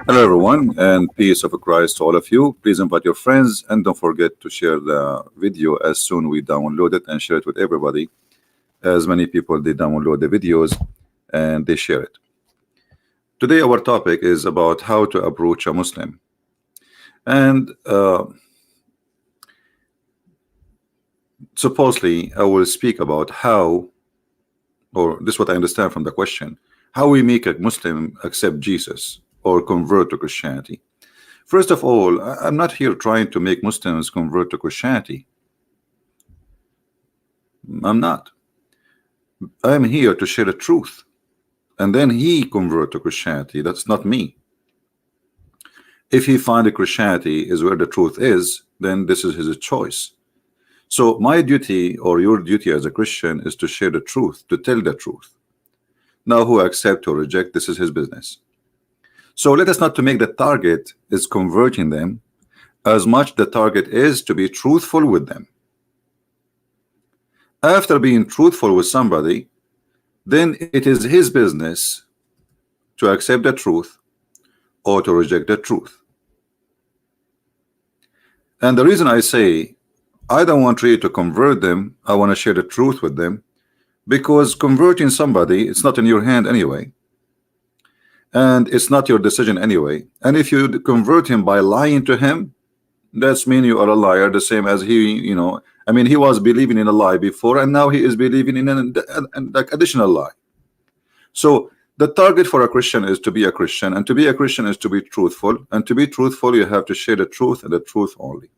Hello, everyone, and peace of Christ to all of you. Please invite your friends and don't forget to share the video as soon we download it and share it with everybody. As many people they download the videos and they share it. Today, our topic is about how to approach a Muslim, and supposedly I will speak about how, or this is what I understand from the question, how we make a Muslim accept Jesus or convert to Christianity. First of all, I'm not here trying to make Muslims convert to Christianity. I'm not. I'm here to share the truth, and then he convert to Christianity. That's not me. If he find that Christianity is where the truth is, then this is his choice. So my duty or your duty as a Christian is to share the truth, to tell the truth. Now who accept or reject, this is his business. So let us not to make the target is converting them as much the target is to be truthful with them. After being truthful with somebody, then it is his business to accept the truth or to reject the truth. And the reason I say I don't want really to convert them, I want to share the truth with them, because converting somebody, it's not in your hand anyway. And it's not your decision anyway. And if you convert him by lying to him, that's mean you are a liar, the same as he, I mean, he was believing in a lie before, and now he is believing in an additional lie. So the target for a Christian is to be a Christian, and to be a Christian is to be truthful, and to be truthful, you have to share the truth and the truth only.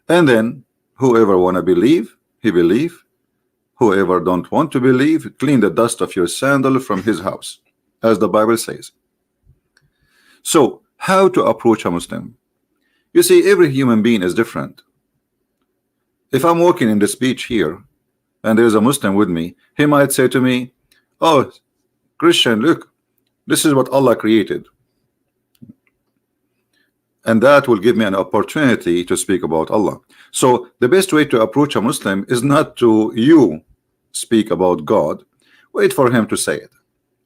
And then whoever want to believe, he believe. Whoever don't want to believe, clean the dust of your sandal from his house, as the Bible says. So how to approach a Muslim? You see, every human being is different. If I'm walking in this beach here and there's a Muslim with me, he might say to me, oh, Christian, look, this is what Allah created. And that will give me an opportunity to speak about Allah. So the best way to approach a Muslim is not to you speak about God, wait for him to say it.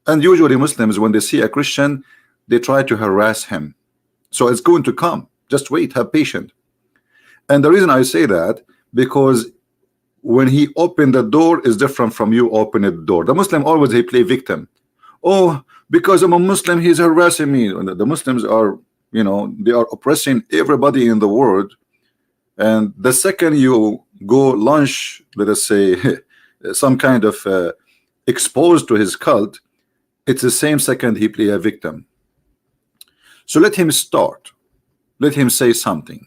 And usually Muslims, when they see a Christian, they try to harass him. So it's going to come, just wait, have patience. And the reason I say that, because when he opened the door is different from you opening the door. The Muslim always he play victim. Oh, because I'm a Muslim, he's harassing me. The Muslims are, they are oppressing everybody in the world. And the second you go launch, let us say, some kind of exposed to his cult, it's the same second he play a victim. So let him start. Let him say something.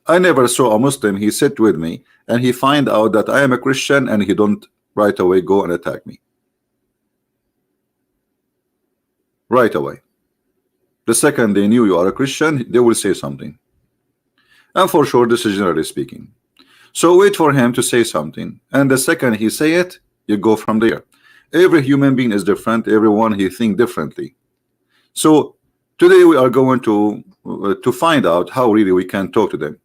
I never saw a Muslim, he sat with me and he find out that I am a Christian and he don't right away go and attack me. Right away. The second they knew you are a Christian, they will say something. And for sure, this is generally speaking. So wait for him to say something, and the second he say it, you go from there. Every human being is different. Everyone he think differently. So today we are going to find out how really we can talk to them.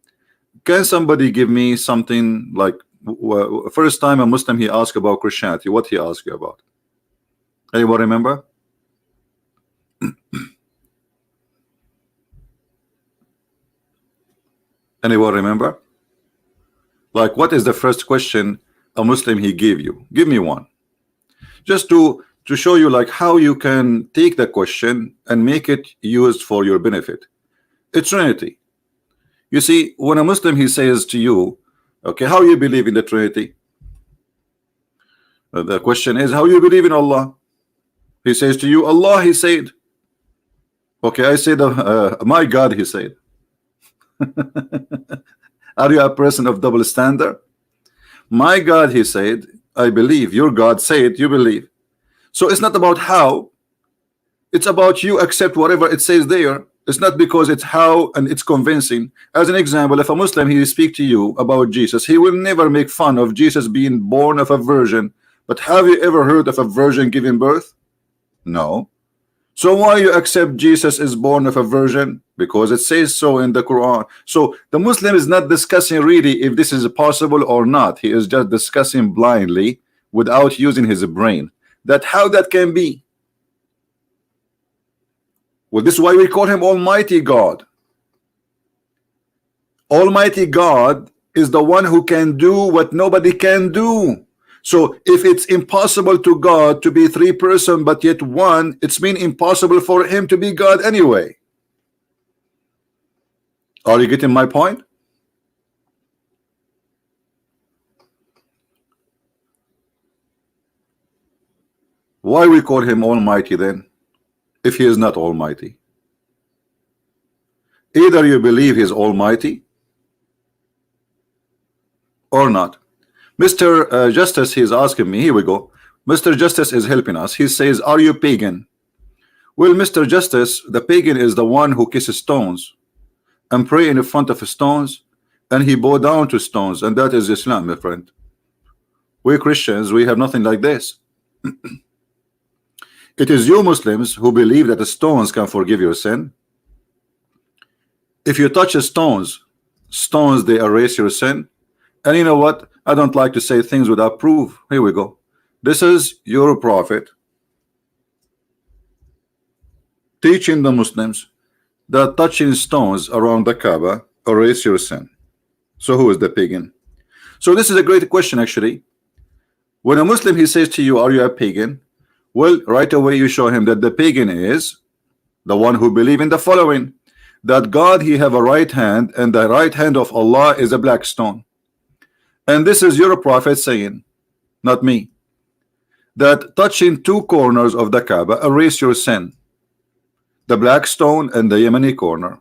Can somebody give me something like first time a Muslim he asked about Christianity? What he asked you about? Anyone remember? Anyone remember? Like, what is the first question a Muslim he gave you? Give me one. Just to show you like how you can take the question and make it used for your benefit. It's Trinity. You see, when a Muslim he says to you, okay, how you believe in the Trinity? The question is, how you believe in Allah? He says to you, Allah, he said. Okay, I said, my God, he said. Are you a person of double standard? My God, he said, I believe. Your God said, you believe. So it's not about how, it's about you accept whatever it says there. It's not because it's how and it's convincing. As an example, if a Muslim he speak to you about Jesus, he will never make fun of Jesus being born of a virgin. But have you ever heard of a virgin giving birth? No. So why you accept Jesus is born of a virgin? Because it says so in the Quran. So the Muslim is not discussing really if this is possible or not. He is just discussing blindly without using his brain. That how that can be. Well, this is why we call him Almighty God. Almighty God is the one who can do what nobody can do. So if it's impossible to God to be three person but yet one, it's mean impossible for him to be God anyway. Are you getting my point? Why we call him Almighty then, if he is not Almighty? Either you believe he is Almighty or not. Mr. Justice, he's asking me, here we go. Mr. Justice is helping us. He says, are you pagan? Well, Mr. Justice, the pagan is the one who kisses stones and pray in front of stones, and he bow down to stones, and that is Islam, my friend. We Christians, we have nothing like this. It is you Muslims who believe that the stones can forgive your sin. If you touch stones, they erase your sin. And you know what? I don't like to say things without proof. Here we go. This is your prophet teaching the Muslims that touching stones around the Kaaba erase your sin. So who is the pagan? So this is a great question actually. When a Muslim he says to you, are you a pagan? Well, right away you show him that the pagan is the one who believe in the following, that God he have a right hand, and the right hand of Allah is a black stone. And this is your prophet saying, not me, that touching two corners of the Kaaba erase your sin, the black stone and the Yemeni corner.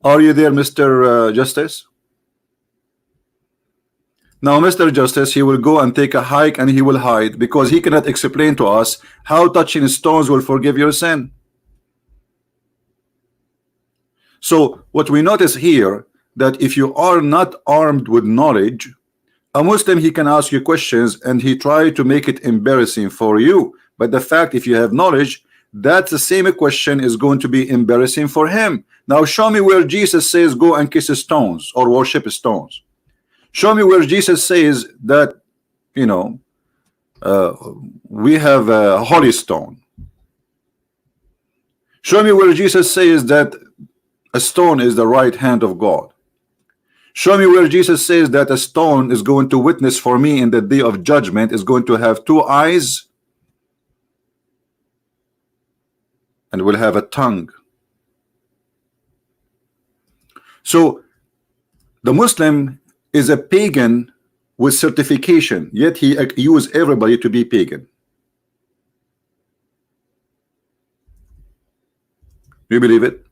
Are you there, Mr. Justice? Now Mr. Justice, he will go and take a hike and he will hide, because he cannot explain to us how touching stones will forgive your sin. So what we notice here, that if you are not armed with knowledge, a Muslim he can ask you questions and he try to make it embarrassing for you. But the fact, if you have knowledge, that the same question is going to be embarrassing for him. Now show me where Jesus says go and kiss stones or worship stones. Show me where Jesus says that, you know, we have a holy stone. Show me where Jesus says that a stone is the right hand of God. Show me where Jesus says that a stone is going to witness for me in the day of judgment, is going to have two eyes and will have a tongue. So the Muslim is a pagan with certification, yet he accused everybody to be pagan. Do you believe it?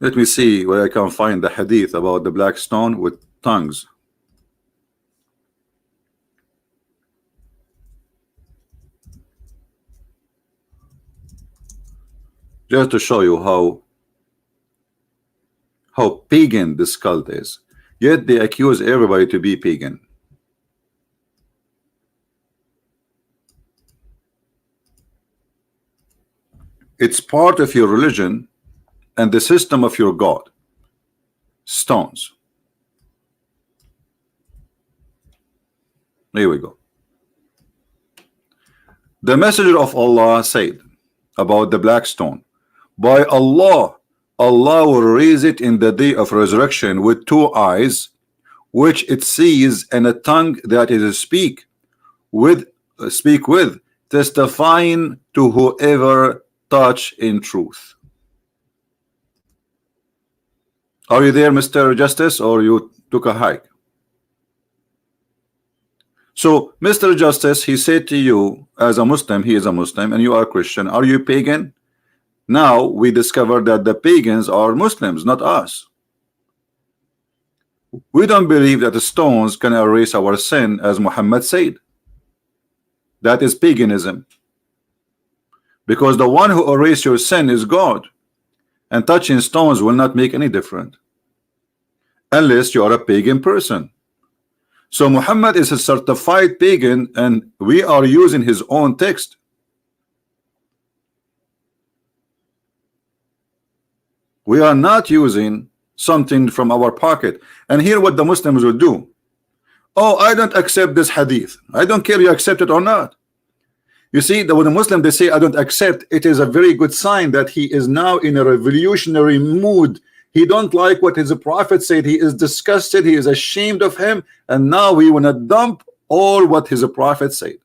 Let me see where I can find the hadith about the black stone with tongues. Just to show you how pagan this cult is. Yet they accuse everybody to be pagan. It's part of your religion and the system of your God. Stones. Here we go. The messenger of Allah said about the black stone, by Allah, Allah will raise it in the day of resurrection with two eyes, which it sees, and a tongue that it speak with, testifying to whoever touch in truth. Are you there, Mr. Justice, or you took a hike? So Mr. Justice, he said to you, as a Muslim, he is a Muslim, and you are a Christian, are you pagan? Now we discover that the pagans are Muslims, not us. We don't believe that the stones can erase our sin, as Muhammad said. That is paganism. Because the one who erases your sin is God, and touching stones will not make any difference unless you are a pagan person. So Muhammad is a certified pagan, and we are using his own text. We are not using something from our pocket. And here what the Muslims will do. Oh, I don't accept this hadith. I don't care you accept it or not. You see, when the Muslim they say I don't accept, it is a very good sign that he is now in a revolutionary mood. He don't like what his prophet said. He is disgusted. He is ashamed of him, and now he want to dump all what his prophet said.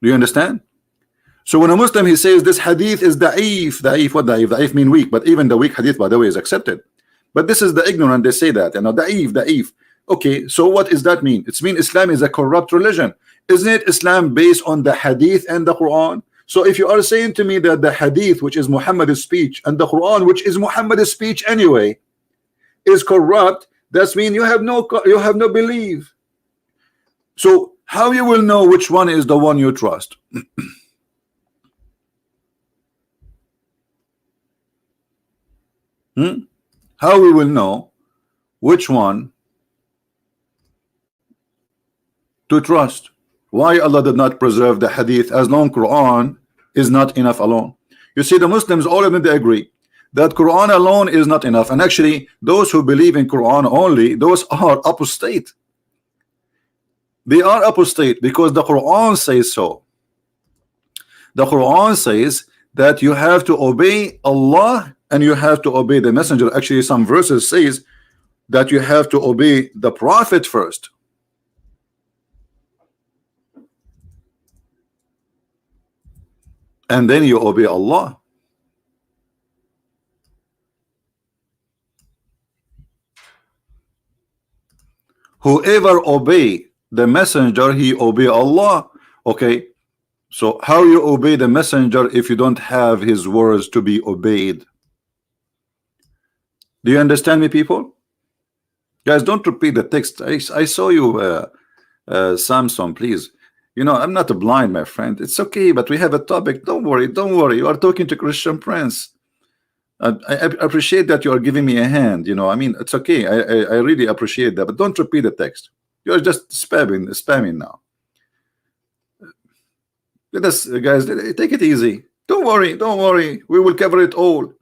Do you understand? So when a Muslim he says this hadith is da'if, da'if, what da'if? Da'if mean weak, but even the weak hadith, by the way, is accepted. But this is the ignorant, they say that, you know, da'if, da'if. Okay, so what does that mean? It's mean Islam is a corrupt religion. Isn't it Islam based on the hadith and the Quran? So if you are saying to me that the hadith, which is Muhammad's speech, and the Quran, which is Muhammad's speech anyway, is corrupt, that's mean you have no belief. So how you will know which one is the one you trust? How we will know which one to trust? Why Allah did not preserve the hadith as long Quran is not enough alone? You see, the Muslims, all of them, they agree that Quran alone is not enough. And actually, those who believe in Quran only, those are apostate. They are apostate because the Quran says so. The Quran says that you have to obey Allah and you have to obey the messenger. Actually, some verses says that you have to obey the prophet first. And then you obey Allah. Whoever obey the messenger, he obey Allah. Okay, so how you obey the messenger if you don't have his words to be obeyed? Do you understand me, people? Guys, don't repeat the text. I saw you, Samson, please. You know, I'm not blind, my friend. It's okay, but we have a topic. Don't worry, don't worry. You are talking to Christian Prince. I appreciate that you are giving me a hand. You know, I mean, it's okay. I really appreciate that, but don't repeat the text. You are just spamming now. Let us, guys, take it easy. Don't worry, don't worry. We will cover it all.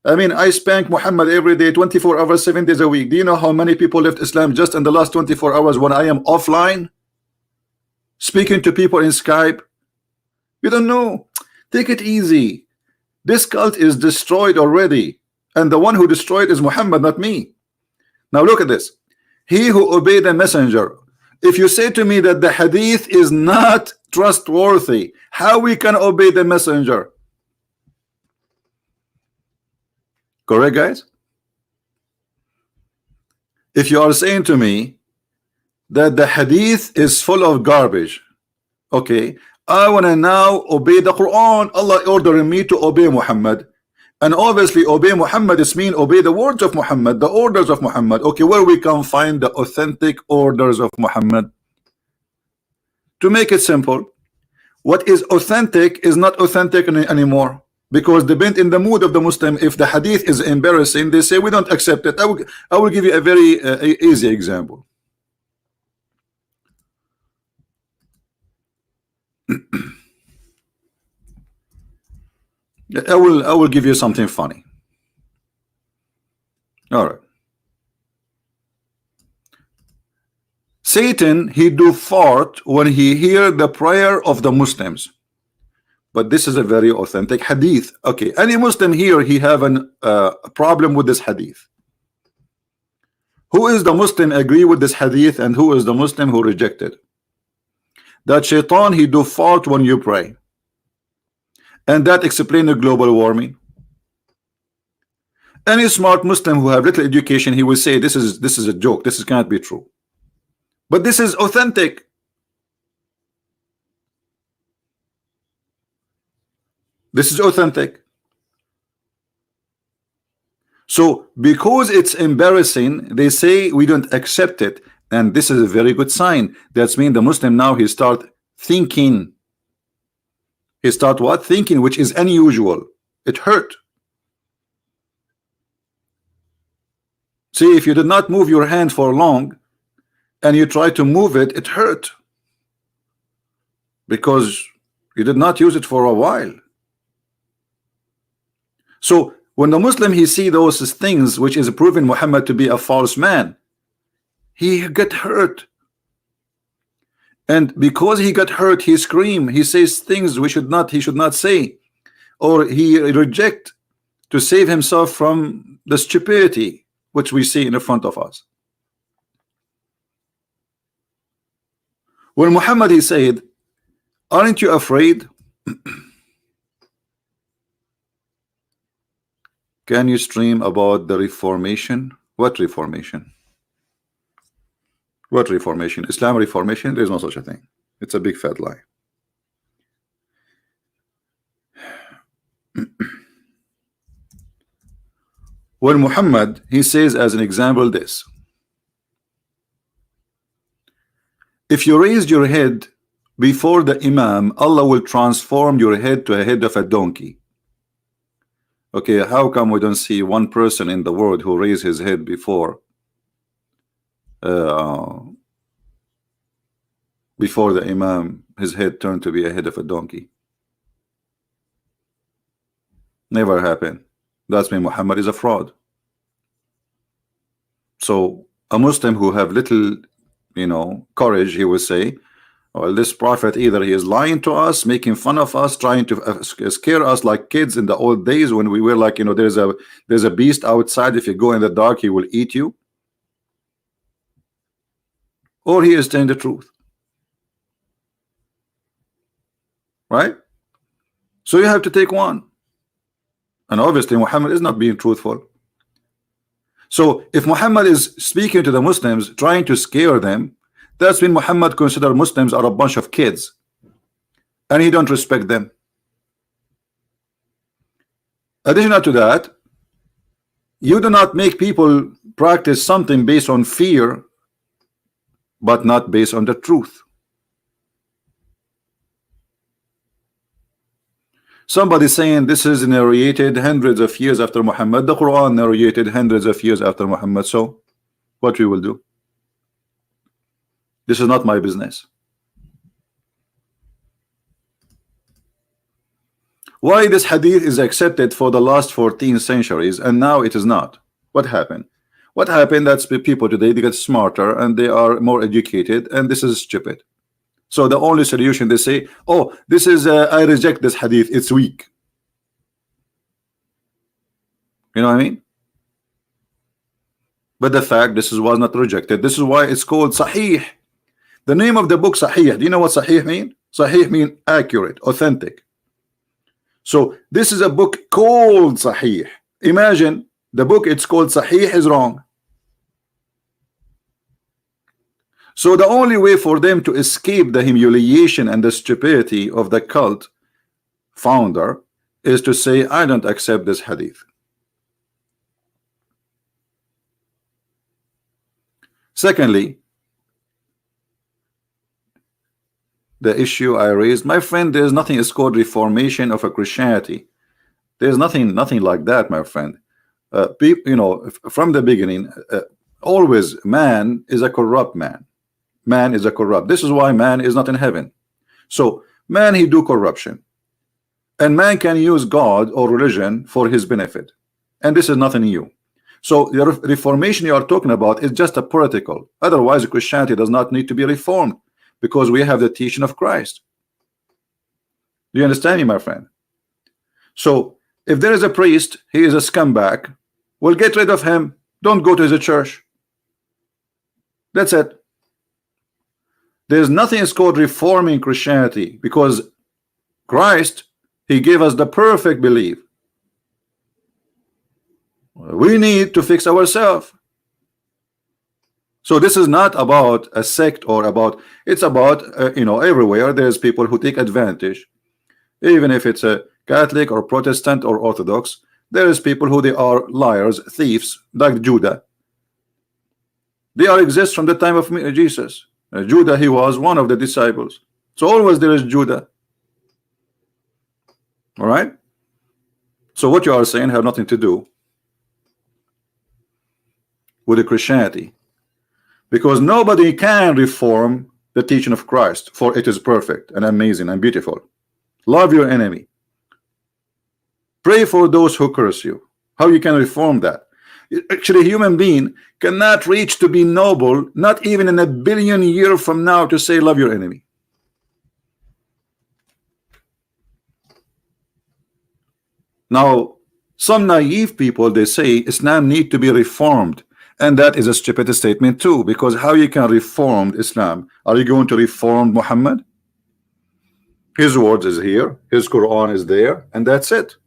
I mean, I spank Muhammad every day, 24 hours, 7 days a week. Do you know how many people left Islam just in the last 24 hours when I am offline? Speaking to people in Skype. You don't know. Take it easy. This cult is destroyed already, and the one who destroyed is Muhammad, not me. Now look at this. He who obeyed the messenger. If you say to me that the hadith is not trustworthy, how we can obey the messenger? Correct, guys? If you are saying to me that the hadith is full of garbage, okay, I want to now obey the Quran. Allah ordering me to obey Muhammad, and obviously obey Muhammad is mean obey the words of Muhammad, the orders of Muhammad. Okay, where we can find the authentic orders of Muhammad? To make it simple, what is authentic is not authentic anymore, because depend in the mood of the Muslim. If the hadith is embarrassing, they say we don't accept it. I will give you a very easy example. I will give you something funny. All right. Satan, he do fart when he hear the prayer of the Muslims. But this is a very authentic hadith. Okay, any Muslim here, he have a problem with this hadith. Who is the Muslim agree with this hadith, and who is the Muslim who rejected? That shaitan, he do fart when you pray. And that explain the global warming. Any smart Muslim who have little education, he will say this is a joke. This cannot be true. But this is authentic. This is authentic. So because it's embarrassing, they say we don't accept it, and this is a very good sign. That's mean the Muslim now he start thinking. He start what? Thinking, which is unusual. It hurt. See, if you did not move your hand for long and you try to move it, it hurt because you did not use it for a while. So when the Muslim he see those things which is proving Muhammad to be a false man, he get hurt. And because he got hurt, he scream, he says things he should not say, or he reject to save himself from the stupidity which we see in the front of us. When Muhammad he said, aren't you afraid? Can you stream about the Reformation? What Reformation? What Reformation? Islam Reformation? There is no such a thing. It's a big fat lie. When Muhammad he says as an example this, if you raise your head before the Imam, Allah will transform your head to a head of a donkey. Okay, how come we don't see one person in the world who raised his head before the Imam, his head turned to be a head of a donkey? Never happened. That's mean Muhammad is a fraud. So a Muslim who have little, courage, he will say, well, this prophet either he is lying to us, making fun of us, trying to scare us like kids in the old days when we were like, there's a beast outside, if you go in the dark he will eat you, or he is telling the truth, right? So you have to take one, and obviously Muhammad is not being truthful. So if Muhammad is speaking to the Muslims, trying to scare them, that's when Muhammad consider Muslims are a bunch of kids and he don't respect them. Additional to that, you do not make people practice something based on fear but not based on the truth. Somebody saying this is narrated hundreds of years after Muhammad. The Quran narrated hundreds of years after Muhammad. So what we will do? This is not my business. Why this hadith is accepted for the last 14 centuries and now it is not? What happened? What happened? That's people today, they get smarter and they are more educated, and this is stupid. So the only solution, they say, oh, this is I reject this hadith, it's weak. You know what I mean? But the fact this was not rejected. This is why it's called Sahih. The name of the book Sahih. Do you know what Sahih mean? Sahih mean accurate, authentic. So this is a book called Sahih. Imagine the book it's called Sahih is wrong. So the only way for them to escape the humiliation and the stupidity of the cult founder is to say, I don't accept this hadith. Secondly, the issue I raised, my friend, there's nothing is called reformation of a Christianity. There's nothing like that, my friend. From the beginning, always man is a corrupt man. Man is a corrupt. This is why man is not in heaven. So man, he do corruption, and man can use God or religion for his benefit, and this is nothing new. So the reformation you are talking about is just a political. Otherwise, Christianity does not need to be reformed, because we have the teaching of Christ. Do you understand me, my friend? So if there is a priest, he is a scumbag, well, get rid of him. Don't go to his church. That's it. There's nothing is called reforming Christianity, because Christ, he gave us the perfect belief. We need to fix ourselves. So this is not about a sect or about, it's about everywhere there's people who take advantage. Even if it's a Catholic or Protestant or Orthodox, there is people who they are liars, thieves, like Judah. They are exist from the time of Jesus. Judah, he was one of the disciples. So always there is Judah. All right. So what you are saying have nothing to do with the Christianity, because nobody can reform the teaching of Christ, for it is perfect and amazing and beautiful. Love your enemy, Pray for those who curse you. How you can reform that? Actually, a human being cannot reach to be noble, not even in a billion years from now, to say love your enemy. Now, some naive people, they say Islam need to be reformed, and that is a stupid statement too, because how you can reform Islam? Are you going to reform Muhammad? His words is here, his Quran is there, and that's it.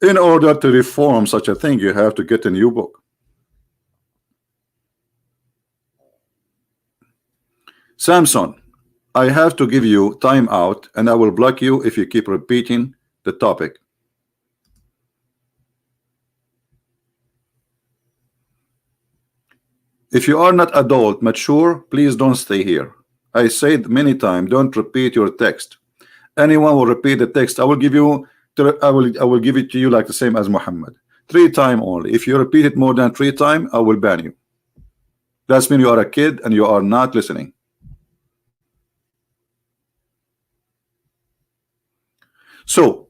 In order to reform such a thing, you have to get a new book. Samson, I have to give you time out, and I will block you if you keep repeating the topic. If you are not adult, mature, please don't stay here. I said many times, don't repeat your text. Anyone will repeat the text, I will give you, I will give it to you like the same as Muhammad. 3 times only. If you repeat it more than 3 times, I will ban you. That means you are a kid and you are not listening. So,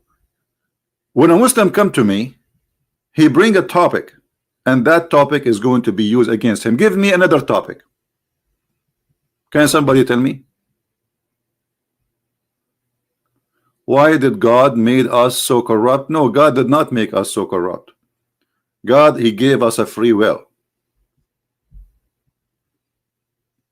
when a Muslim come to me, he bring a topic, and that topic is going to be used against him. Give me another topic. Can somebody tell me? Why did God made us so corrupt? No, God did not make us so corrupt. God, he gave us a free will.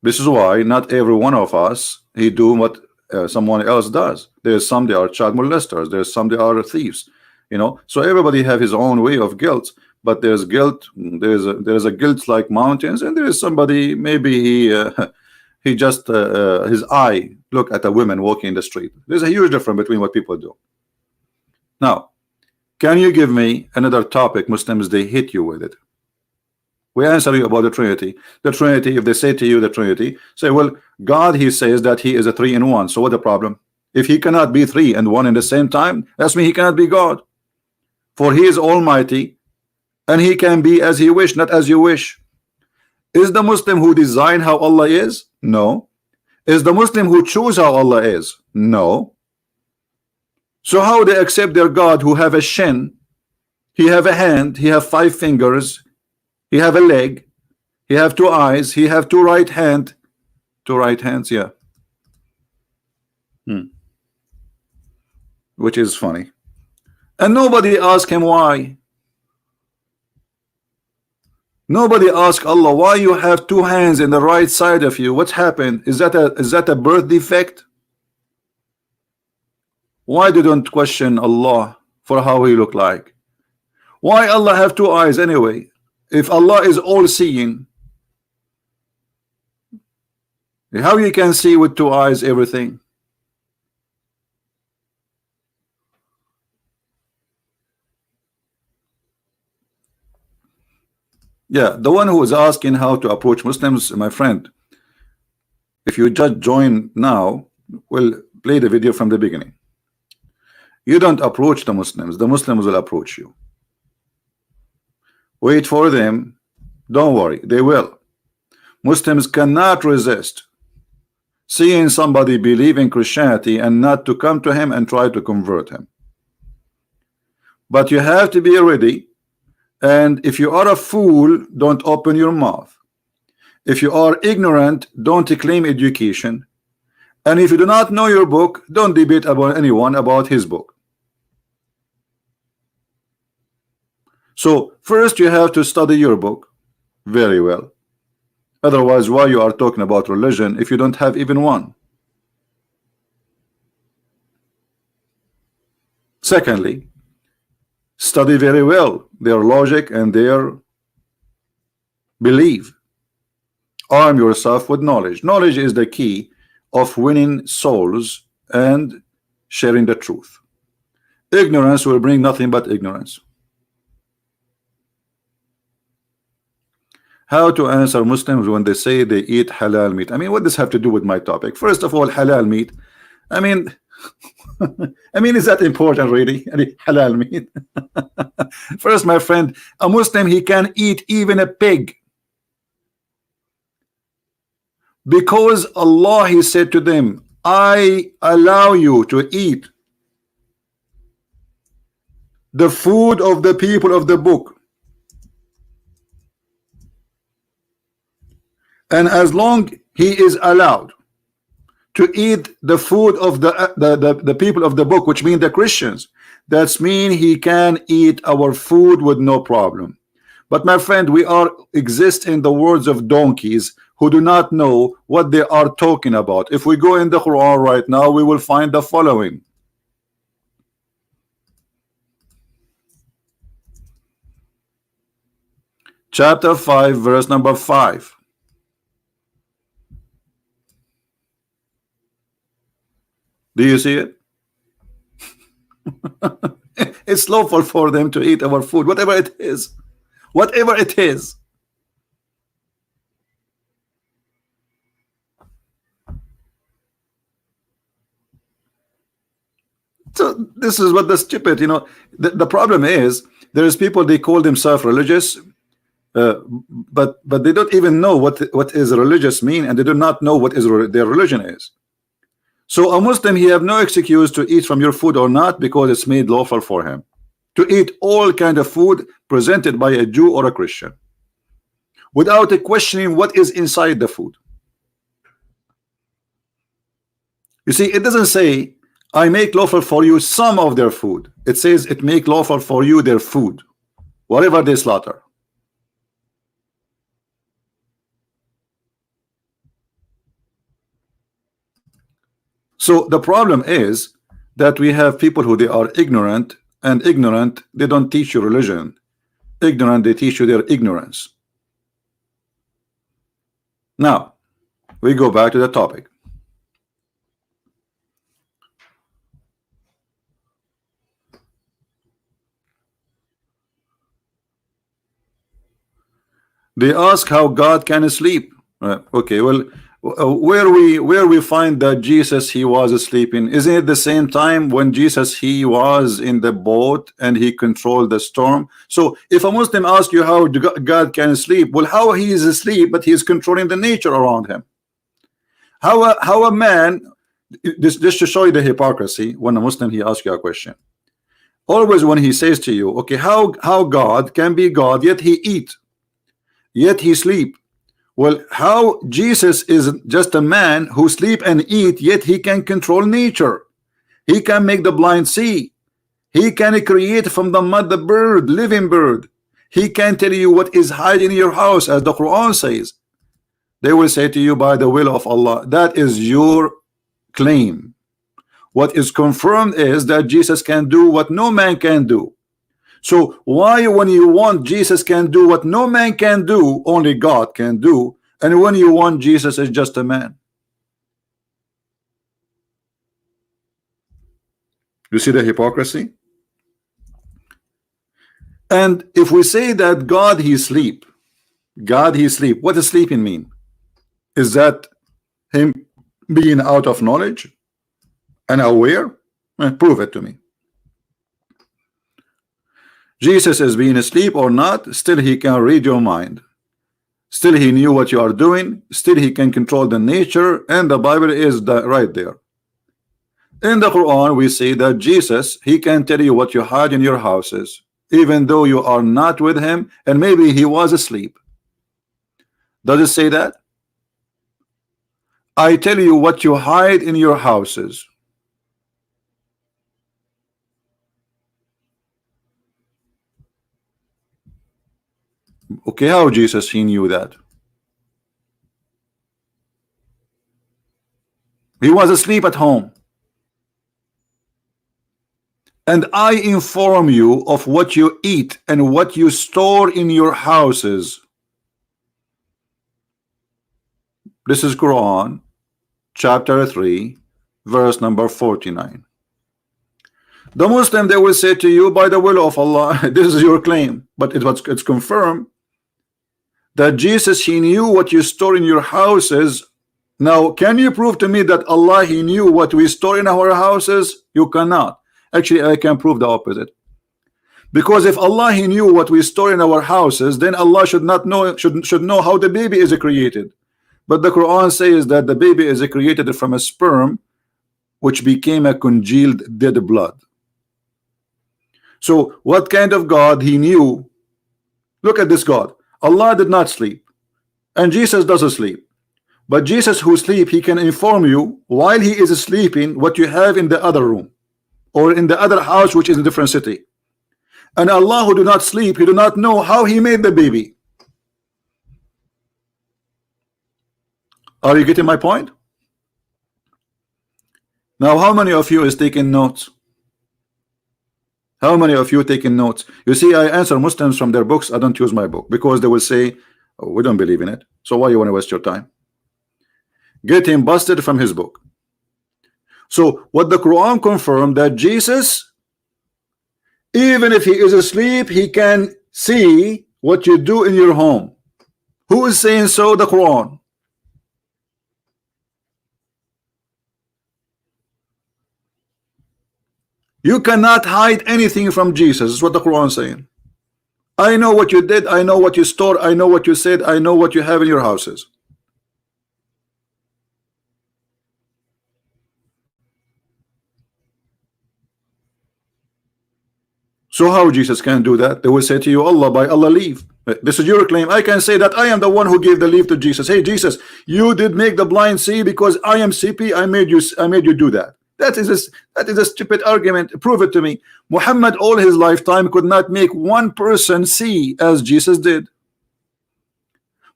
This is why not every one of us, he do what someone else does. There's some they are child molesters. There's some they are thieves. You know, so everybody have his own way of guilt. But there's guilt. There's a guilt like mountains, and there is somebody maybe he just his eye look at a woman walking in the street. There's a huge difference between what people do. Now, can you give me another topic Muslims they hit you with it? We answer you about the Trinity. The Trinity, if they say to you the Trinity, say, well, God, he says that he is a 3 in 1. So what the problem? If he cannot be 3 and 1 in the same time, that's mean he cannot be God. For he is almighty, and he can be as he wish, not as you wish. Is the Muslim who design how Allah is? No. Is the Muslim who choose how Allah is? No. So how they accept their God who have a shin, he have a hand, he have 5 fingers, he have a leg, he have 2 eyes, he have 2 right hand, 2 right hands, yeah. Which is funny. And nobody asked him why. Nobody asked Allah why you have 2 hands in the right side of you. What's happened? Is that a birth defect? Why they don't question Allah for how he look like? Why Allah have 2 eyes anyway? If Allah is all seeing, how you can see with 2 eyes everything? Yeah, the one who is asking how to approach Muslims, my friend, if you just join now, we'll play the video from the beginning. You don't approach the Muslims will approach you. Wait for them, don't worry, they will. Muslims cannot resist seeing somebody believe in Christianity and not to come to him and try to convert him. But you have to be ready. And if you are a fool, don't open your mouth. If you are ignorant, don't claim education. And if you do not know your book, don't debate about anyone about his book. So first you have to study your book very well. Otherwise, why you are talking about religion if you don't have even one? Secondly, study very well their logic and their belief. Arm yourself with knowledge. Knowledge is the key of winning souls and sharing the truth. Ignorance will bring nothing but ignorance. How to answer Muslims when they say they eat halal meat? I mean, what does have to do with my topic? First of all, halal meat, I mean is that important really? Halal meat. First, my friend, a Muslim, he can eat even a pig, because Allah, he said to them, I allow you to eat the food of the people of the book. And as long he is allowed to eat the food of the people of the book, which mean the Christians, that's mean he can eat our food with no problem. But my friend, we are exist in the words of donkeys who do not know what they are talking about. If we go in the Quran right now, we will find the following. Chapter 5, verse number 5. Do you see it? It's lawful for them to eat our food, whatever it is. Whatever it is. So this is what the stupid, you know, the problem is there is people, they call themselves religious, but they don't even know what is religious mean, and they do not know what is their religion is. So a Muslim, he have no excuse to eat from your food or not, because it's made lawful for him to eat all kind of food presented by a Jew or a Christian without questioning what is inside the food. You see, it doesn't say I make lawful for you some of their food. It says it make lawful for you their food, whatever they slaughter. So the problem is that we have people who they are ignorant, and ignorant, they don't teach you religion. Ignorant, they teach you their ignorance. Now we go back to the topic. They ask how God can sleep. Okay, well, where we find that Jesus, he was sleeping? Isn't it the same time when Jesus, he was in the boat and he controlled the storm? So if a Muslim asks you how God can sleep, well, how he is asleep but he is controlling the nature around him? How a man, just to show you the hypocrisy, when a Muslim, he asks you a question, always when he says to you, okay, how God can be God yet he eat, yet he sleep? Well, how Jesus is just a man who sleep and eat, yet he can control nature? He can make the blind see. He can create from the mud the bird, living bird. He can tell you what is hiding in your house, as the Quran says. They will say to you, by the will of Allah. That is your claim. What is confirmed is that Jesus can do what no man can do. So why, when you want Jesus can do what no man can do, only God can do, and when you want Jesus is just a man? You see the hypocrisy? And if we say that God he sleep, God he sleep, what does sleeping mean? Is that him being out of knowledge and aware? Prove it to me. Jesus is being asleep or not, still he can read your mind. Still he knew what you are doing. Still he can control the nature, and the Bible is right there. In the Quran we see that Jesus, he can tell you what you hide in your houses, even though you are not with him, and maybe he was asleep. Does it say that? I tell you what you hide in your houses. Okay, how Jesus he knew that? He was asleep at home. And I inform you of what you eat and what you store in your houses. This is Quran chapter 3 verse number 49. The Muslim, they will say to you, by the will of Allah. This is your claim, but it's confirmed that Jesus he knew what you store in your houses. Now can you prove to me that Allah he knew what we store in our houses? You cannot. Actually, I can prove the opposite, because if Allah he knew what we store in our houses, then Allah should not know, should know how the baby is created. But the Quran says that the baby is created from a sperm which became a congealed dead blood. So what kind of God he knew? Look at this God. Allah did not sleep, and Jesus doesn't sleep. But Jesus who sleep, he can inform you while he is sleeping what you have in the other room or in the other house which is in a different city. And Allah who do not sleep, he do not know how he made the baby. Are you getting my point? Now how many of you is taking notes? How many of you taking notes? You see, I answer Muslims from their books. I don't use my book because they will say, oh, we don't believe in it. So why you want to waste your time? Get him busted from his book. So what the Quran confirmed that Jesus, even if he is asleep, he can see what you do in your home. Who is saying so? The Quran. You cannot hide anything from Jesus, is what the Quran is saying. I know what you did, I know what you stored, I know what you said, I know what you have in your houses. So how Jesus can do that? They will say to you, Allah, by Allah leave. This is your claim. I can say that I am the one who gave the leave to Jesus. Hey Jesus, you did make the blind see because I am CP. I made you do that. That is a stupid argument. Prove it to me. Muhammad all his lifetime could not make one person see as Jesus did.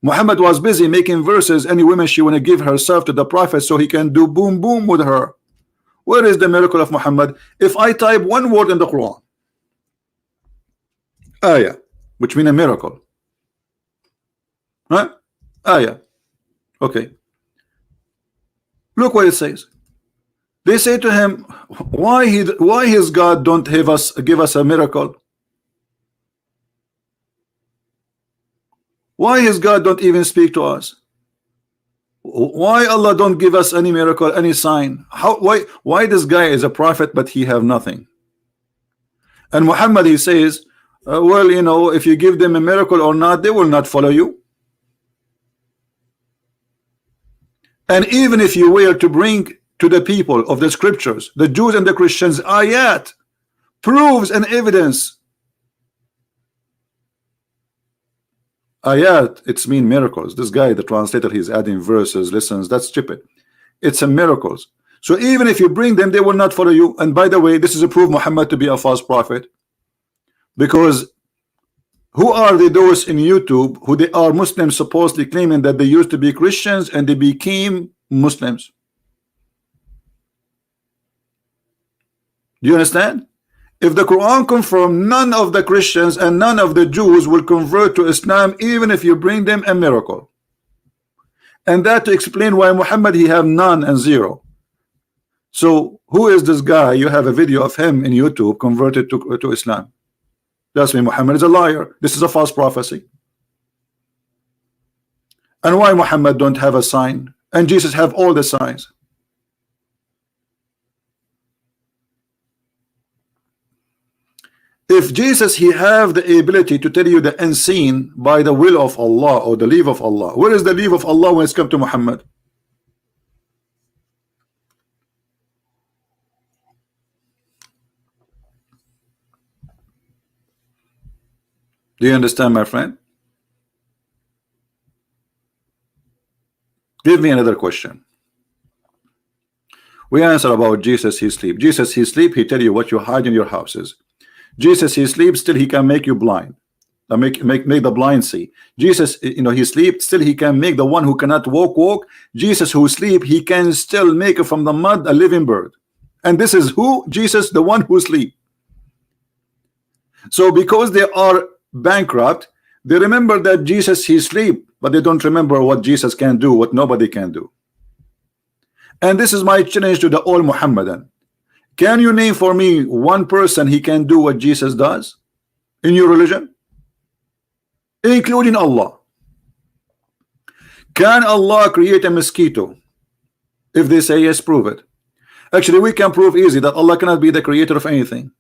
Muhammad was busy making verses. Any woman she want to give herself to the prophet so he can do boom boom with her. Where is the miracle of Muhammad? If I type one word in the Quran, ayah, which means a miracle, huh? Ayah, okay. Look what it says. They say to him, why his God don't give us a miracle? Why his God don't even speak to us? Why Allah don't give us any miracle, any sign? Why this guy is a prophet but he have nothing? And Muhammad, he says, well, you know, if you give them a miracle or not, they will not follow you. And even if you were to bring to the people of the scriptures, the Jews and the Christians, ayat, proofs and evidence. Ayat, it's mean miracles. This guy, the translator, he's adding verses, listens, that's stupid. It's a miracles. So even if you bring them, they will not follow you. And by the way, this is a proof Muhammad to be a false prophet. Because who are those in YouTube who they are Muslims supposedly claiming that they used to be Christians and they became Muslims? Do you understand? If the Quran confirms none of the Christians and none of the Jews will convert to Islam even if you bring them a miracle. And that to explain why Muhammad he have none and zero. So who is this guy? You have a video of him in YouTube converted to Islam. That's me. Muhammad is a liar. This is a false prophecy. And why Muhammad don't have a sign and Jesus have all the signs? If Jesus he have the ability to tell you the unseen by the will of Allah or the leave of Allah, where is the leave of Allah when it's come to Muhammad? Do you understand, my friend? Give me another question. We answer about Jesus he sleep. Jesus he sleep, he tell you what you hide in your houses. Jesus he sleeps, still he can make you blind. Make the blind see. Jesus, you know, he sleeps, still he can make the one who cannot walk. Jesus who sleep, he can still make from the mud a living bird. And this is who? Jesus, the one who sleep. So because they are bankrupt, they remember that Jesus he sleep, but they don't remember what Jesus can do, what nobody can do. And this is my challenge to the all Muhammadan. Can you name for me one person he can do what Jesus does in your religion, including Allah? Can Allah create a mosquito? If they say yes, prove it. Actually, we can prove easy that Allah cannot be the creator of anything.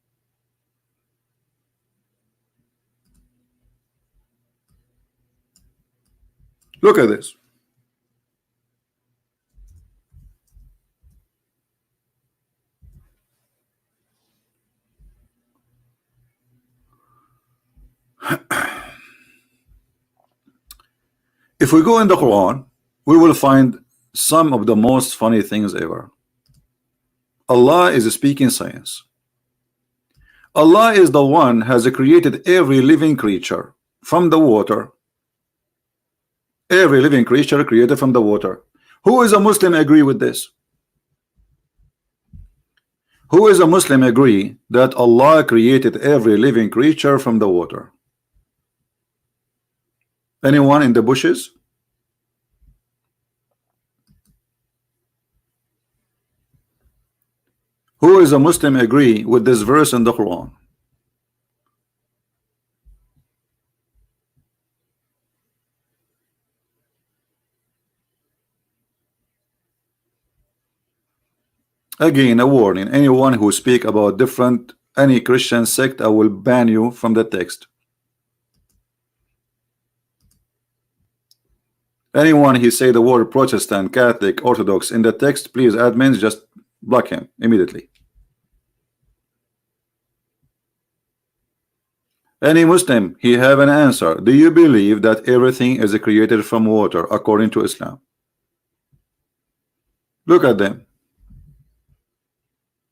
Look at this. If we go in the Quran, we will find some of the most funny things ever. Allah is speaking science. Allah is the one has created every living creature from the water. Every living creature created from the water. Who is a Muslim agree with this? Who is a Muslim agree that Allah created every living creature from the water? Anyone in the bushes? Who is a Muslim agree with this verse in the Quran? Again, a warning. Anyone who speak about any Christian sect, I will ban you from the text. Anyone he say the word Protestant, Catholic, Orthodox in the text, please admins just block him immediately. Any Muslim, he have an answer. Do you believe that everything is created from water according to Islam? Look at them.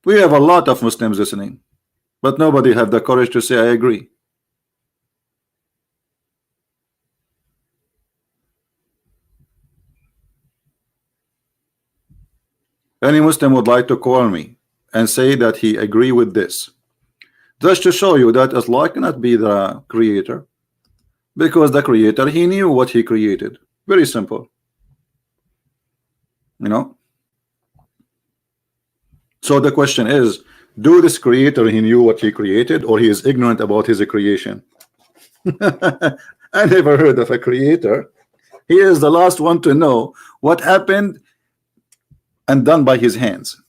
We have a lot of Muslims listening, but nobody have the courage to say I agree. Any Muslim would like to call me and say that he agree with this, just to show you that Allah cannot be the creator, because the creator, he knew what he created. Very simple, you know. So the question is, do this creator, he knew what he created, or he is ignorant about his creation? I never heard of a creator. He is the last one to know what happened and done by his hands.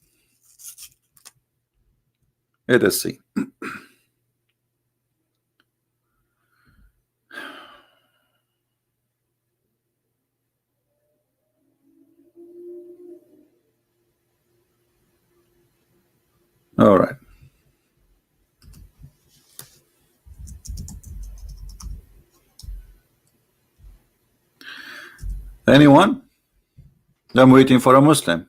Let us see. All right. Anyone? I'm waiting for a Muslim.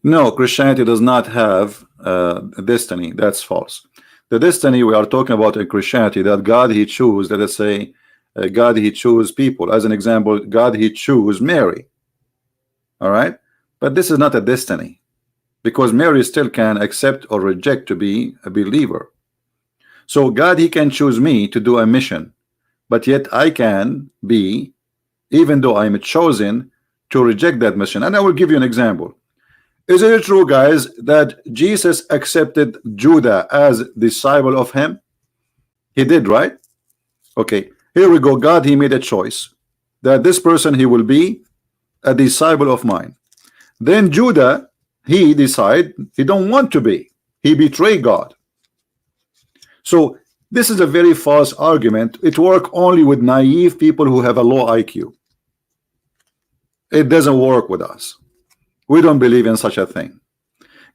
No, Christianity does not have a destiny. That's false. The destiny we are talking about in Christianity, that God he chose, let us say, God he chose people. As an example, God he chose Mary. All right, but this is not a destiny, because Mary still can accept or reject to be a believer. So God he can choose me to do a mission, but yet I can be, even though I'm chosen, to reject that mission. And I will give you an example. Is it true, guys, that Jesus accepted Judah as disciple of him? He did, right? Okay, here we go. God he made a choice that this person he will be a disciple of mine. Then Judah, he decide he don't want to be. He betrayed God. So this is a very false argument. It works only with naive people who have a low IQ. It doesn't work with us. We don't believe in such a thing.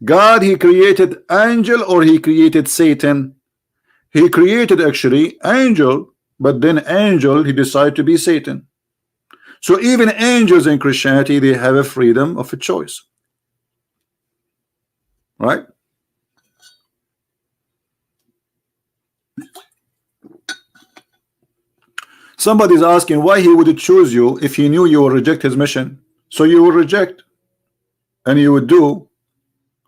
God he created angel, or he created Satan? He created actually angel, but then angel he decided to be Satan. So even angels in Christianity, they have a freedom of a choice, right? Somebody's asking why he would choose you if he knew you will reject his mission. So you will reject, and you would do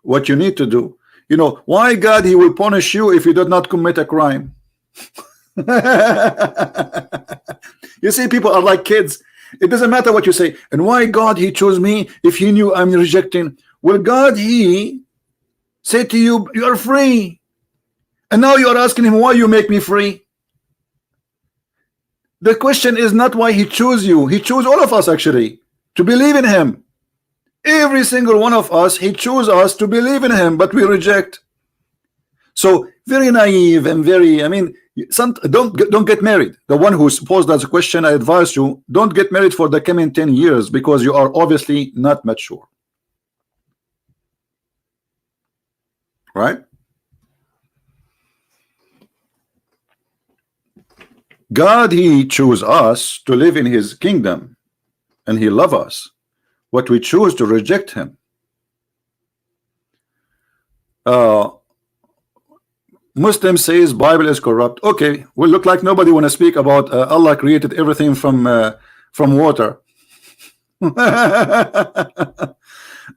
what you need to do. You know, why God he will punish you if you did not commit a crime? You see, people are like kids. It doesn't matter what you say. And why God he chose me if he knew I'm rejecting? Well, God he said to you, you are free, and now you are asking him why you make me free. The question is not why he chose you. He chose all of us actually to believe in him. Every single one of us, he chose us to believe in him, but we reject. So very naive and very, I mean, don't get married. The one who posed that question, I advise you, don't get married for the coming 10 years, because you are obviously not mature. right? God, he chose us to live in his kingdom, and he love us, but we choose to reject him. Muslim says Bible is corrupt. Okay, well, look like nobody want to speak about Allah created everything from water.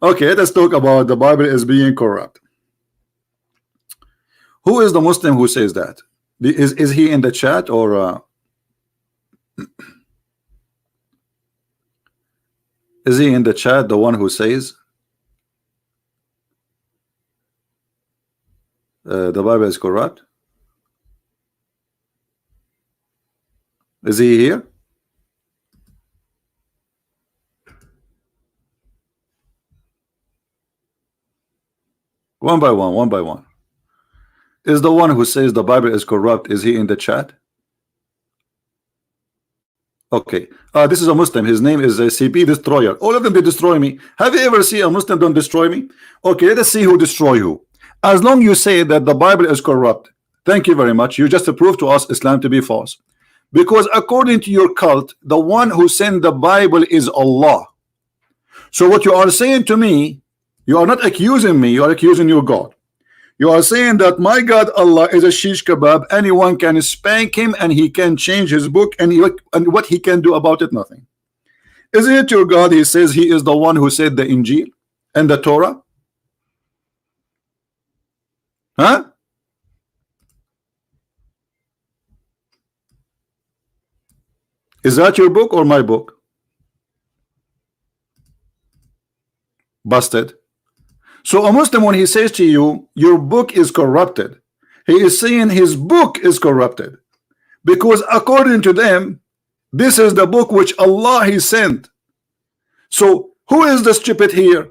Okay, let's talk about the Bible as being corrupt. Who is the Muslim who says that? Is he in the chat, or is he in the chat, the one who says the Bible is corrupt? Is he here? One by one, one by one. Is the one who says the Bible is corrupt, is he in the chat? Okay, this is a Muslim. His name is CP Destroyer. All of them, they destroy me. Have you ever seen a Muslim don't destroy me? Okay, let us see who destroy who. As long you say that the Bible is corrupt, thank you very much. You just proved to us Islam to be false. Because according to your cult, the one who sent the Bible is Allah. So what you are saying to me, you are not accusing me, you are accusing your God. You are saying that my God Allah is a shish kebab, anyone can spank him and he can change his book, and what he can do about it, nothing. Isn't it your God? He says he is the one who said the Injil and the Torah. Huh? Is that your book or my book? Busted. So a Muslim, when he says to you your book is corrupted, he is saying his book is corrupted, because according to them this is the book which Allah he sent. So who is the stupid here?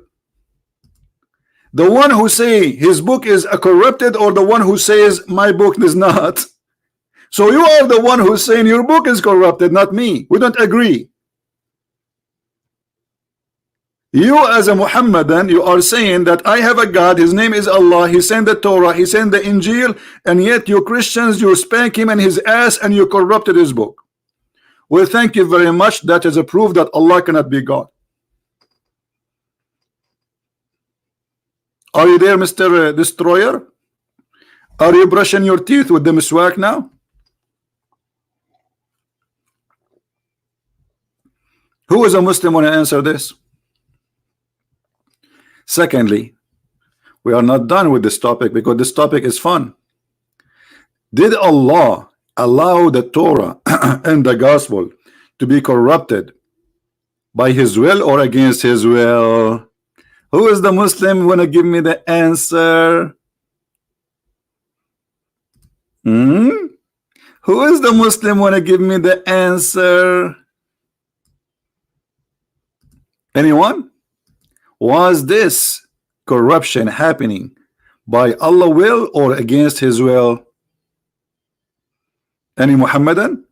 The one who say his book is corrupted, or the one who says my book is not? So you are the one who's saying your book is corrupted, not me. We don't agree. You as a Muhammadan, you are saying that I have a God, his name is Allah, he sent the Torah, he sent the Injil, and yet you Christians, you spank him and his ass and you corrupted his book. Well, thank you very much. That is a proof that Allah cannot be God. Are you there, Mr. Destroyer? Are you brushing your teeth with the miswak now? Who is a Muslim when I answer this? Secondly, we are not done with this topic, because this topic is fun. Did Allah allow the Torah and the gospel to be corrupted by his will or against his will? Who is the Muslim wanna give me the answer? Who is the Muslim wanna give me the answer? Anyone? Was this corruption happening by Allah will or against his will? Any Muhammadan?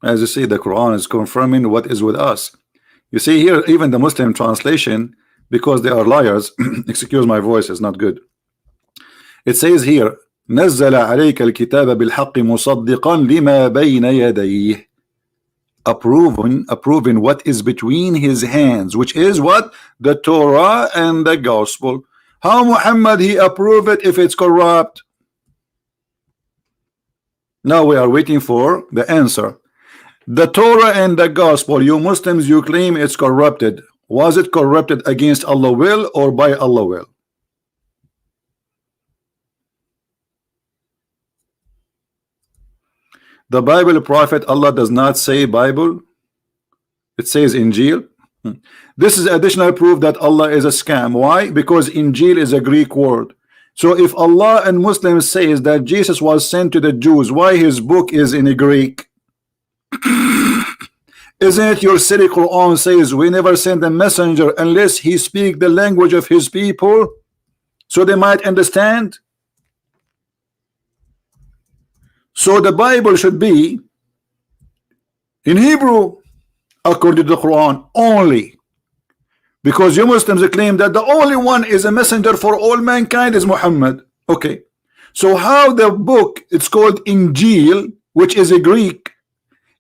As you see, the Quran is confirming what is with us. You see here, even the Muslim translation, because they are liars, excuse my voice, is not good. It says here, نزل عليك الكتاب بالحق مصدقا لما بين يديه, approving what is between his hands, which is what? The Torah and the gospel. How Muhammad he approve it if it's corrupt? Now we are waiting for the answer. The Torah and the gospel, you Muslims, you claim it's corrupted. Was it corrupted against Allah will or by Allah will? The Bible prophet, Allah does not say Bible, it says Injil. This is additional proof that Allah is a scam. Why? Because Injil is a Greek word. So if Allah and Muslims says that Jesus was sent to the Jews, why his book is in Greek? Isn't it your silly Quran says we never send a messenger unless he speak the language of his people so they might understand? So the Bible should be in Hebrew, according to the Quran only. Because you Muslims claim that the only one is a messenger for all mankind is Muhammad. Okay, so how the book, it's called Injil, which is a Greek,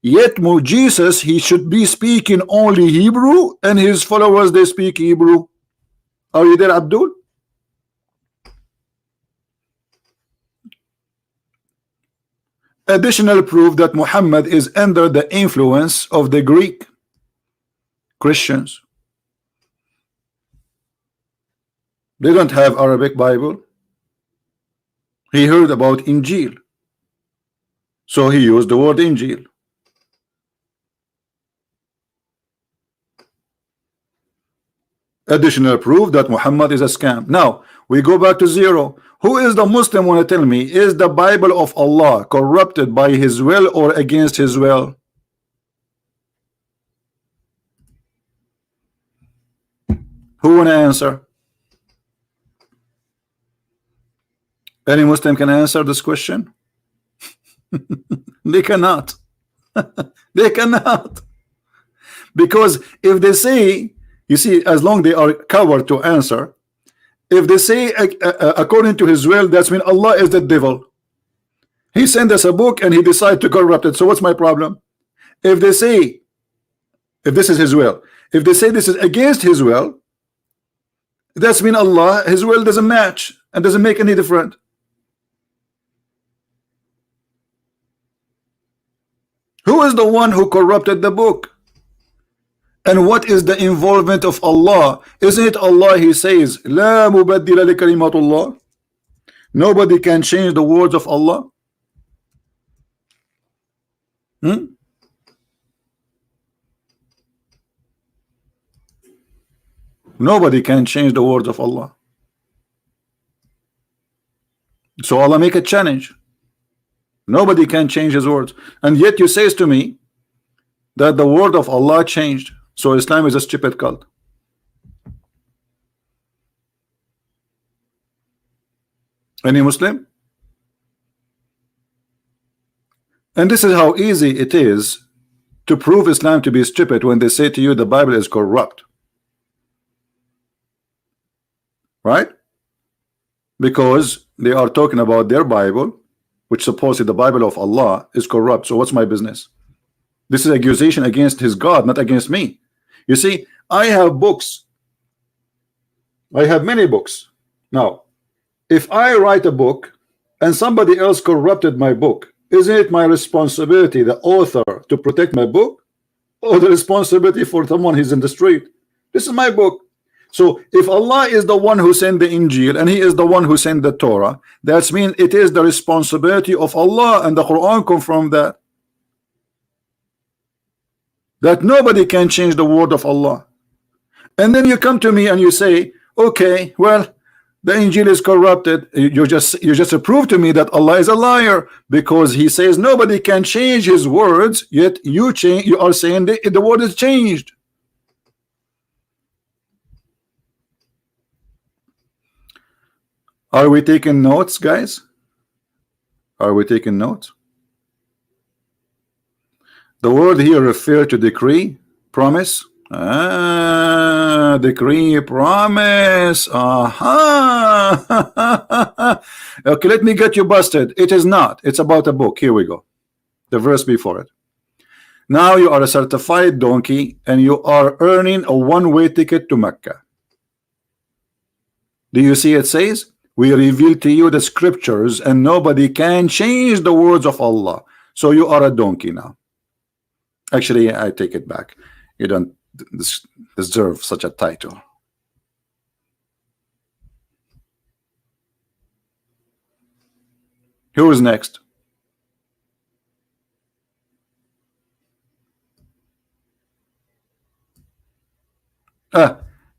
yet Jesus, he should be speaking only Hebrew, and his followers, they speak Hebrew. Are you there, Abdul? Additional proof that Muhammad is under the influence of the Greek Christians. They don't have Arabic Bible. He heard about Injil, so he used the word Injil. Additional proof that Muhammad is a scam. Now we go back to zero. Who is the Muslim want to tell me, is the Bible of Allah corrupted by his will or against his will? Who want to answer? Any Muslim can answer this question? They cannot. They cannot. Because if they say, you see, as long they are covered to answer, if they say according to his will, that's mean Allah is the devil. He sent us a book and he decided to corrupt it. So what's my problem? If they say, if this is his will, if they say this is against his will, that's mean Allah, his will doesn't match and doesn't make any difference. Who is the one who corrupted the book? And what is the involvement of Allah? Isn't it Allah, he says, La mubaddila li kalimatullah. Nobody can change the words of Allah. Nobody can change the words of Allah. So Allah make a challenge. Nobody can change his words. And yet you says to me that the word of Allah changed. So Islam is a stupid cult. Any Muslim? And this is how easy it is to prove Islam to be stupid when they say to you the Bible is corrupt. Right? Because they are talking about their Bible, which supposedly the Bible of Allah is corrupt. So what's my business? This is accusation against his God, not against me. You see, I have books. I have many books. Now, if I write a book and somebody else corrupted my book, isn't it my responsibility, the author, to protect my book, or the responsibility for someone who's in the street? This is my book. So if Allah is the one who sent the Injil and he is the one who sent the Torah, that means it is the responsibility of Allah, and the Quran comes from that. That nobody can change the word of Allah. And then you come to me and you say, okay, well, the Injil is corrupted. You just prove to me that Allah is a liar, because he says nobody can change his words, yet you are saying the word is changed. Are we taking notes, guys? Are we taking notes? The word here refer to decree, promise. Decree, promise. Aha. Okay, let me get you busted. It is not. It's about a book. Here we go. The verse before it. Now you are a certified donkey and you are earning a one-way ticket to Mecca. Do you see it says? We reveal to you the scriptures and nobody can change the words of Allah. So you are a donkey now. Actually, I take it back. You don't deserve such a title. Who is next?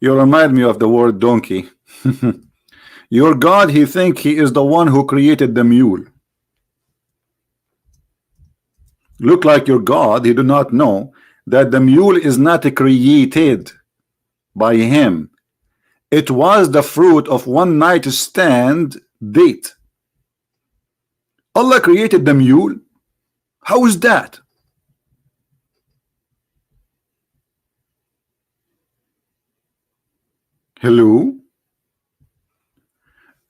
You remind me of the word donkey. Your God, he think he is the one who created the mule. Look like your God, he do not know that the mule is not created by him. It was the fruit of one night stand date. Allah created the mule. How is that? Hello?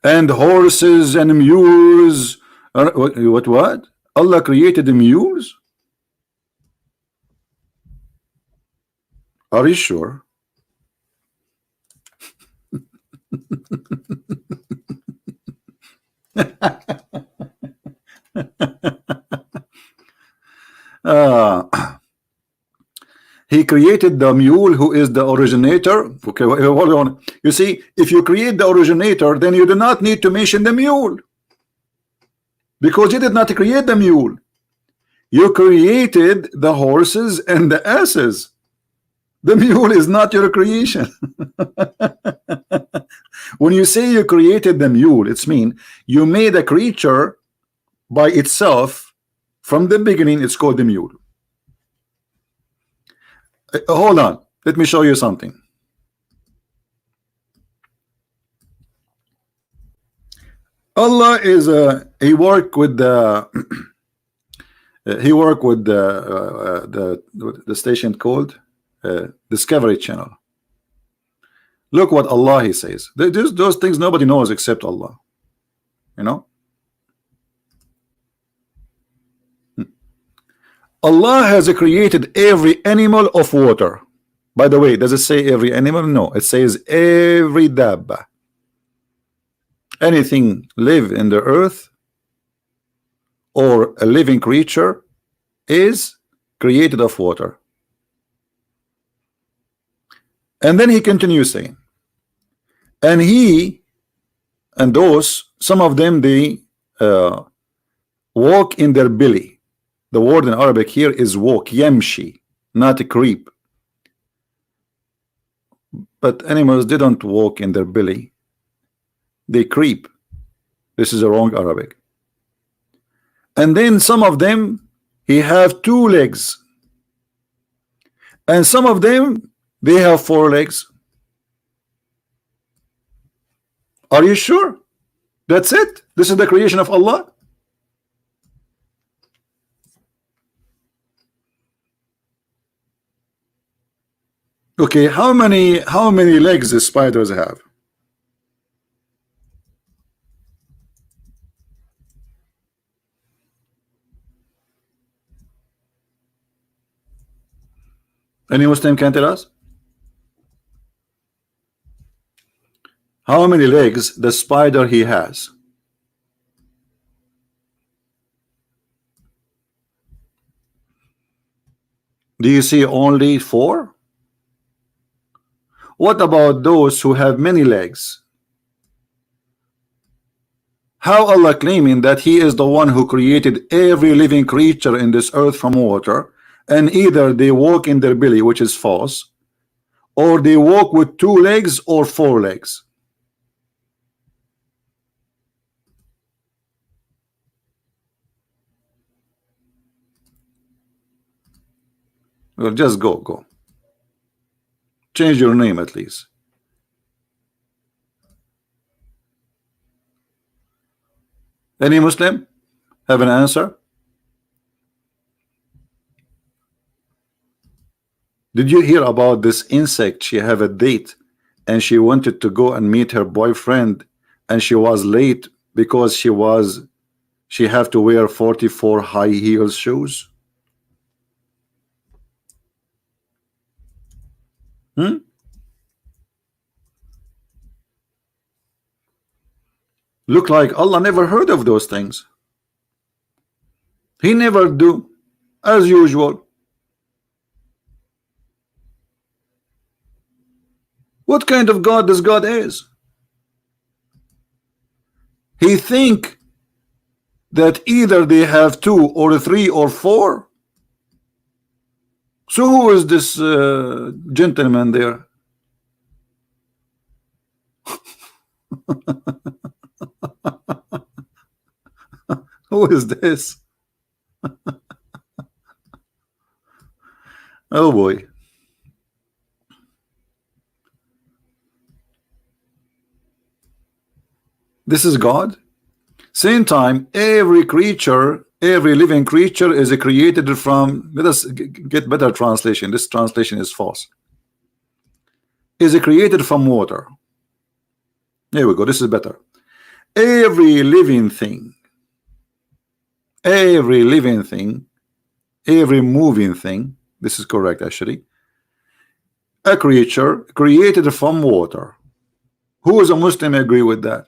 And horses and mules. What? Allah created the mules? Are you sure? He created the mule, who is the originator. Okay, hold on. You see, if you create the originator, then you do not need to mention the mule, because you did not create the mule. You created the horses and the asses. The mule is not your creation. When you say you created the mule, it's mean you made a creature by itself from the beginning. It's called the mule. Hold on, let me show you something. Allah is he worked with the the station called Discovery Channel. Look what Allah he says. Those things nobody knows except Allah. You know, Allah has created every animal of water. By the way, does it say every animal? No, it says every dabba. Anything live in the earth or a living creature is created of water. And then he continues saying, and he and those, some of them, they walk in their belly. The word in Arabic here is walk, yamshi, not a creep. But animals didn't walk in their belly, they creep. This is the wrong Arabic. And then some of them, he have 2 legs, and some of them, they have 4 legs. Are you sure? That's it? This is the creation of Allah? Okay, how many legs the spiders have? Any Muslim can tell us? How many legs the spider he has? Do you see only 4? What about those who have many legs? How Allah claiming that he is the one who created every living creature in this earth from water, and either they walk in their belly, which is false, or they walk with 2 legs or 4 legs? Well, just go. Change your name at least. Any Muslim have an answer? Did you hear about this insect? She have a date and she wanted to go and meet her boyfriend, and she was late because she have to wear 44 high heels shoes. Look like Allah never heard of those things. He never do, as usual. What kind of God this God is? He think that either they have 2 or 3 or 4. So who is this gentleman there? Who is this? Oh boy. This is God. Same time, every creature, every living creature is created from, let us get better translation. This translation is false. Is created from water. Here we go. This is better. Every living thing, every living thing, every moving thing, this is correct actually, a creature created from water. Who is a Muslim agree with that?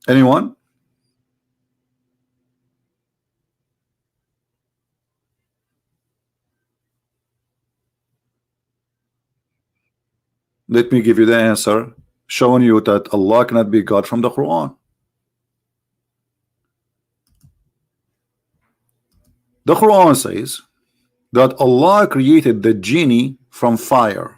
Anyone? Let me give you the answer, showing you that Allah cannot be God from the Quran. The Quran says that Allah created the genie from fire.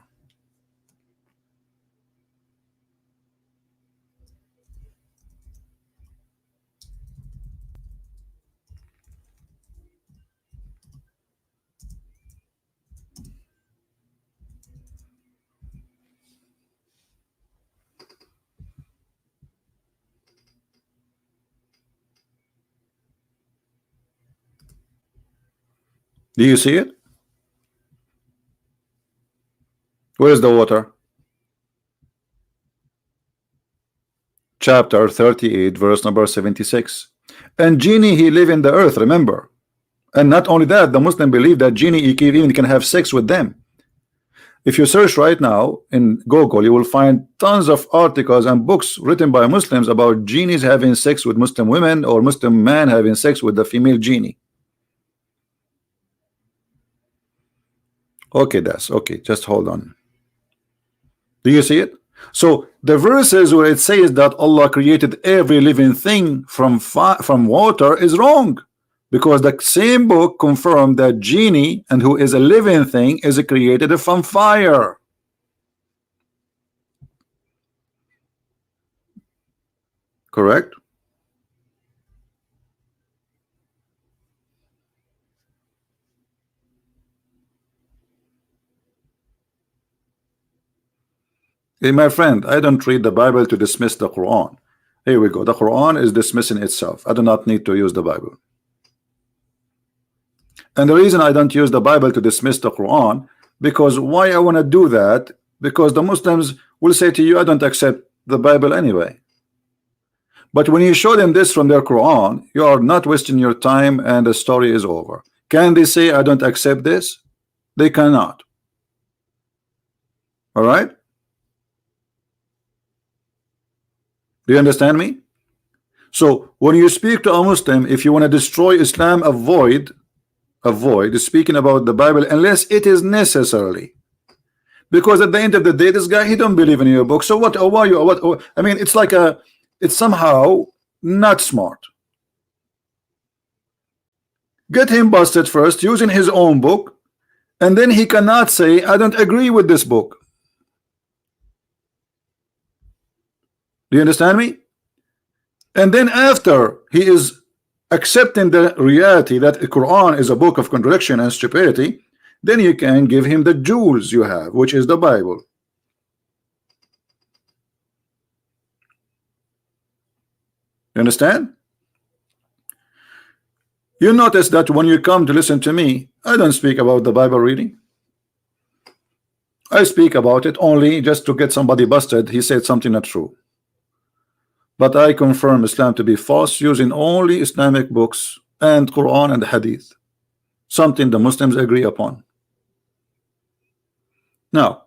Do you see it? Where is the water? Chapter 38, verse number 76. And genie, he live in the earth, remember. And not only that, the Muslim believe that genie even can have sex with them. If you search right now in Google, you will find tons of articles and books written by Muslims about genies having sex with Muslim women, or Muslim man having sex with the female genie. Okay, that's okay. Just hold on. Do you see it? So the verses where it says that Allah created every living thing from water is wrong, because the same book confirmed that genie, and who is a living thing, is created from fire. Correct? Hey, my friend, I don't read the Bible to dismiss the Quran. Here we go. The Quran is dismissing itself. I do not need to use the Bible. And the reason I don't use the Bible to dismiss the Quran, because why I want to do that? Because the Muslims will say to you, I don't accept the Bible anyway. But when you show them this from their Quran, you are not wasting your time and the story is over. Can they say, I don't accept this? They cannot. All right? Do you understand me? So when you speak to a Muslim, if you want to destroy Islam, avoid speaking about the Bible unless it is necessarily, because at the end of the day, this guy, he don't believe in your book. So what? Or why you? What? I mean, it's like it's somehow not smart. Get him busted first using his own book, and then he cannot say, I don't agree with this book. Do you understand me? And then after he is accepting the reality that the Quran is a book of contradiction and stupidity, then you can give him the jewels you have, which is the Bible. You understand? You notice that when you come to listen to me, I don't speak about the Bible reading. I speak about it only just to get somebody busted. He said something not true. But I confirm Islam to be false using only Islamic books and Quran and Hadith, something the Muslims agree upon. Now,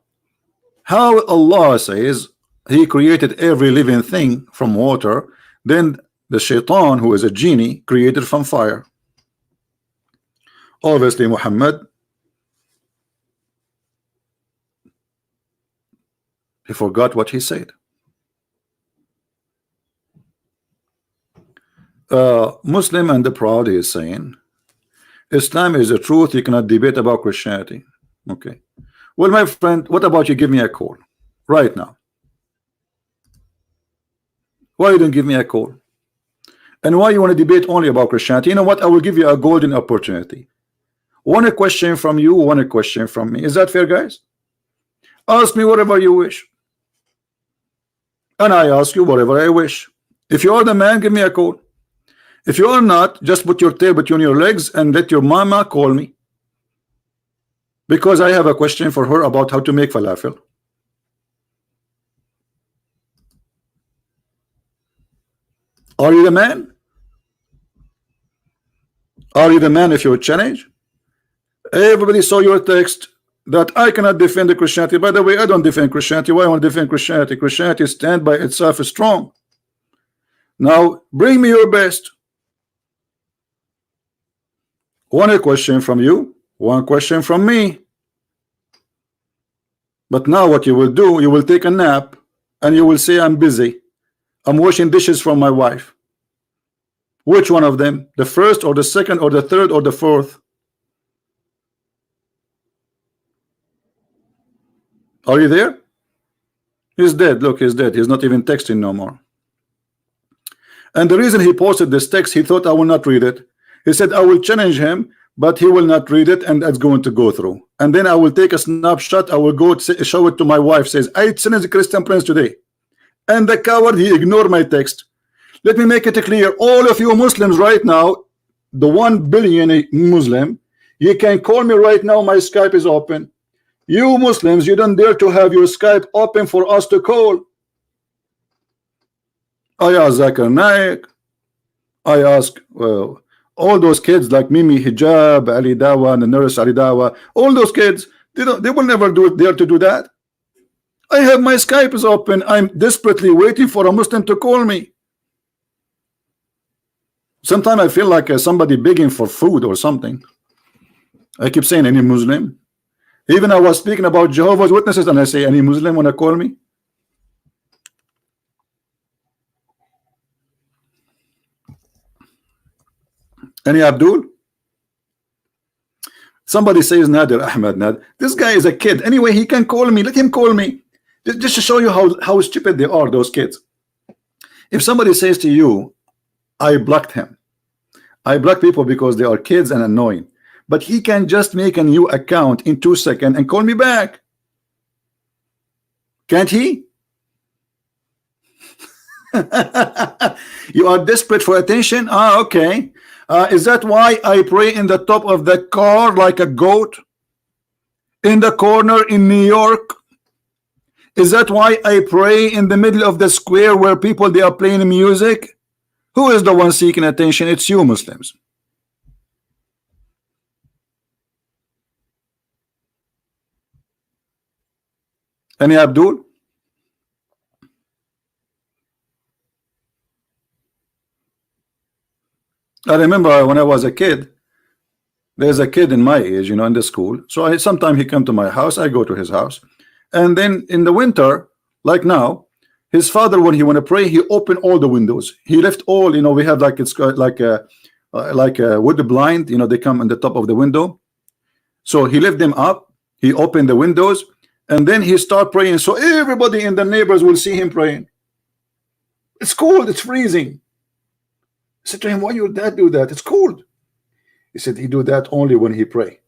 how Allah says He created every living thing from water, then the shaitan, who is a genie, created from fire. Obviously, Muhammad, he forgot what he said. Muslim and the proud is saying Islam is the truth, you cannot debate about Christianity. Okay, well, my friend, what about you give me a call right now? Why you don't give me a call? And why you want to debate only about Christianity? You know what, I will give you a golden opportunity. One question from you, one question from me. Is that fair, guys? Ask me whatever you wish, and I ask you whatever I wish. If you are the man, give me a call. If you are not, just put your tail between your legs and let your mama call me. Because I have a question for her about how to make falafel. Are you the man? Are you the man if you challenge? Everybody saw your text that I cannot defend the Christianity. By the way, I don't defend Christianity. Why I want to defend Christianity? Christianity stand by itself is strong. Now bring me your best. One question from you, one question from me. But now what you will do, you will take a nap and you will say I'm busy. I'm washing dishes from my wife. Which one of them? The first or the second or the third or the fourth? Are you there? He's dead. Look, he's dead. He's not even texting no more. And the reason he posted this text, he thought I will not read it. He said I will challenge him, but he will not read it, and that's going to go through. And then I will take a snapshot. I will go show it to my wife. Says I challenge Christian Prince today, and the coward, he ignored my text. Let me make it clear, all of you Muslims right now, the 1 billion Muslim, you can call me right now. My Skype is open. You Muslims, you don't dare to have your Skype open for us to call. I ask Zakir Naik, I ask all those kids like Mimi Hijab, Ali Dawa, and the nurse Ali Dawa, all those kids, they will never dare to do that. I have my Skype is open. I'm desperately waiting for a Muslim to call me. Sometimes I feel like somebody begging for food or something. I keep saying any Muslim. Even I was speaking about Jehovah's Witnesses and I say any Muslim want to call me. Any Abdul? Somebody says Nadir Ahmed. Nadir. This guy is a kid. Anyway, he can call me. Let him call me. Just to show you how stupid they are, those kids. If somebody says to you, I blocked him. I block people because they are kids and annoying. But he can just make a new account in 2 seconds and call me back. Can't he? You are desperate for attention? Ah, okay. Is that why I pray in the top of the car like a goat? In the corner in New York? Is that why I pray in the middle of the square where people they are playing music? Who is the one seeking attention? It's you Muslims. Any Abdul? I remember when I was a kid, there's a kid in my age, in the school. So sometimes he come to my house, I go to his house. And then in the winter, like now, his father, when he want to pray, he opened all the windows. He left all, we have like it's like a wood blind, they come on the top of the window. So he left them up. He opened the windows, and then he start praying. So everybody in the neighbors will see him praying. It's cold. It's freezing. I said to him, why your dad do that? It's cold. He said he do that only when he pray.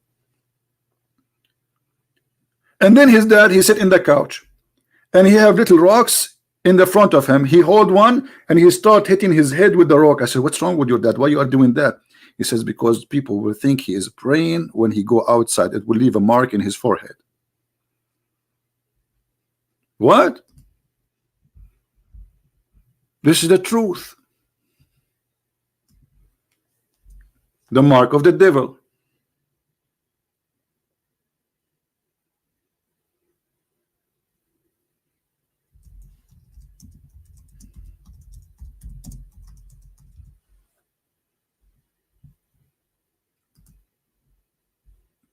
And then his dad, he sit in the couch, and he have little rocks in the front of him. He hold one and he start hitting his head with the rock. I said, what's wrong with your dad? Why you are doing that? He says, because people will think he is praying when he go outside. It will leave a mark in his forehead. What? This is the truth. The mark of the devil.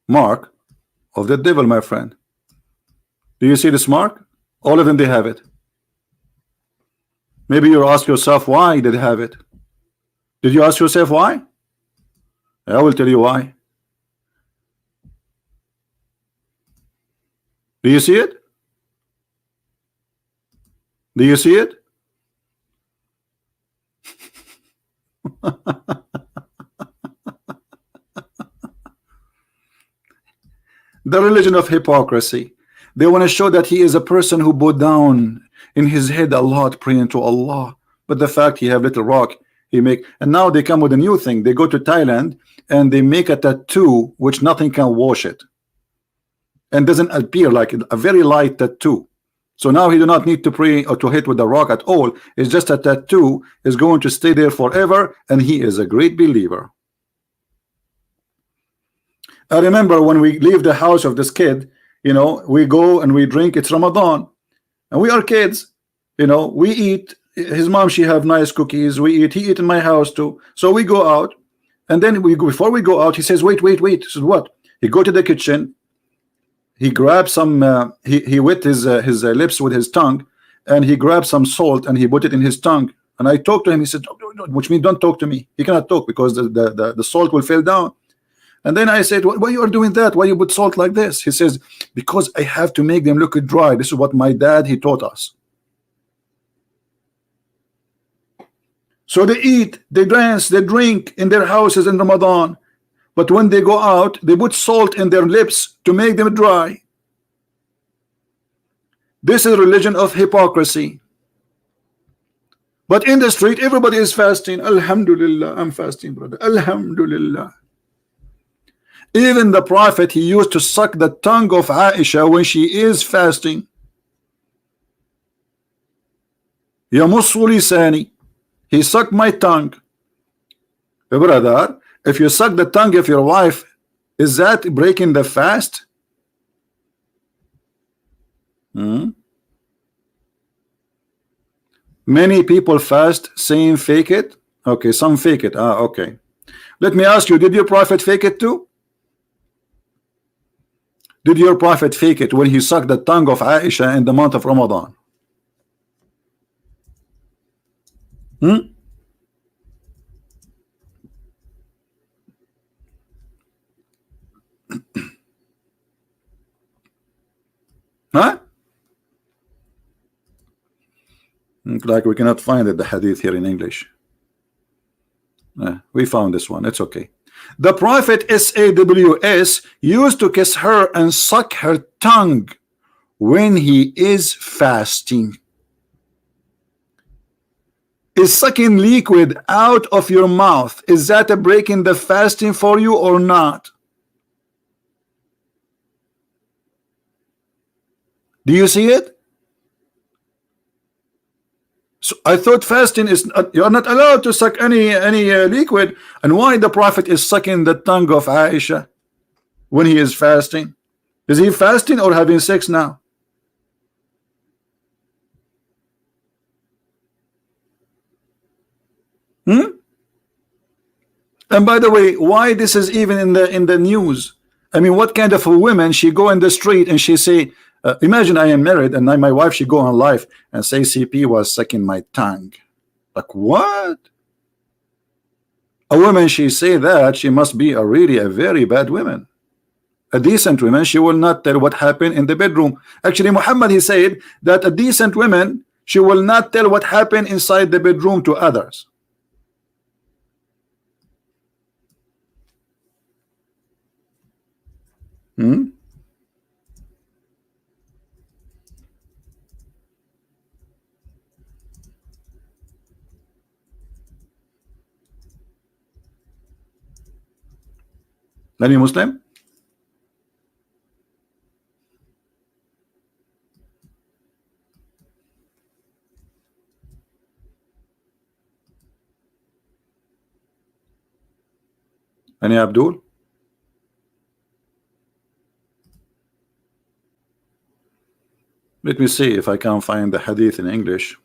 Mark of the devil, my friend. Do you see this mark? All of them, they have it. Maybe you ask yourself why they have it. Did you ask yourself why? I will tell you why. Do you see it? Do you see it? The religion of hypocrisy. They want to show that he is a person who bowed down in his head a lot, praying to Allah. But the fact he have little rock, he make, and now they come with a new thing. They go to Thailand and they make a tattoo which nothing can wash it. and doesn't appear like a very light tattoo. So now he do not need to pray or to hit with the rock at all. It's just a tattoo is going to stay there forever, and he is a great believer. I remember when we leave the house of this kid, you know, we go and we drink. It's Ramadan, and we are kids, you know. We eat. His mom, she have nice cookies. We eat. He eat in my house too. So we go out, and then we go, before we go out, he says, "Wait, wait, wait." He says, "What?" He go to the kitchen. He grabs some. He wet his lips with his tongue, and he grabs some salt and he put it in his tongue. And I talked to him. He said, which means don't talk to me. He cannot talk because the salt will fall down. And then I said, why you are doing that? Why you put salt like this? He says, because I have to make them look dry. This is what my dad, he taught us. So they eat, they dance, they drink in their houses in Ramadan. But when they go out, they put salt in their lips to make them dry. This is religion of hypocrisy. But in the street, everybody is fasting. Alhamdulillah, I'm fasting, brother. Alhamdulillah. Even the Prophet, he used to suck the tongue of Aisha when she is fasting. Yamussu lisani. He sucked my tongue. Brother, if you suck the tongue of your wife, is that breaking the fast? Many people fast saying fake it. Okay, some fake it. Okay. Let me ask you, did your Prophet fake it too? Did your Prophet fake it when he sucked the tongue of Aisha in the month of Ramadan? Huh? Like we cannot find it, the hadith here in English. We found this one. It's okay. The Prophet SAWS used to kiss her and suck her tongue when he is fasting. Is sucking liquid out of your mouth, is that a break in the fasting for you or not? Do you see it? So I thought fasting is you're not allowed to suck any liquid. And why the Prophet is sucking the tongue of Aisha when he is fasting? Is he fasting or having sex now? And by the way, why this is even in the news? I mean, what kind of a woman she go in the street and she say, imagine I am married and my wife, she go on live and say CP was sucking my tongue. Like what? A woman, she say that, she must be really a very bad woman. A decent woman, she will not tell what happened in the bedroom. Actually, Muhammad, he said that a decent woman, she will not tell what happened inside the bedroom to others. Any Muslim? Any Abdul? Let me see if I can find the hadith in English.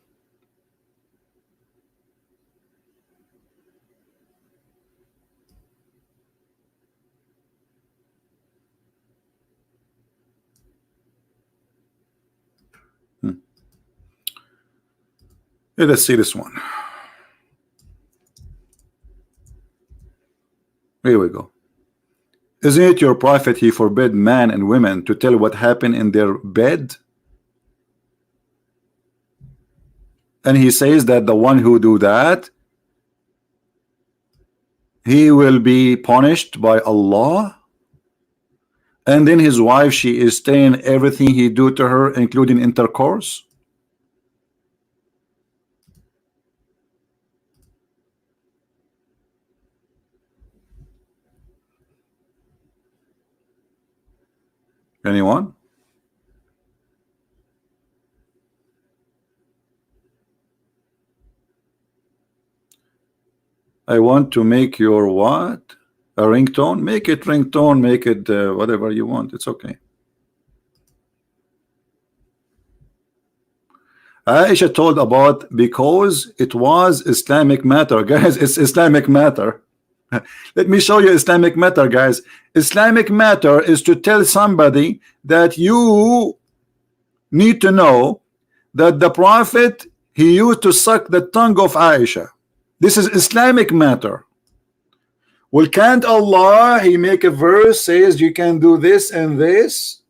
Let's see this one. Here we go. Isn't it your Prophet, he forbid man and women to tell what happened in their bed? And he says that the one who do that, he will be punished by Allah. And then his wife, she is staying everything he do to her, including intercourse. Anyone? I want to make your what? A ringtone? Make it ringtone, make it whatever you want. It's okay. Aisha told about because it was Islamic matter. Guys, it's Islamic matter. Let me show you Islamic matter, guys. Islamic matter is to tell somebody that you need to know that the Prophet, he used to suck the tongue of Aisha. This is Islamic matter. Well, can't Allah, he make a verse says you can do this and this?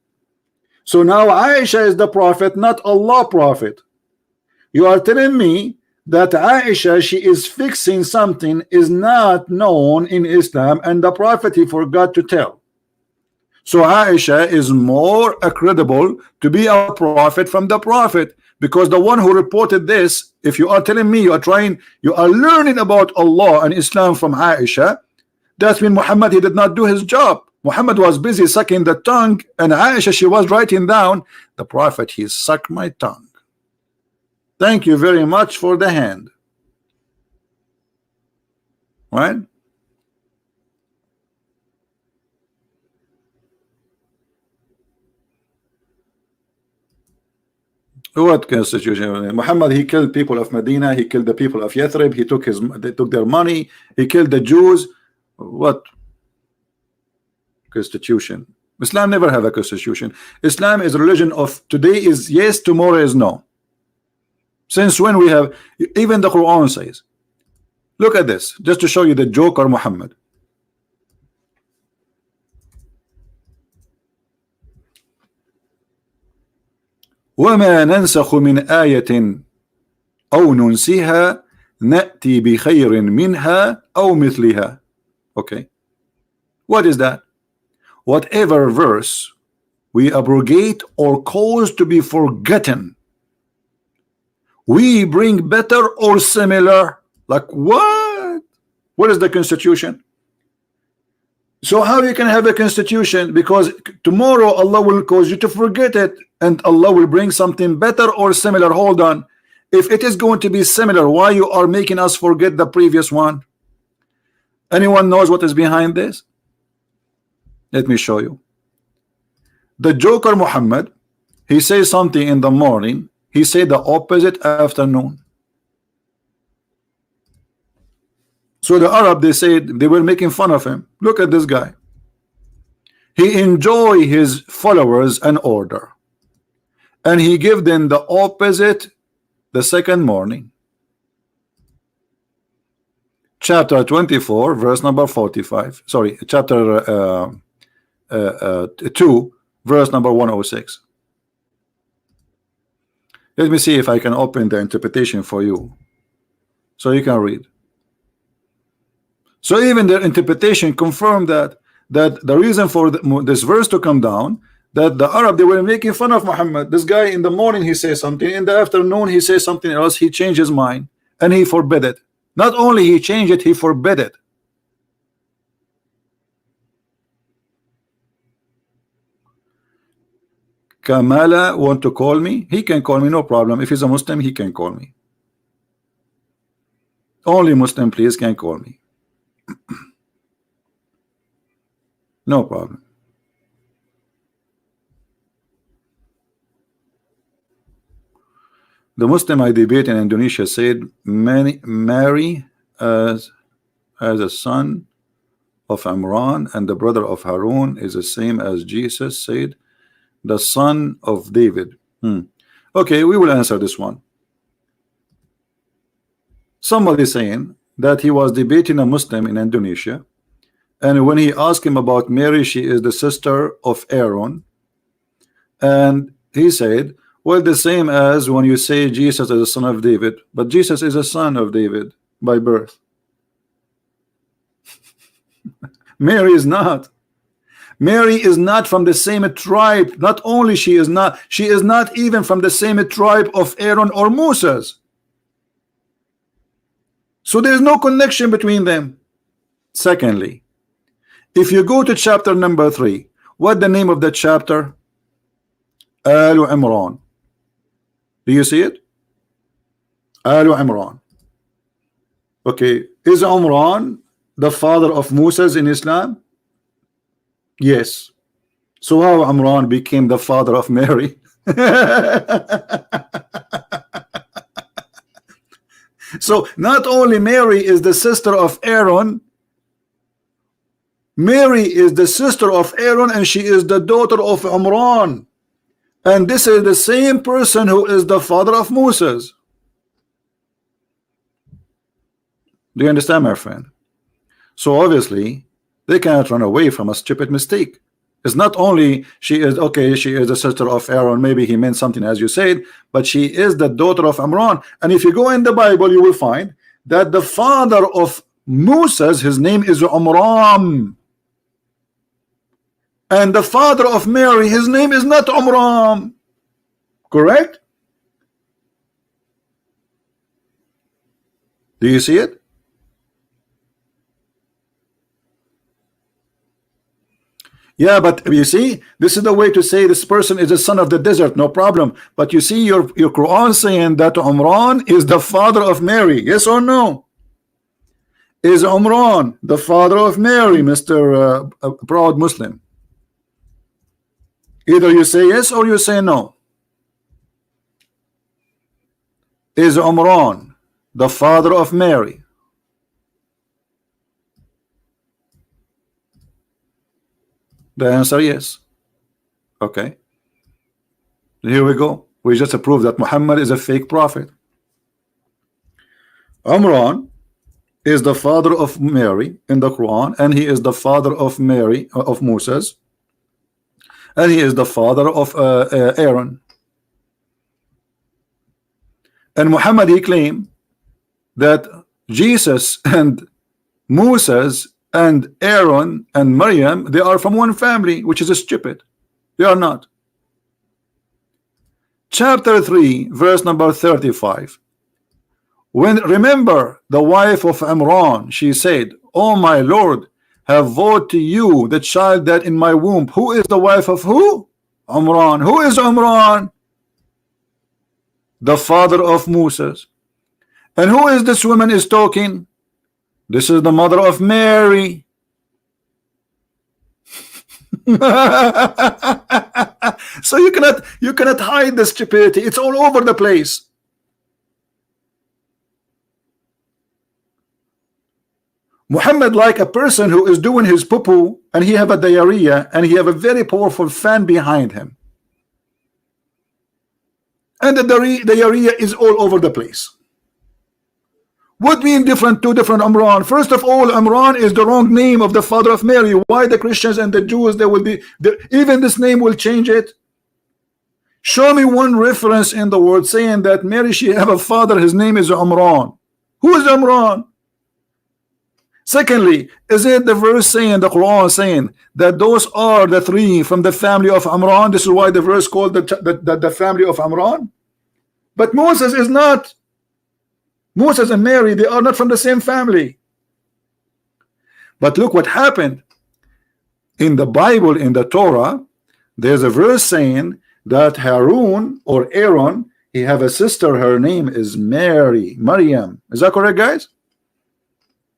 So now Aisha is the Prophet, not Allah Prophet. You are telling me that Aisha, she is fixing something is not known in Islam, and the Prophet, he forgot to tell. So Aisha is more credible to be a prophet from the Prophet, because the one who reported this, if you are telling me you are learning about Allah and Islam from Aisha, that means Muhammad, he did not do his job. Muhammad was busy sucking the tongue, and Aisha, she was writing down, the Prophet, he sucked my tongue. Thank you very much for the hand. Right? What constitution? Muhammad, he killed people of Medina, he killed the people of Yathrib, they took their money, he killed the Jews. What constitution? Islam never have a constitution. Islam is a religion of today is yes, tomorrow is no. Since when we have, even the Quran says, look at this, just to show you the joker Muhammad. وَمَا نَنْسَخُ مِنْ آيَةٍ أَوْ نُنْسِهَا نَأْتِي بِخَيْرٍ مِنْهَا أَوْ مِثْلِهَا. Okay, what is that? Whatever verse we abrogate or cause to be forgotten, we bring better or similar. Like what? What is the constitution? So how you can have a constitution? Because tomorrow Allah will cause you to forget it, and Allah will bring something better or similar. Hold on, if it is going to be similar, why you are making us forget the previous one? Anyone knows what is behind this? Let me show you. The joker Muhammad, he says something in the morning, he said the opposite afternoon. So the Arab, they said, they were making fun of him. Look at this guy. He enjoy his followers and order, and he give them the opposite the second morning. Chapter 24, verse number 45. Sorry, chapter 2, verse number 106. Let me see if I can open the interpretation for you so you can read. So even their interpretation confirmed that the reason for this verse to come down, that the Arab, they were making fun of Muhammad. This guy in the morning he says something, in the afternoon he says something else, he changed his mind and he forbid it. Not only he changed it, he forbid it. Kamala want to call me? He can call me, no problem. If he's a Muslim, he can call me. Only Muslim, please, can call me. No problem. The Muslim I debate in Indonesia said Mary as a son of Imran and the brother of Harun is the same as Jesus said the son of David. Okay, we will answer this one. Somebody saying that he was debating a Muslim in Indonesia, and when he asked him about Mary, she is the sister of Aaron, and he said, well, the same as when you say Jesus is a son of David, but Jesus is a son of David by birth. Mary is not. Mary is not from the same tribe. Not only she is not even from the same tribe of Aaron or Moses. So there is no connection between them. Secondly, if you go to chapter number 3, what the name of the chapter? Al Imran. Do you see it? Al Imran. Okay, is Imran the father of Moses in Islam? Yes. So how Imran became the father of Mary? So not only Mary is the sister of Aaron, Mary is the sister of Aaron, and she is the daughter of Imran. And this is the same person who is the father of Moses. Do you understand, my friend? So obviously they cannot run away from a stupid mistake. It's not only she is okay, she is the sister of Aaron, maybe he meant something as you said, but she is the daughter of Imran. And if you go in the Bible, you will find that the father of Moses, his name is Amram, and the father of Mary, his name is not Amram. Correct? Do you see it? Yeah, but you see, this is the way to say this person is a son of the desert, no problem. But you see your Quran saying that Umran is the father of Mary. Yes or no? Is Umran the father of Mary, Mr. Proud Muslim? Either you say yes or you say no. Is Umran the father of Mary? The answer yes. Okay. Here we go. We just proved that Muhammad is a fake prophet. Umran is the father of Mary in the Quran, and he is the father of Mary, of Moses, and he is the father of Aaron. And Muhammad, he claimed that Jesus and Moses and Aaron and Maryam, they are from one family, which is stupid. They are not. Chapter 3, verse number 35. When, remember the wife of Imran, she said, "Oh my Lord, have vowed to you the child that in my womb." Who is the wife of who? Imran. Who is Imran? The father of Moses. And who is this woman is talking? This is the mother of Mary. So you cannot hide the stupidity. It's all over the place. Muhammad, like a person who is doing his poo-poo and he have a diarrhea and he have a very powerful fan behind him, and the diarrhea is all over the place. What mean two different Imran? First of all, Imran is the wrong name of the father of Mary. Why the Christians and the Jews, they will be, even this name will change it? Show me one reference in the word saying that Mary, she have a father, his name is Imran. Who is Imran? Secondly, is it the verse saying, the Quran saying that those are the three from the family of Imran? This is why the verse called the family of Imran. But Moses is not. Moses and Mary, they are not from the same family. But look what happened in the Bible, in the Torah. There's a verse saying that Harun or Aaron, he have a sister, her name is Mary, Maryam. Is that correct, guys?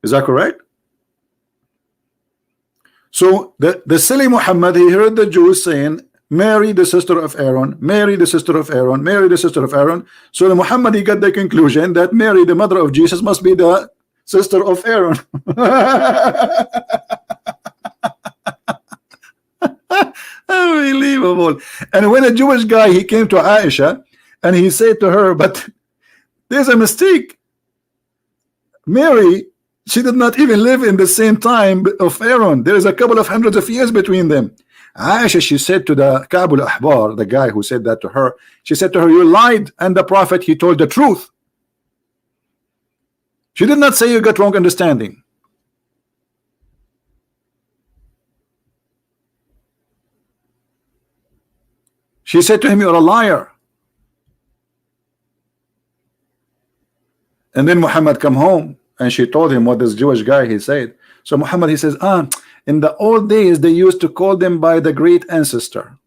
Is that correct? So the silly Muhammad, he heard the Jews saying Mary the sister of Aaron, Mary the sister of Aaron, Mary the sister of Aaron. So the Muhammad, he got the conclusion that Mary the mother of Jesus must be the sister of Aaron. Unbelievable. And when a Jewish guy, he came to Aisha and he said to her, but there's a mistake. Mary, she did not even live in the same time of Aaron. There is a couple of hundreds of years between them. Aisha, she said to the Kabul Ahbar, the guy who said that to her, she said to her, you lied, and the prophet, he told the truth. She did not say you got wrong understanding. She said to him, you're a liar. And then Muhammad come home and she told him what this Jewish guy he said. So Muhammad, he says, in the old days they used to call them by the great ancestor.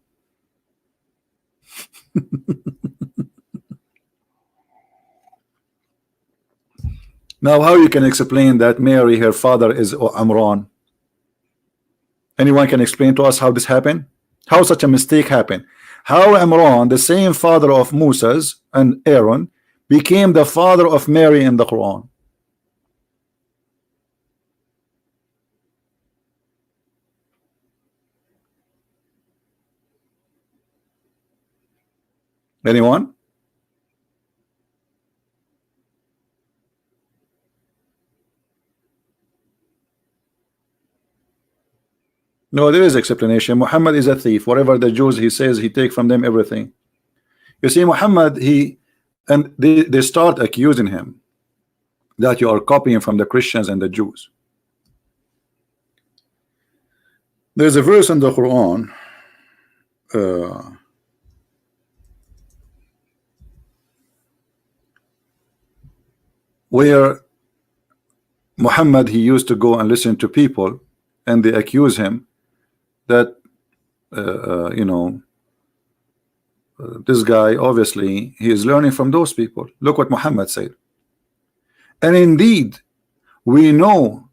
Now, how you can explain that Mary, her father is Amran? Anyone can explain to us how this happened? How such a mistake happened? How Amran, the same father of Moses and Aaron, became the father of Mary in the Quran? Anyone? No, there is explanation. Muhammad is a thief. Whatever the Jews he says, he take from them everything. You see, Muhammad, and they start accusing him that you are copying from the Christians and the Jews. There's a verse in the Quran where Muhammad, he used to go and listen to people and they accuse him that you know, this guy obviously he is learning from those people. Look what Muhammad said. And indeed we know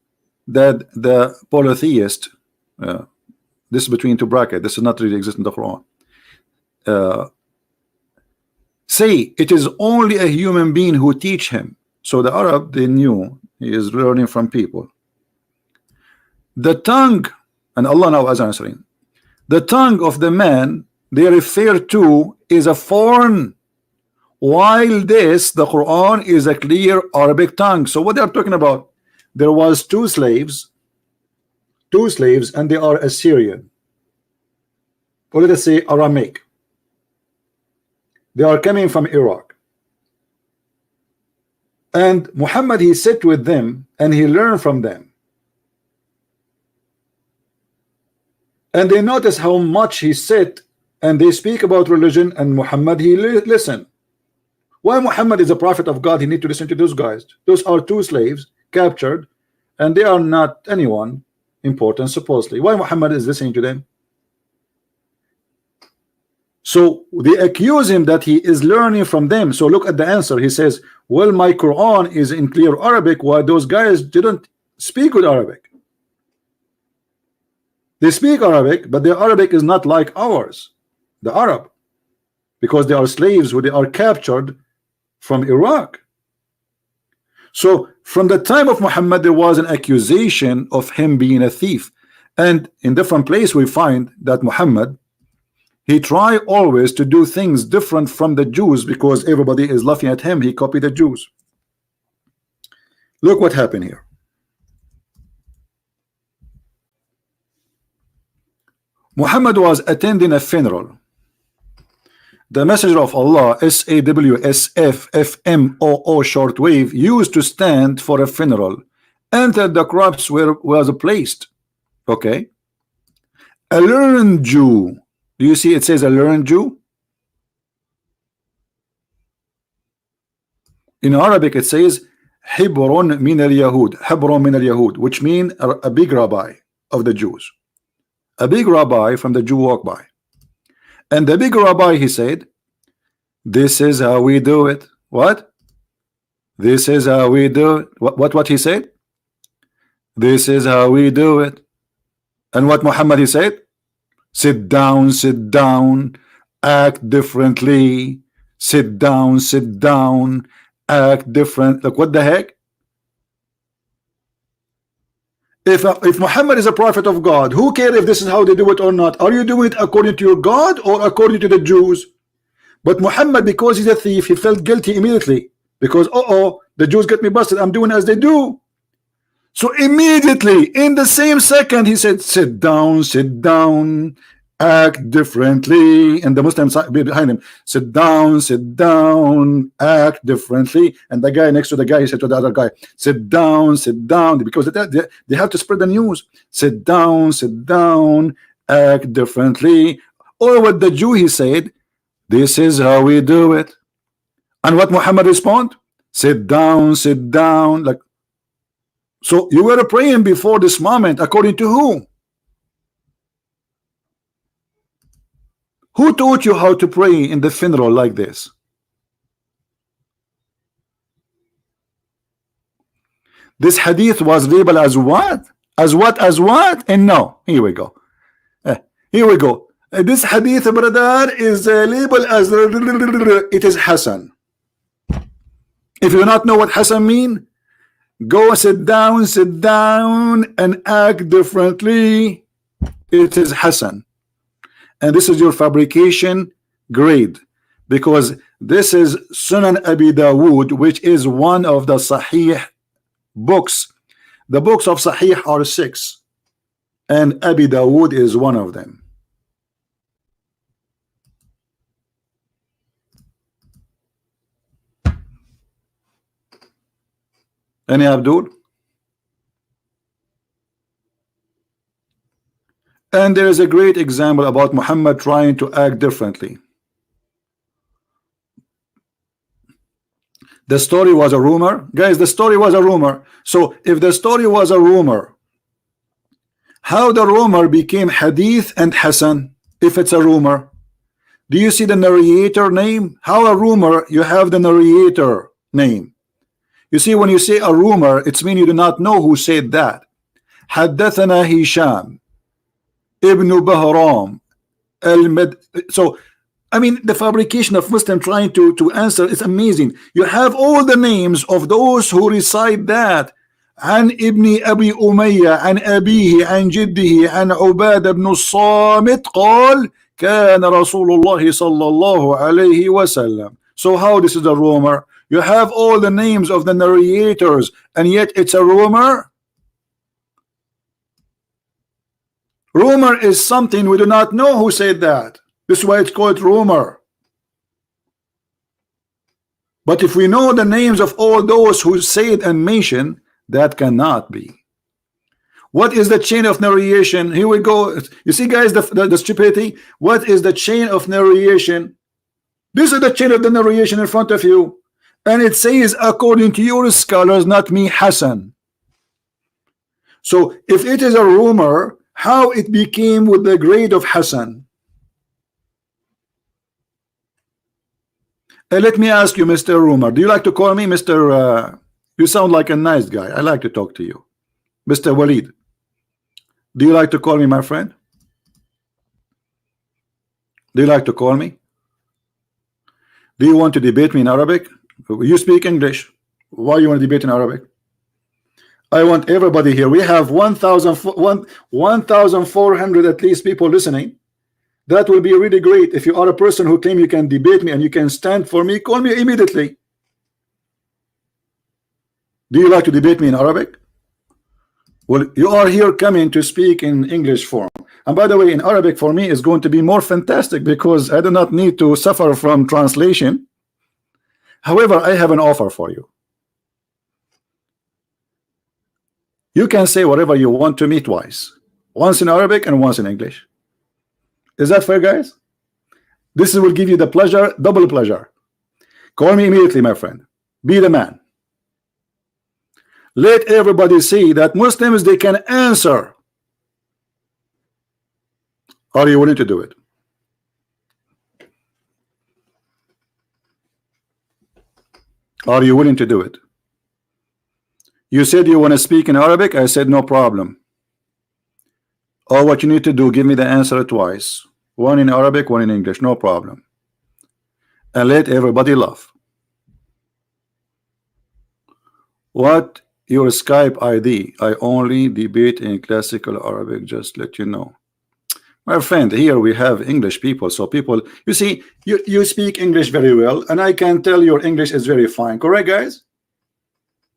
that the polytheist, this is between two brackets, this is not really exist in the Quran, say it is only a human being who teach him. So the Arab, they knew he is learning from people. The tongue, and Allah now is answering, the tongue of the man they refer to is a foreign, while this, the Quran, is a clear Arabic tongue. So what they are talking about, there was two slaves, and they are Assyrian, or let us say Aramaic. They are coming from Iraq, and Muhammad, he sat with them and he learned from them. And they notice how much he sit and they speak about religion, and Muhammad, he listen. Why Muhammad is a prophet of God, he need to listen to those guys? Those are two slaves captured, and they are not anyone important supposedly. Why Muhammad is listening to them? So they accuse him that he is learning from them. So look at the answer. He says, well, my Quran is in clear Arabic, while those guys didn't speak with Arabic. They speak Arabic, but their Arabic is not like ours, the Arab, because they are slaves who they are captured from Iraq. So from the time of Muhammad, there was an accusation of him being a thief. And in different places we find that Muhammad, he tried always to do things different from the Jews, because everybody is laughing at him. He copied the Jews. Look what happened here. Muhammad was attending a funeral. The messenger of Allah, SAWSFFMOO shortwave, used to stand for a funeral, entered the crops where was placed. Okay. A learned Jew. Do you see it says a learned Jew? In Arabic it says Hebron min al-Yahud, Hebron min al-Yahud, which means a big rabbi of the Jews. A big rabbi from the Jew walked by, and the big rabbi, he said, this is how we do it. What? This is how we do it. What he said? This is how we do it. And what Muhammad, he said? Sit down, act differently. Sit down, act different. Like, what the heck? If Muhammad is a prophet of God, who cares if this is how they do it or not? Are you doing it according to your God or according to the Jews? But Muhammad, because he's a thief, he felt guilty immediately, because the Jews get me busted, I'm doing as they do. So immediately, in the same second, he said, sit down, act differently. And the Muslims behind him, sit down, act differently. And the guy next to the guy, he said to the other guy, sit down, because they have to spread the news. Sit down, act differently. Or what the Jew, he said, this is how we do it. And what Muhammad respond? Sit down. Like, so you were praying before this moment according to who? Who taught you how to pray in the funeral like this? This hadith was labeled as what? As what? As what? And no, here we go. Here we go. This hadith, brother, is labeled as it is Hassan. If you do not know what Hassan mean, go sit down and act differently. It is Hassan. And this is your fabrication grade, because this is Sunan Abi Dawood, which is one of the Sahih books. The books of Sahih are 6, and Abi Dawood is one of them. Any Abdul? And there is a great example about Muhammad trying to act differently. The story was a rumor. Guys, the story was a rumor. So if the story was a rumor, how the rumor became hadith and Hassan if it's a rumor? Do you see the narrator name? How a rumor, you have the narrator name. You see, when you say a rumor, it's mean you do not know who said that. حدثنا هشام ابن بهرام المد. So I mean, the fabrication of Muslim trying to answer is amazing. You have all the names of those who recite that. عن ابن أبي أمية عن أبيه عن جده عن عبادة بن الصامت قال كان رسول الله صلى الله عليه وسلم. So how this is a rumor? You have all the names of the narrators, and yet it's a rumor. Rumor is something we do not know who said that. This is why it's called rumor. But if we know the names of all those who say it and mention, that cannot be. What is the chain of narration? Here we go. You see, guys, the stupidity. What is the chain of narration? This is the chain of the narration in front of you. And it says, according to your scholars, not me, Hassan. So if it is a rumor, how it became with the grade of Hassan? Let me ask you, Mr. Rumor, do you like to call me Mr. You sound like a nice guy. I like to talk to you. Mr. Waleed, do you like to call me my friend? Do you like to call me? Do you want to debate me in Arabic? You speak English. Why you want to debate in Arabic? I want everybody here. We have 1,400 at least people listening. That will be really great. If you are a person who claim you can debate me and you can stand for me, call me immediately. Do you like to debate me in Arabic? Well, you are here coming to speak in English form. And by the way, in Arabic for me is going to be more fantastic because I do not need to suffer from translation. However, I have an offer for you. You can say whatever you want to me twice. Once in Arabic and once in English. Is that fair, guys? This will give you the pleasure, double pleasure. Call me immediately, my friend. Be the man. Let everybody see that Muslims, they can answer. Are you willing to do it? Are you willing to do it? You said you want to speak in Arabic. I said no problem. All what you need to do, give me the answer twice. One in Arabic, one in English, no problem. And let everybody laugh. What your Skype ID? I only debate in classical Arabic, just let you know. My friend, here we have English people, so people, you see, you speak English very well, and I can tell your English is very fine, correct, guys?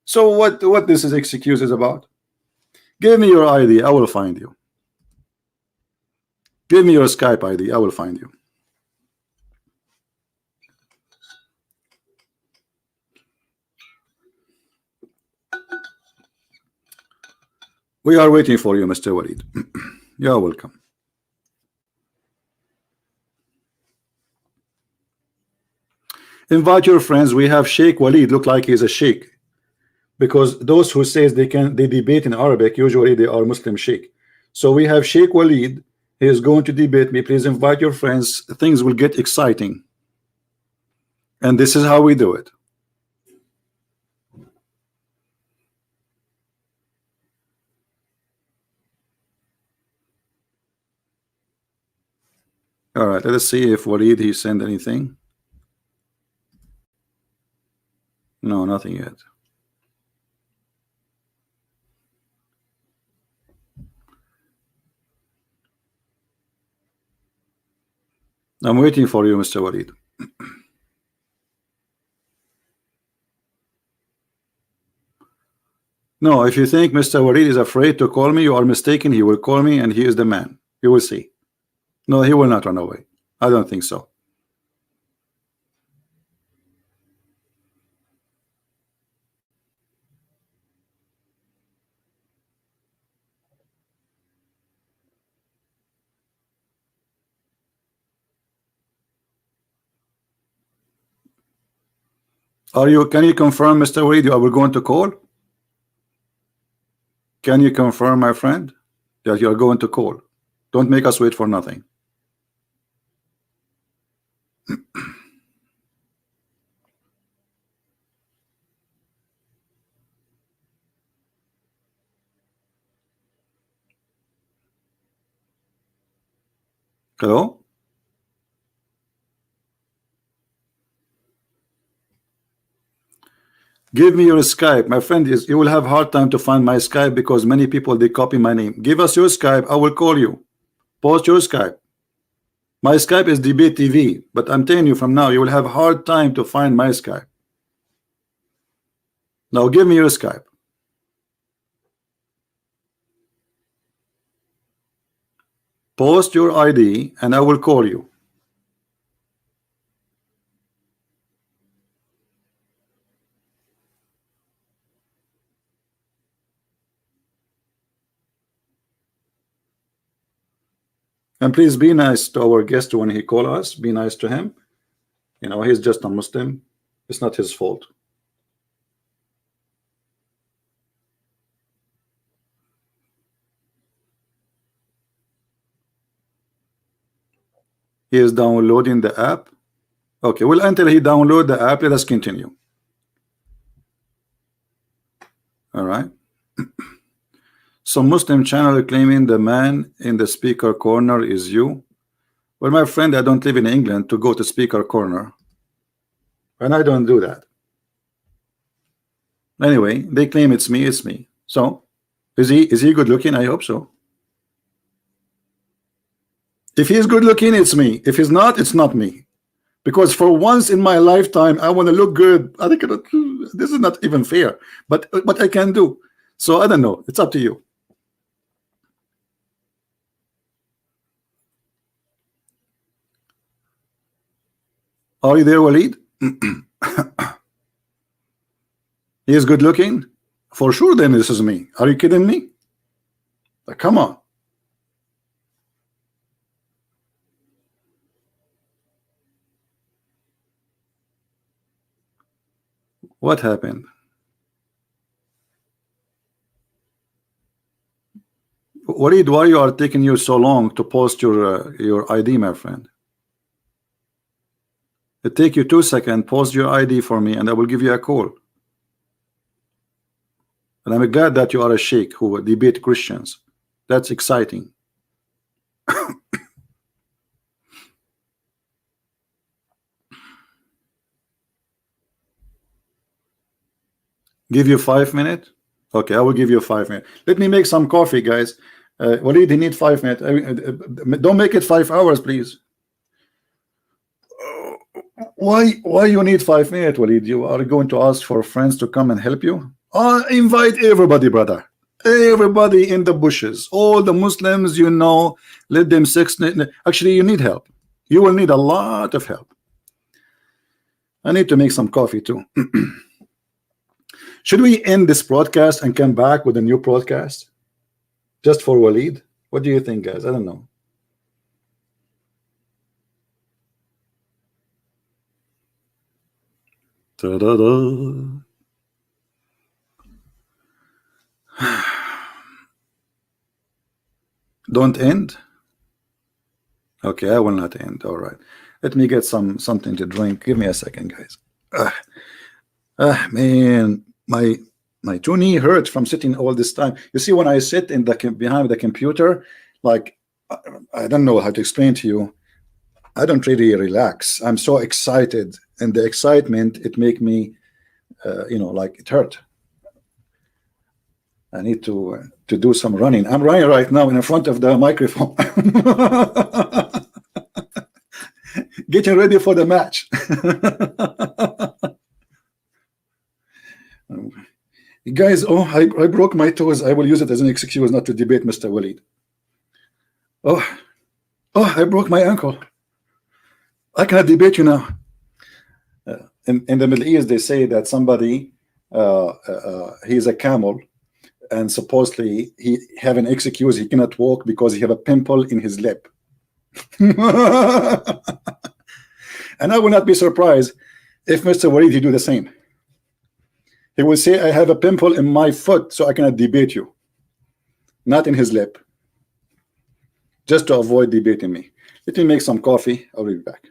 So what this is excuses about? Give me your ID, I will find you. Give me your Skype ID, I will find you. We are waiting for you, Mr. Waleed. You are welcome. Invite your friends. We have Sheikh Waleed, look like he's a sheikh, because those who says they debate in Arabic, usually they are Muslim sheikh. So we have Sheikh Waleed He is going to debate me. Please invite your friends. Things will get exciting. And this is how we do it. All right, let us see if Waleed he sent anything. No, nothing yet. I'm waiting for you, Mr. Waleed. No, if you think Mr. Waleed is afraid to call me, you are mistaken. He will call me and he is the man. You will see. No, he will not run away. I don't think so. Can you confirm, Mr. Waleed, you are going to call? Can you confirm, my friend, that you are going to call? Don't make us wait for nothing. Hello? Give me your Skype. My friend, you will have hard time to find my Skype because many people, they copy my name. Give us your Skype. I will call you. Post your Skype. My Skype is Debate TV, but I'm telling you from now, you will have hard time to find my Skype. Now give me your Skype. Post your ID and I will call you. And please be nice to our guest when he call us. Be nice to him. You know, he's just a Muslim. It's not his fault. He is downloading the app. Okay, well, until he download the app, let us continue. All right. Some Muslim channel claiming the man in the speaker corner is you. Well, my friend, I don't live in England to go to speaker corner, and I don't do that. Anyway, they claim it's me. It's me. So, is he good looking? I hope so. If he's good looking, it's me. If he's not, it's not me. Because for once in my lifetime, I want to look good. I think this is not even fair, but what I can do. So I don't know. It's up to you. Are you there, Waleed? He is good looking? For sure, then this is me. Are you kidding me? Come on. What happened? Waleed, why you are taking you so long to post your ID, my friend? It take you 2 seconds. Post your ID for me, and I will give you a call. And I'm glad that you are a sheikh who debate Christians. That's exciting. Give you 5 minutes. Okay, I will give you 5 minutes. Let me make some coffee, guys. Waleed, you need 5 minutes. Don't make it 5 hours, please. Why you need 5 minutes, Waleed? You are going to ask for friends to come and help you? Invite everybody, brother. Everybody in the bushes, all the Muslims, you know, let them actually, you need help. You will need a lot of help. I need to make some coffee too. Should we end this broadcast and come back with a new broadcast just for Waleed? What do you think, guys? I don't know. Ta-da-da. Don't end. Okay, I will not end. All right. Let me get something to drink. Give me a second, guys. Man, my two knee hurts from sitting all this time. You see, when I sit in the behind the computer, like I, I don't know how to explain to you. I don't really relax. I'm so excited, and the excitement it make me, like it hurt. I need to do some running. I'm running right now in front of the microphone, getting ready for the match. Guys, oh, I broke my toes. I will use it as an excuse not to debate Mr. Waleed. Oh, I broke my ankle. I cannot debate you now. In the Middle East, they say that somebody, he's a camel, and supposedly he have an excuse he cannot walk because he have a pimple in his lip. And I will not be surprised if Mr. Waleed he do the same. He will say, I have a pimple in my foot, so I cannot debate you. Not in his lip. Just to avoid debating me. Let me make some coffee. I'll be back.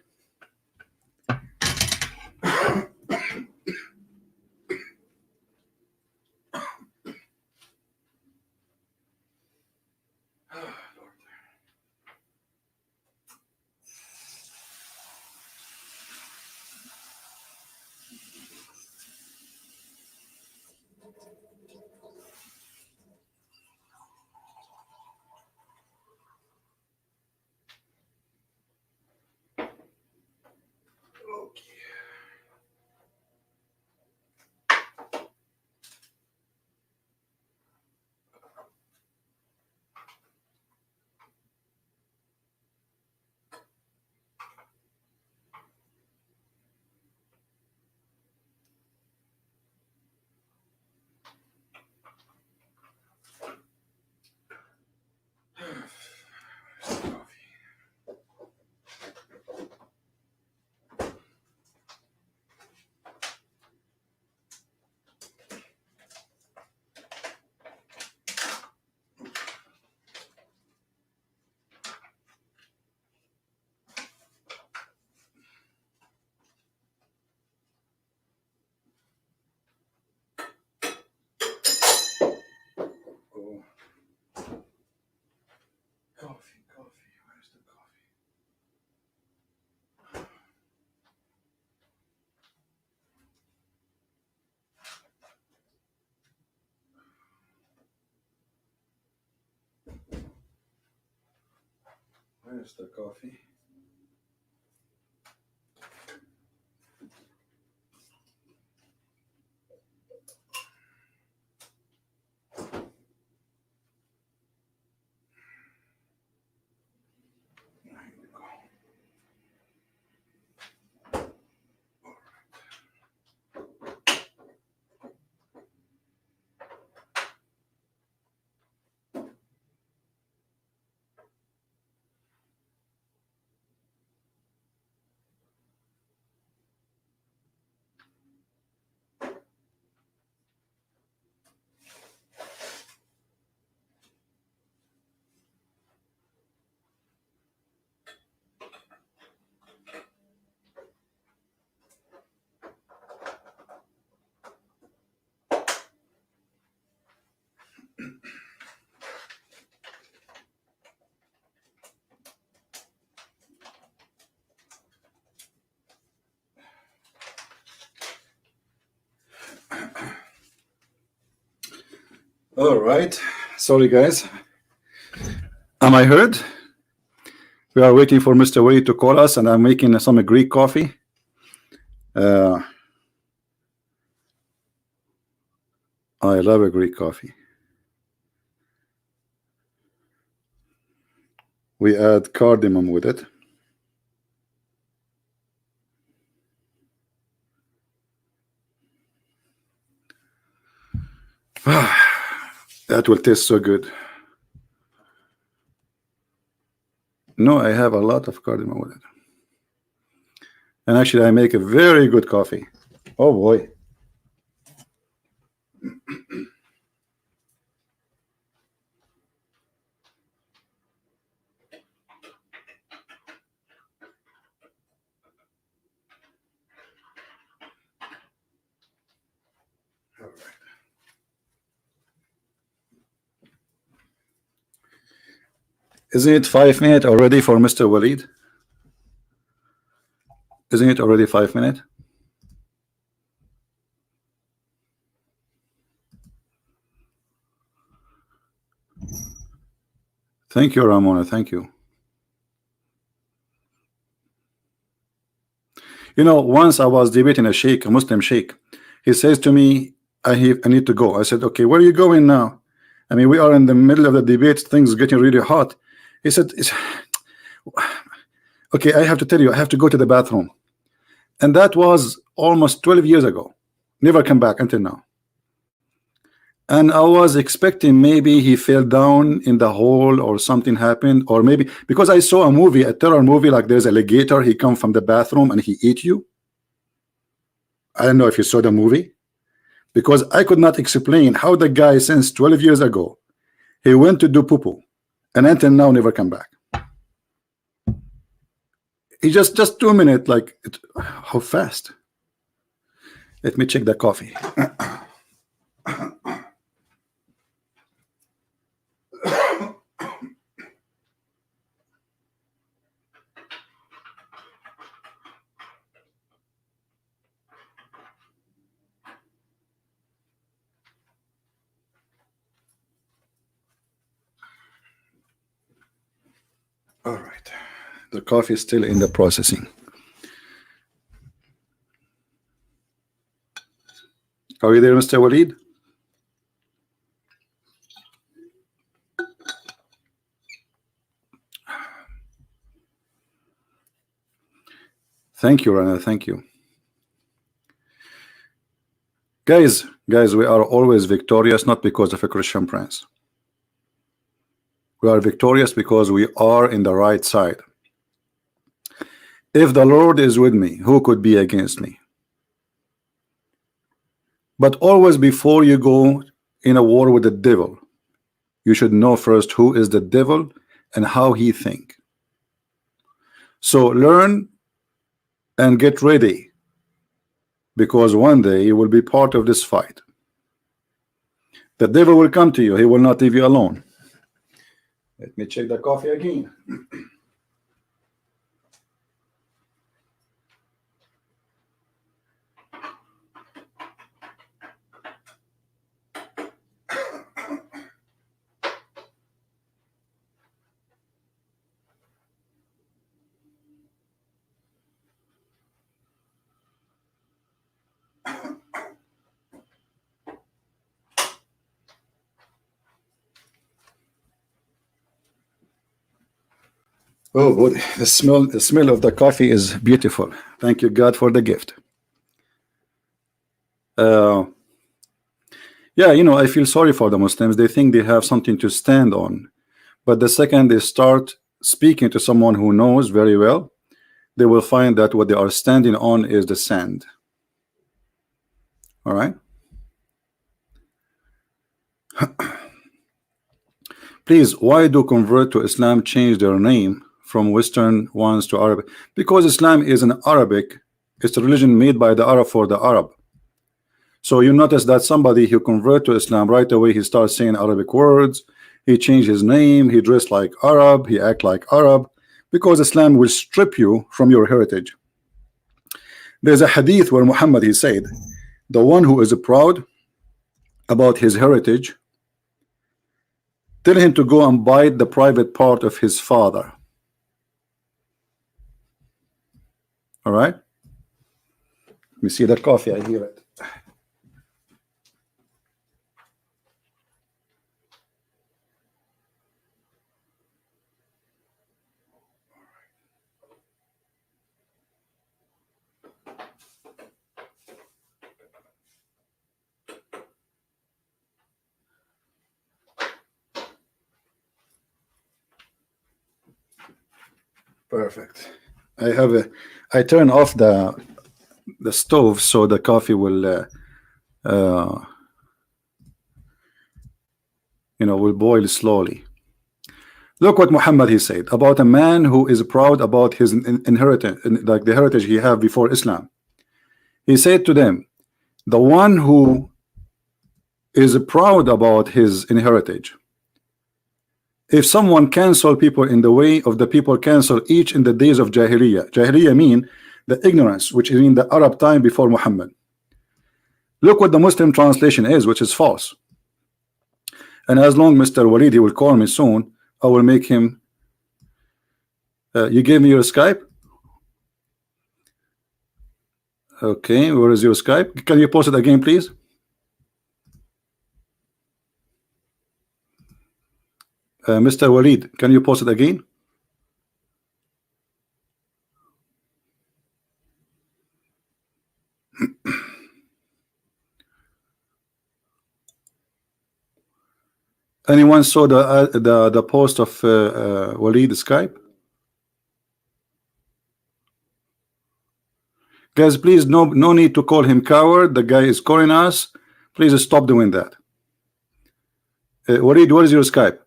Oh. Coffee. Where's the coffee? Where's the coffee? All right. Sorry, guys. Am I heard? We are waiting for Mr. Wade to call us, and I'm making some Greek coffee. I love a Greek coffee. We add cardamom with it. That will taste so good. No, I have a lot of cardamom with it. And actually, I make a very good coffee. Oh boy. Isn't it 5 minutes already for Mr. Waleed? Isn't it already 5 minutes? Thank you, Ramona. Thank you. You know, once I was debating a sheikh, a Muslim sheikh. He says to me, I need to go. I said, okay, where are you going now? I mean, we are in the middle of the debate. Things getting really hot. He said, okay, I have to tell you, I have to go to the bathroom. And that was almost 12 years ago. Never come back until now. And I was expecting maybe he fell down in the hole or something happened, or maybe because I saw a movie, a terror movie, like there's a alligator, he come from the bathroom and he eat you. I don't know if you saw the movie, because I could not explain how the guy since 12 years ago he went to do poo-poo and until now never come back. He just 2 minutes, like how fast. Let me check the coffee. All right, the coffee is still in the processing. Are you there, Mr. Waleed? Thank you, Rana. Thank you. Guys, we are always victorious, not because of a Christian Prince. We are victorious because we are in the right side. If the Lord is with me, who could be against me? But always before you go in a war with the devil, you should know first who is the devil and how he think. So learn and get ready, because one day you will be part of this fight. The devil will come to you. He will not leave you alone. Let me check the coffee again. Oh, boy, the smell of the coffee is beautiful. Thank you, God, for the gift. Yeah, you know, I feel sorry for the Muslims. They think they have something to stand on, but the second they start speaking to someone who knows very well, they will find that what they are standing on is the sand. All right. Please, why do convert to Islam change their name from Western ones to Arabic? Because Islam is an Arabic, it's a religion made by the Arab for the Arab. So you notice that somebody who convert to Islam right away, he starts saying Arabic words, he changed his name, he dressed like Arab, he act like Arab, because Islam will strip you from your heritage. There's a hadith where Muhammad, he said, the one who is proud about his heritage, tell him to go and bite the private part of his father. All right. Let me see that coffee. I hear it. Perfect. I turn off the stove so the coffee will will boil slowly. Look what Muhammad, he said about a man who is proud about his inheritance, like the heritage he have before Islam. He said to them, the one who is proud about his inheritance, if someone cancel people in the way of the people cancel each in the days of Jahiliyyah. Jahiliyyah mean the ignorance, which is in the Arab time before Muhammad. Look what the Muslim translation is, which is false. And as long Mr. Waleed, he will call me soon, I will make him. You gave me your Skype? Okay, where is your Skype? Can you post it again, please? Mr. Waleed, can you post it again? Anyone saw the post of Waleed Skype? Guys, please, no need to call him coward. The guy is calling us. Please stop doing that. Waleed, what is your Skype?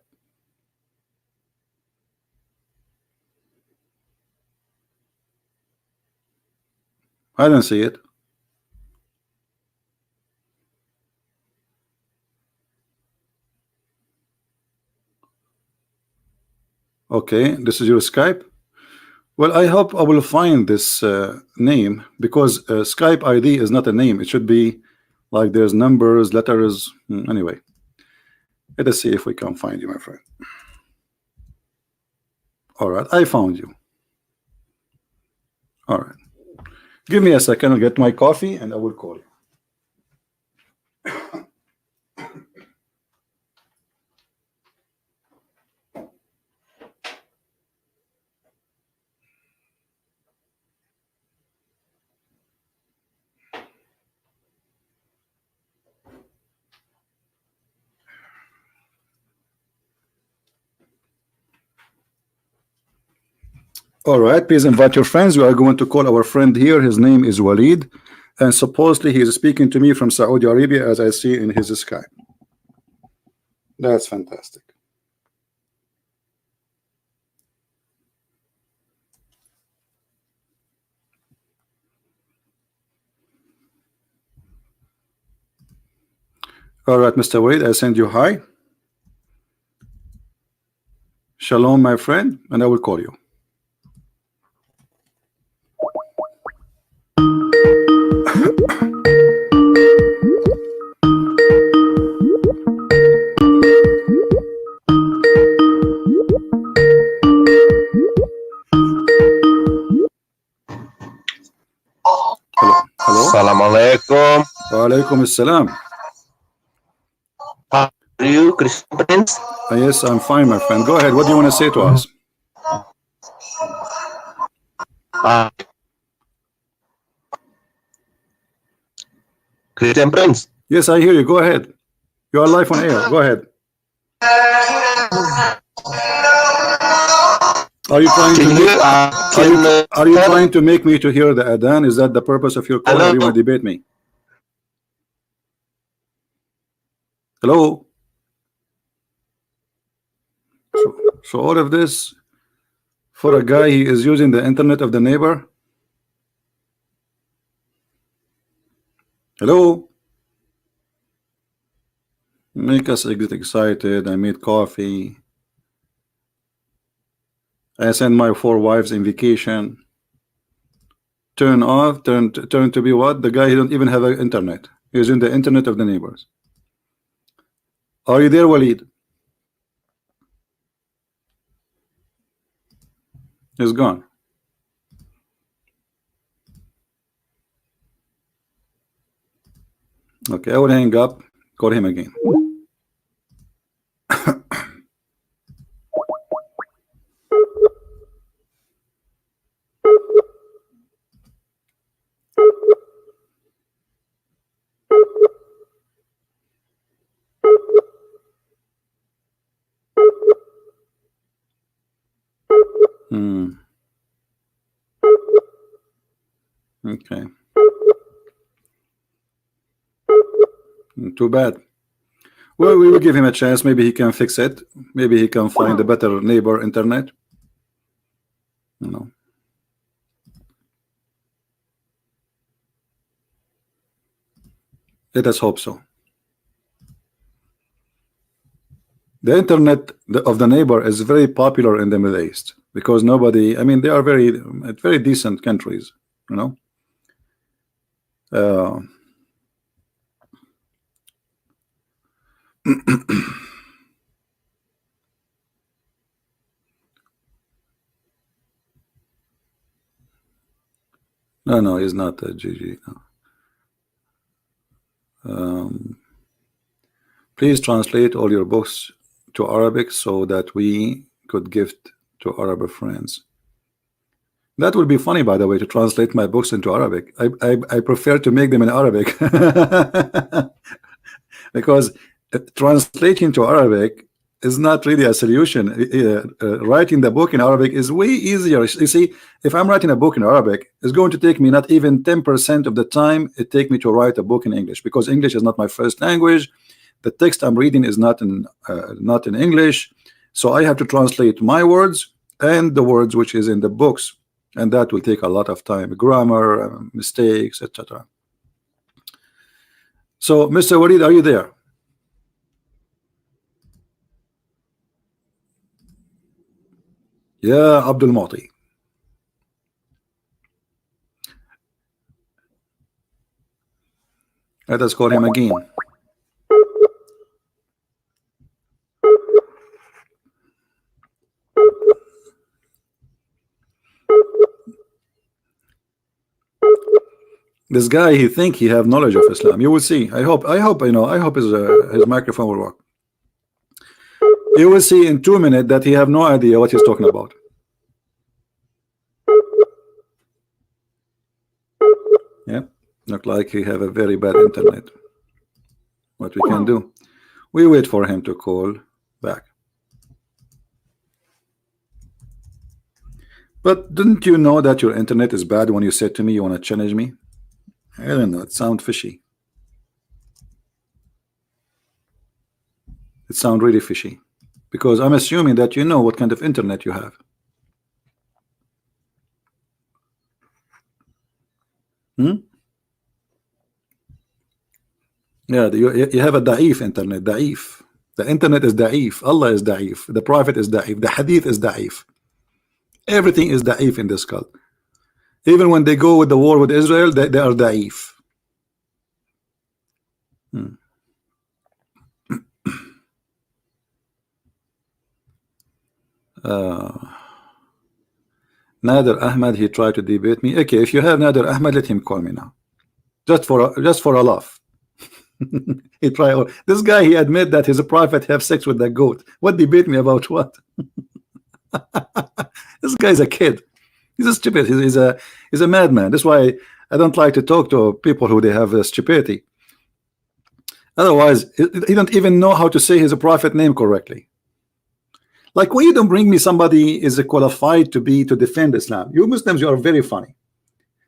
I don't see it. Okay, this is your Skype. Well, I hope I will find this name, because Skype ID is not a name. It should be like there's numbers, letters. Anyway, let us see if we can find you, my friend. All right, I found you. All right, give me a second. I'll get my coffee and I will call you. All right, please invite your friends. We are going to call our friend here. His name is Waleed, and supposedly he is speaking to me from Saudi Arabia, as I see in his Skype. That's fantastic. All right, Mr. Waleed, I send you hi. Shalom, my friend, and I will call you. Hello? Assalamualaikum. Walaikum assalam. How are you, Christian Prince? Yes, I'm fine, my friend. Go ahead. What do you want to say to us? Christian Prince. Yes, I hear you. Go ahead. You are live on air. Go ahead. Are you trying to make, are you trying to make me to hear the adhan? Is that the purpose of your call? Or do you want to debate me? Hello? So all of this for a guy, he is using the internet of the neighbor? Hello? Make us get excited. I made coffee. I send my 4 wives in vacation. Turn off, turn to be what? The guy, he don't even have an internet. He's in the internet of the neighbors. Are you there, Waleed? He's gone. Okay, I will hang up. Call him again. Okay. Too bad. Well, we will give him a chance. Maybe he can fix it. Maybe he can find a better neighbor internet. No. Let us hope so. The internet of the neighbor is very popular in the Middle East because nobody, I mean, they are very decent countries, you know. No, he's not a GG. No. Please translate all your books to Arabic so that we could gift to Arab friends. That would be funny, by the way, to translate my books into Arabic. I prefer to make them in Arabic because translating to Arabic is not really a solution. Writing the book in Arabic is way easier. You see, if I'm writing a book in Arabic, it's going to take me not even 10% of the time it takes me to write a book in English, because English is not my first language. The text I'm reading is not in English, so I have to translate my words and the words which is in the books, and that will take a lot of time, grammar, mistakes, etc. So, Mr. Waleed, are you there? Yeah, Abdul Mu'ti. Let us call him again. This guy, he think he have knowledge of Islam. You will see. I hope his microphone will work. You will see in 2 minutes that he have no idea what he's talking about. Yeah, look like he have a very bad internet. What we can do? We wait for him to call back. But didn't you know that your internet is bad when you said to me you want to challenge me? I don't know, it sounds fishy. It sounds really fishy, because I'm assuming that you know what kind of internet you have. Yeah, you have a da'if internet. Da'if. The internet is da'if. Allah is da'if. The Prophet is da'if. The Hadith is da'if. Everything is da'if in this cult. Even when they go with the war with Israel, they are da'if. Nader Ahmad, he tried to debate me. Okay, if you have Nader Ahmad, let him call me now. Just for a laugh. He try. This guy, he admit that his prophet have sex with the goat. What debate me about what? This guy's a kid. He's a stupid. He's a madman. That's why I don't like to talk to people who they have stupidity. Otherwise, he don't even know how to say his prophet name correctly. Like, when you don't bring me somebody is qualified to defend Islam. You Muslims, you are very funny.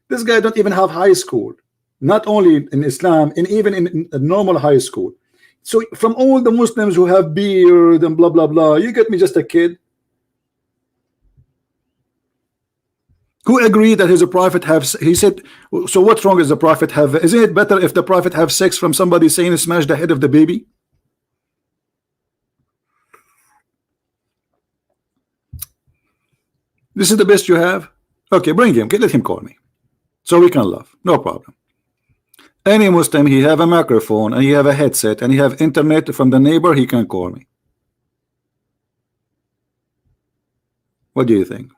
This guy don't even have high school. Not only in Islam, and even in a normal high school. So from all the Muslims who have beard and blah blah blah, you get me just a kid who agreed that his prophet have. He said, so what's wrong is the prophet have? Isn't it better if the prophet have sex from somebody saying smash the head of the baby? This is the best you have? Okay, bring him. Let him call me so we can laugh. No problem. Any Muslim, he have a microphone and he have a headset and he have internet from the neighbor, he can call me. What do you think?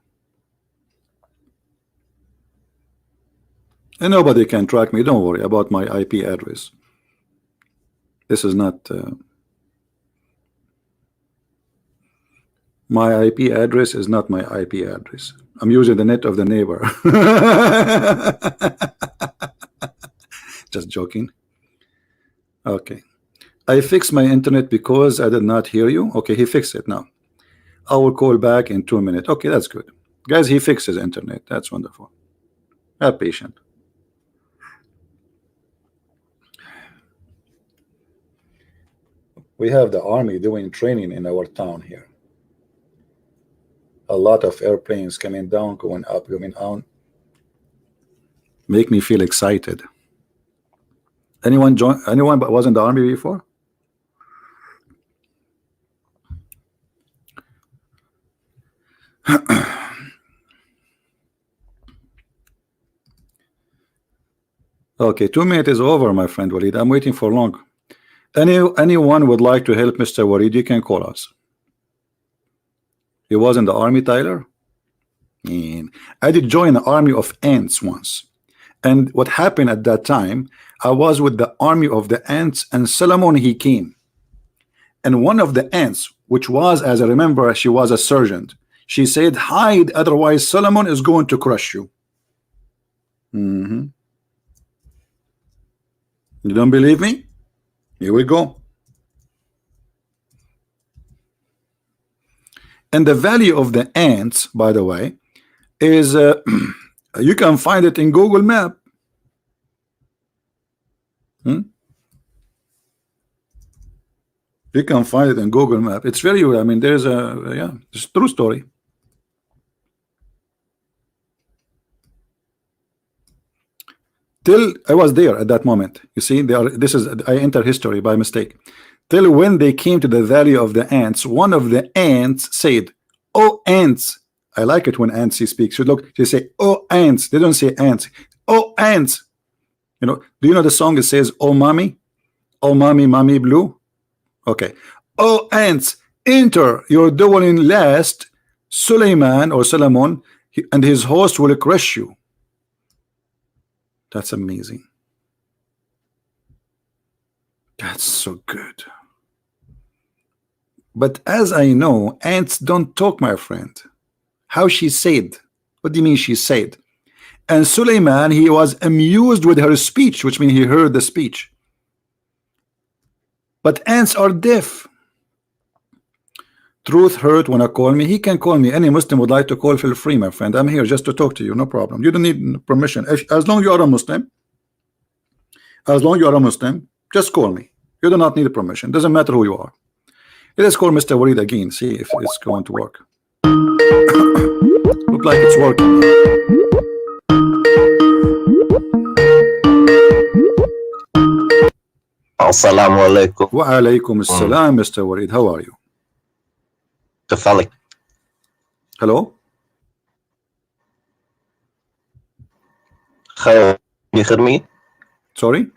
And nobody can track me. Don't worry about my IP address. This is not my IP address is not my IP address. I'm using the net of the neighbor. Just joking. Okay, I fixed my internet because I did not hear you. Okay, he fixed it now. I will call back in 2 minutes. Okay, that's good, guys. He fixed his internet. That's wonderful. Have patience. We have the army doing training in our town here. A lot of airplanes coming down, going up, going down. Make me feel excited. Anyone but was in the army before? Okay, 2 minutes is over, my friend Waleed. I'm waiting for long. Anyone would like to help Mr. Waleed, you can call us. He was in the army, Tyler. And I did join the army of ants once. And what happened at that time, I was with the army of the ants, and Solomon, he came. And one of the ants, which was, as I remember, she was a sergeant, she said, hide, otherwise Solomon is going to crush you. You don't believe me? Here we go. And the value of the ants, by the way, is you can find it in Google Map. You can find it in Google Map. It's very, I mean, there's a, yeah, it's a true story. Till I was there at that moment. You see, I enter history by mistake. Till when they came to the valley of the ants, one of the ants said, "Oh ants." I like it when ants speaks. So look, they say, "Oh ants." They don't say ants. "Oh ants." You know, do you know the song that says, "Oh mommy, mommy blue"? Okay. "Oh ants, enter your dwelling last. Suleiman or Solomon and his host will crush you." That's amazing. That's so good. But as I know, ants don't talk, my friend. How she said? What do you mean she said? And Suleiman, he was amused with her speech, which means he heard the speech. But ants are deaf. Truth hurt when I call me. He can call me. Any Muslim would like to call, feel free, my friend. I'm here just to talk to you, no problem. You don't need permission. As long as you are a Muslim, just call me. You do not need permission. Doesn't matter who you are. Let's call Mr. Waleed again, see if it's going to work. Look like it's working. Assalamu alaikum. Wa alaikum assalam, Mr. Waleed. How are you? كيف حالك؟ Hello? خير you hear me? Sorry?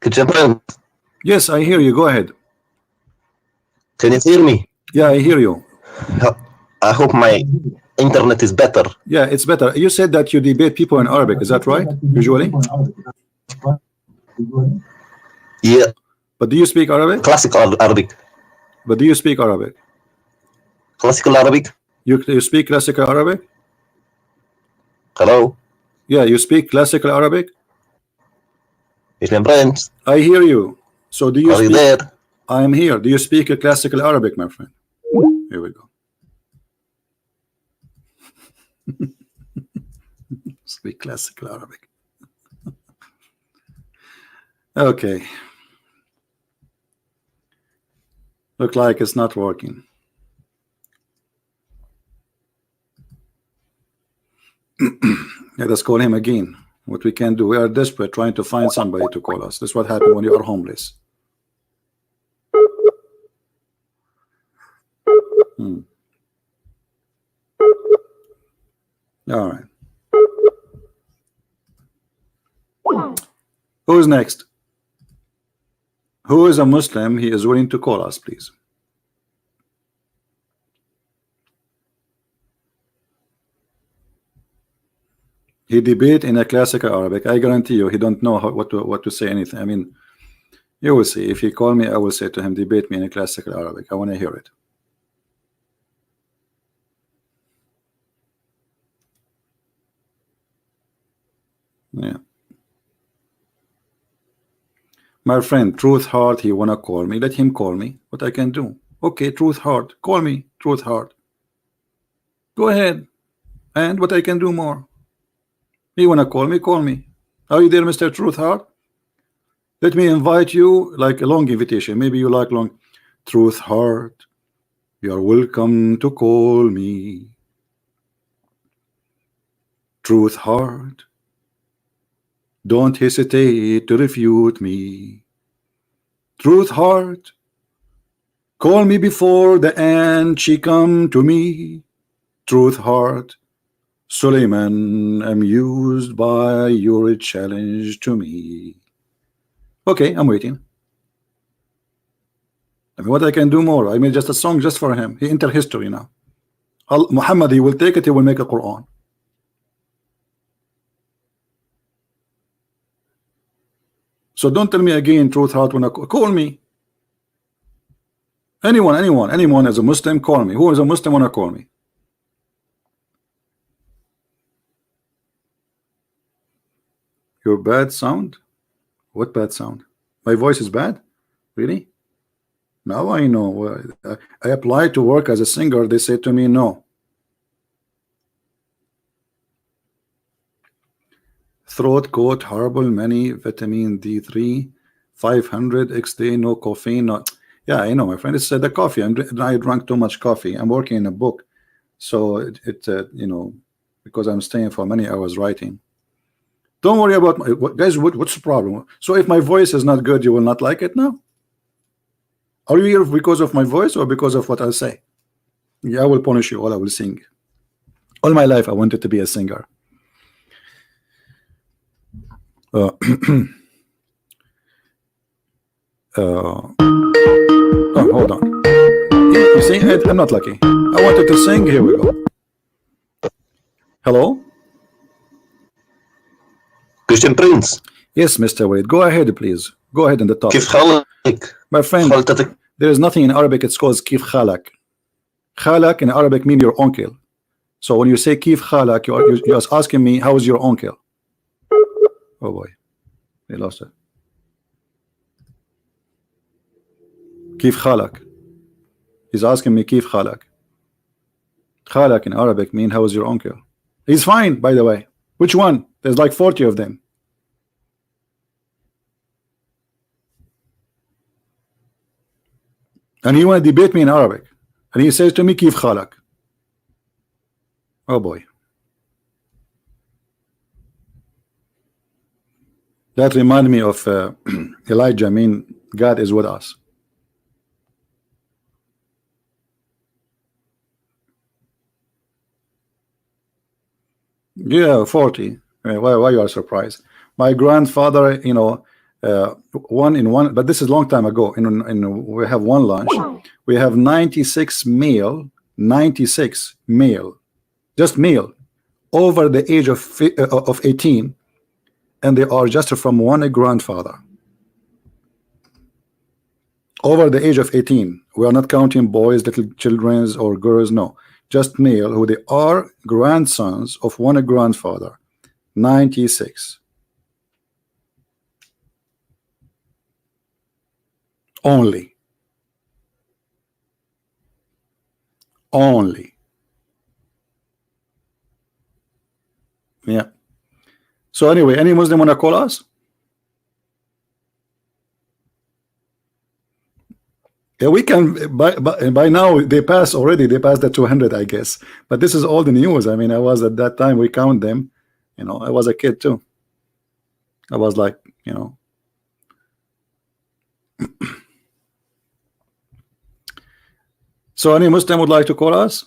Could you print? Yes, I hear you. Go ahead. Can you hear me? Yeah, I hear you. I hope my internet is better. Yeah, it's better. You said that you debate people in Arabic. Is that right? Usually? Yeah, But do you speak Arabic? classical Arabic. But do you speak Arabic? Classical Arabic? You speak classical Arabic? Hello? Yeah, you speak classical Arabic? Is my friends? I hear you. So do you Are you speak? there? I am here. Do you speak a classical Arabic, my friend? Here we go. Speak classical Arabic. Okay. Look like it's not working. Let us call him again. What we can do, we are desperate trying to find somebody to call us. This is what happens when you are homeless. All right. Who is next? Who is a Muslim? He is willing to call us, please. He debate in a classical Arabic. I guarantee you, he don't know what to say anything. I mean, you will see. If he call me, I will say to him, debate me in a classical Arabic. I want to hear it. Yeah. My friend, Truth Heart, he wanna call me. Let him call me. What I can do? Okay, Truth Heart, call me, Truth Heart. Go ahead. And what I can do more? You wanna call me? Call me. Are you there, Mr. Truth Heart? Let me invite you like a long invitation. Maybe you like long. Truth Heart, you are welcome to call me. Truth Heart, don't hesitate to refute me. Truth Heart, call me before the end she come to me. Truth heart, Suleiman, amused by your challenge to me. Okay, I'm waiting. I mean, what I can do more? I made just a song just for him. He enter history now. Muhammad, he will take it, he will make a Quran. So don't tell me again, truth heart, when I call me. Anyone as a Muslim, call me. Who is a Muslim wanna call me? Your bad sound? What bad sound? My voice is bad? Really? Now I know. I applied to work as a singer. They said to me, no. Throat coat, horrible, many vitamin D3, 500 XD, no caffeine. No. Yeah, I know, my friend. It's the coffee. I drank too much coffee. I'm working in a book, so it you know, because I'm staying for many hours writing. Don't worry about guys. What's the problem? So if my voice is not good, you will not like it now? Are you here because of my voice or because of what I say? Yeah, I will punish you all. I will sing. All my life I wanted to be a singer. Oh, hold on. You see, I'm not lucky. I wanted to sing. Here we go. Hello? Christian Prince. Yes, Mr. Wade. Go ahead, please. Go ahead in the top. كيف حالك؟ My friend, حالتك؟ there is nothing in Arabic. It's called kif khalak. Khalak in Arabic means your uncle. So when you say kif khalak, you're asking me, how is your uncle? Oh boy, they lost it. Kif khalak. He's asking me kif khalak. Khalak in Arabic means how is your uncle? He's fine, by the way. Which one? There's like 40 of them. And he want to debate me in Arabic. And he says to me, Kif khalak. Oh boy. That reminded me of Elijah. I mean, God is with us. Yeah, 40. Why you are surprised? My grandfather, you know, one in one, but this is a long time ago. We have one lunch. We have 96 male, 96 male, just male, over the age of 18, and they are just from one grandfather. Over the age of 18. We are not counting boys, little children, or girls. No, just male, who they are grandsons of one grandfather. 96. Only. Yeah. So anyway, any Muslim wanna call us? Yeah, we can. By now they passed already. They passed the 200, I guess. But this is all the news. I mean, I was at that time. We count them. You know, I was a kid too. I was like, you know. So any Muslim would like to call us?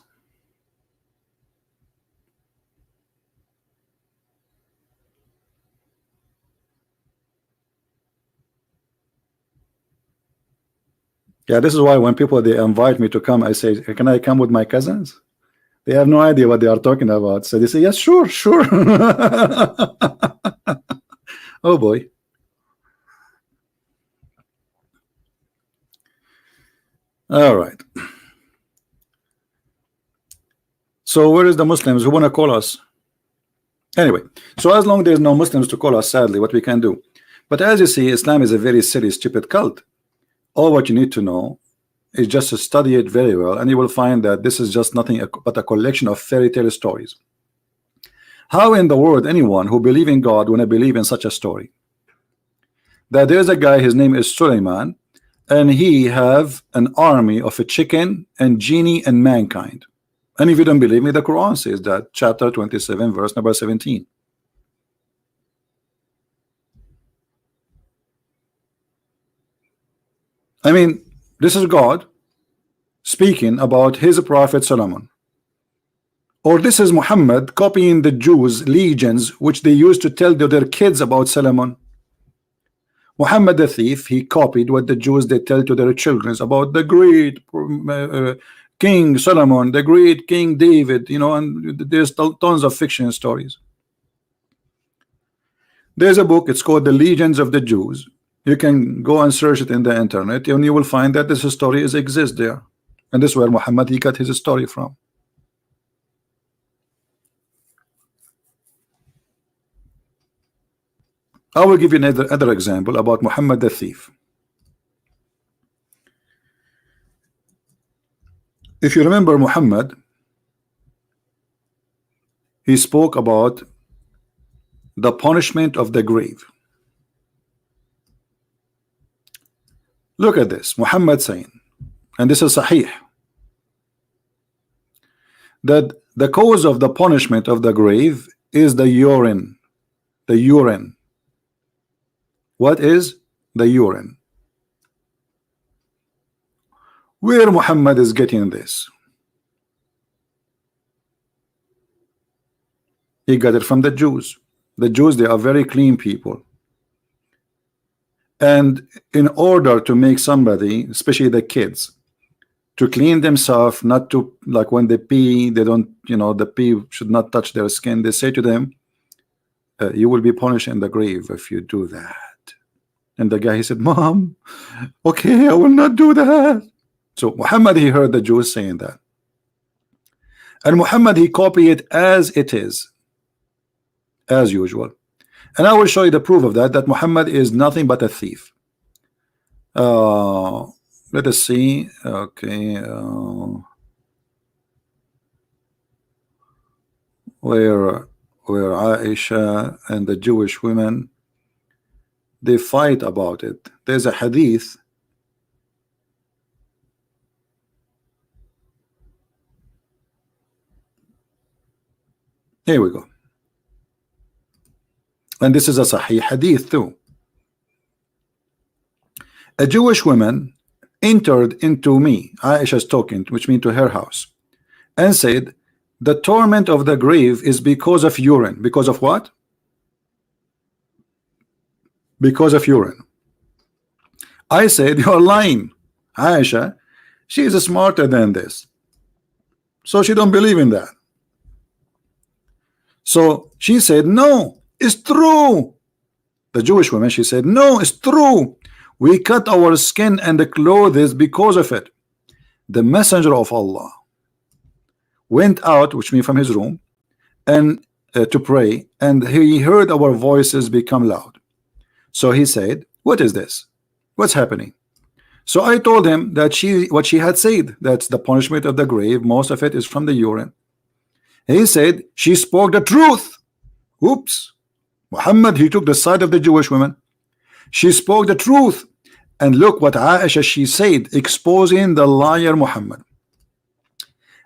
Yeah, this is why when people they invite me to come, I say, can I come with my cousins? They have no idea what they are talking about. So they say, yes, sure. Oh boy. All right. So where is the Muslims who want to call us? Anyway, so as long there's no Muslims to call us, sadly, what we can do. But as you see, Islam is a very silly, stupid cult. All what you need to know is just to study it very well, and you will find that this is just nothing but a collection of fairy tale stories. How in the world anyone who believes in God want to believe in such a story? That there's a guy, his name is Suleiman, and he have an army of a chicken and genie and mankind. And if you don't believe me, the Quran says that, chapter 27, verse number 17. I mean, this is God speaking about his prophet Solomon. Or this is Muhammad copying the Jews' legions which they used to tell to their kids about Solomon. Muhammad the thief, he copied what the Jews they tell to their children about the great King Solomon, the great King David, you know, and there's tons of fiction stories. There's a book, it's called The Legions of the Jews. You can go and search it in the internet and you will find that this story exists there. And this is where Muhammad he got his story from. I will give you another example about Muhammad the thief. If you remember Muhammad, he spoke about the punishment of the grave. Look at this, Muhammad saying, and this is Sahih, that the cause of the punishment of the grave is the urine. The urine. What is the urine? Where Muhammad is getting this? He got it from the Jews. The Jews, they are very clean people. And in order to make somebody, especially the kids, to clean themselves, not to, like when they pee, they don't, you know, the pee should not touch their skin. They say to them, you will be punished in the grave if you do that. And the guy, he said, Mom, okay, I will not do that. So Muhammad, he heard the Jews saying that. And Muhammad, he copied it as it is, as usual. And I will show you the proof of that, that Muhammad is nothing but a thief. Let us see. Okay. Where Aisha and the Jewish women, they fight about it. There's a hadith. Here we go. And this is a Sahih hadith too. A Jewish woman entered into me, Aisha's talking, which means to her house, and said, the torment of the grave is because of urine. Because of what? Because of urine. I said, you're lying, Aisha. She is smarter than this, so she don't believe in that. So she said, no, it's true. The Jewish woman, she said, no, it's true. We cut our skin and the clothes because of it. The messenger of Allah went out, which means from his room, and to pray, and he heard our voices become loud. So he said, what is this? What's happening? So I told him that what she had said, that's the punishment of the grave, most of it is from the urine. He said, she spoke the truth. Oops. Muhammad, he took the side of the Jewish woman. She spoke the truth. And look what Aisha, she said, exposing the liar Muhammad.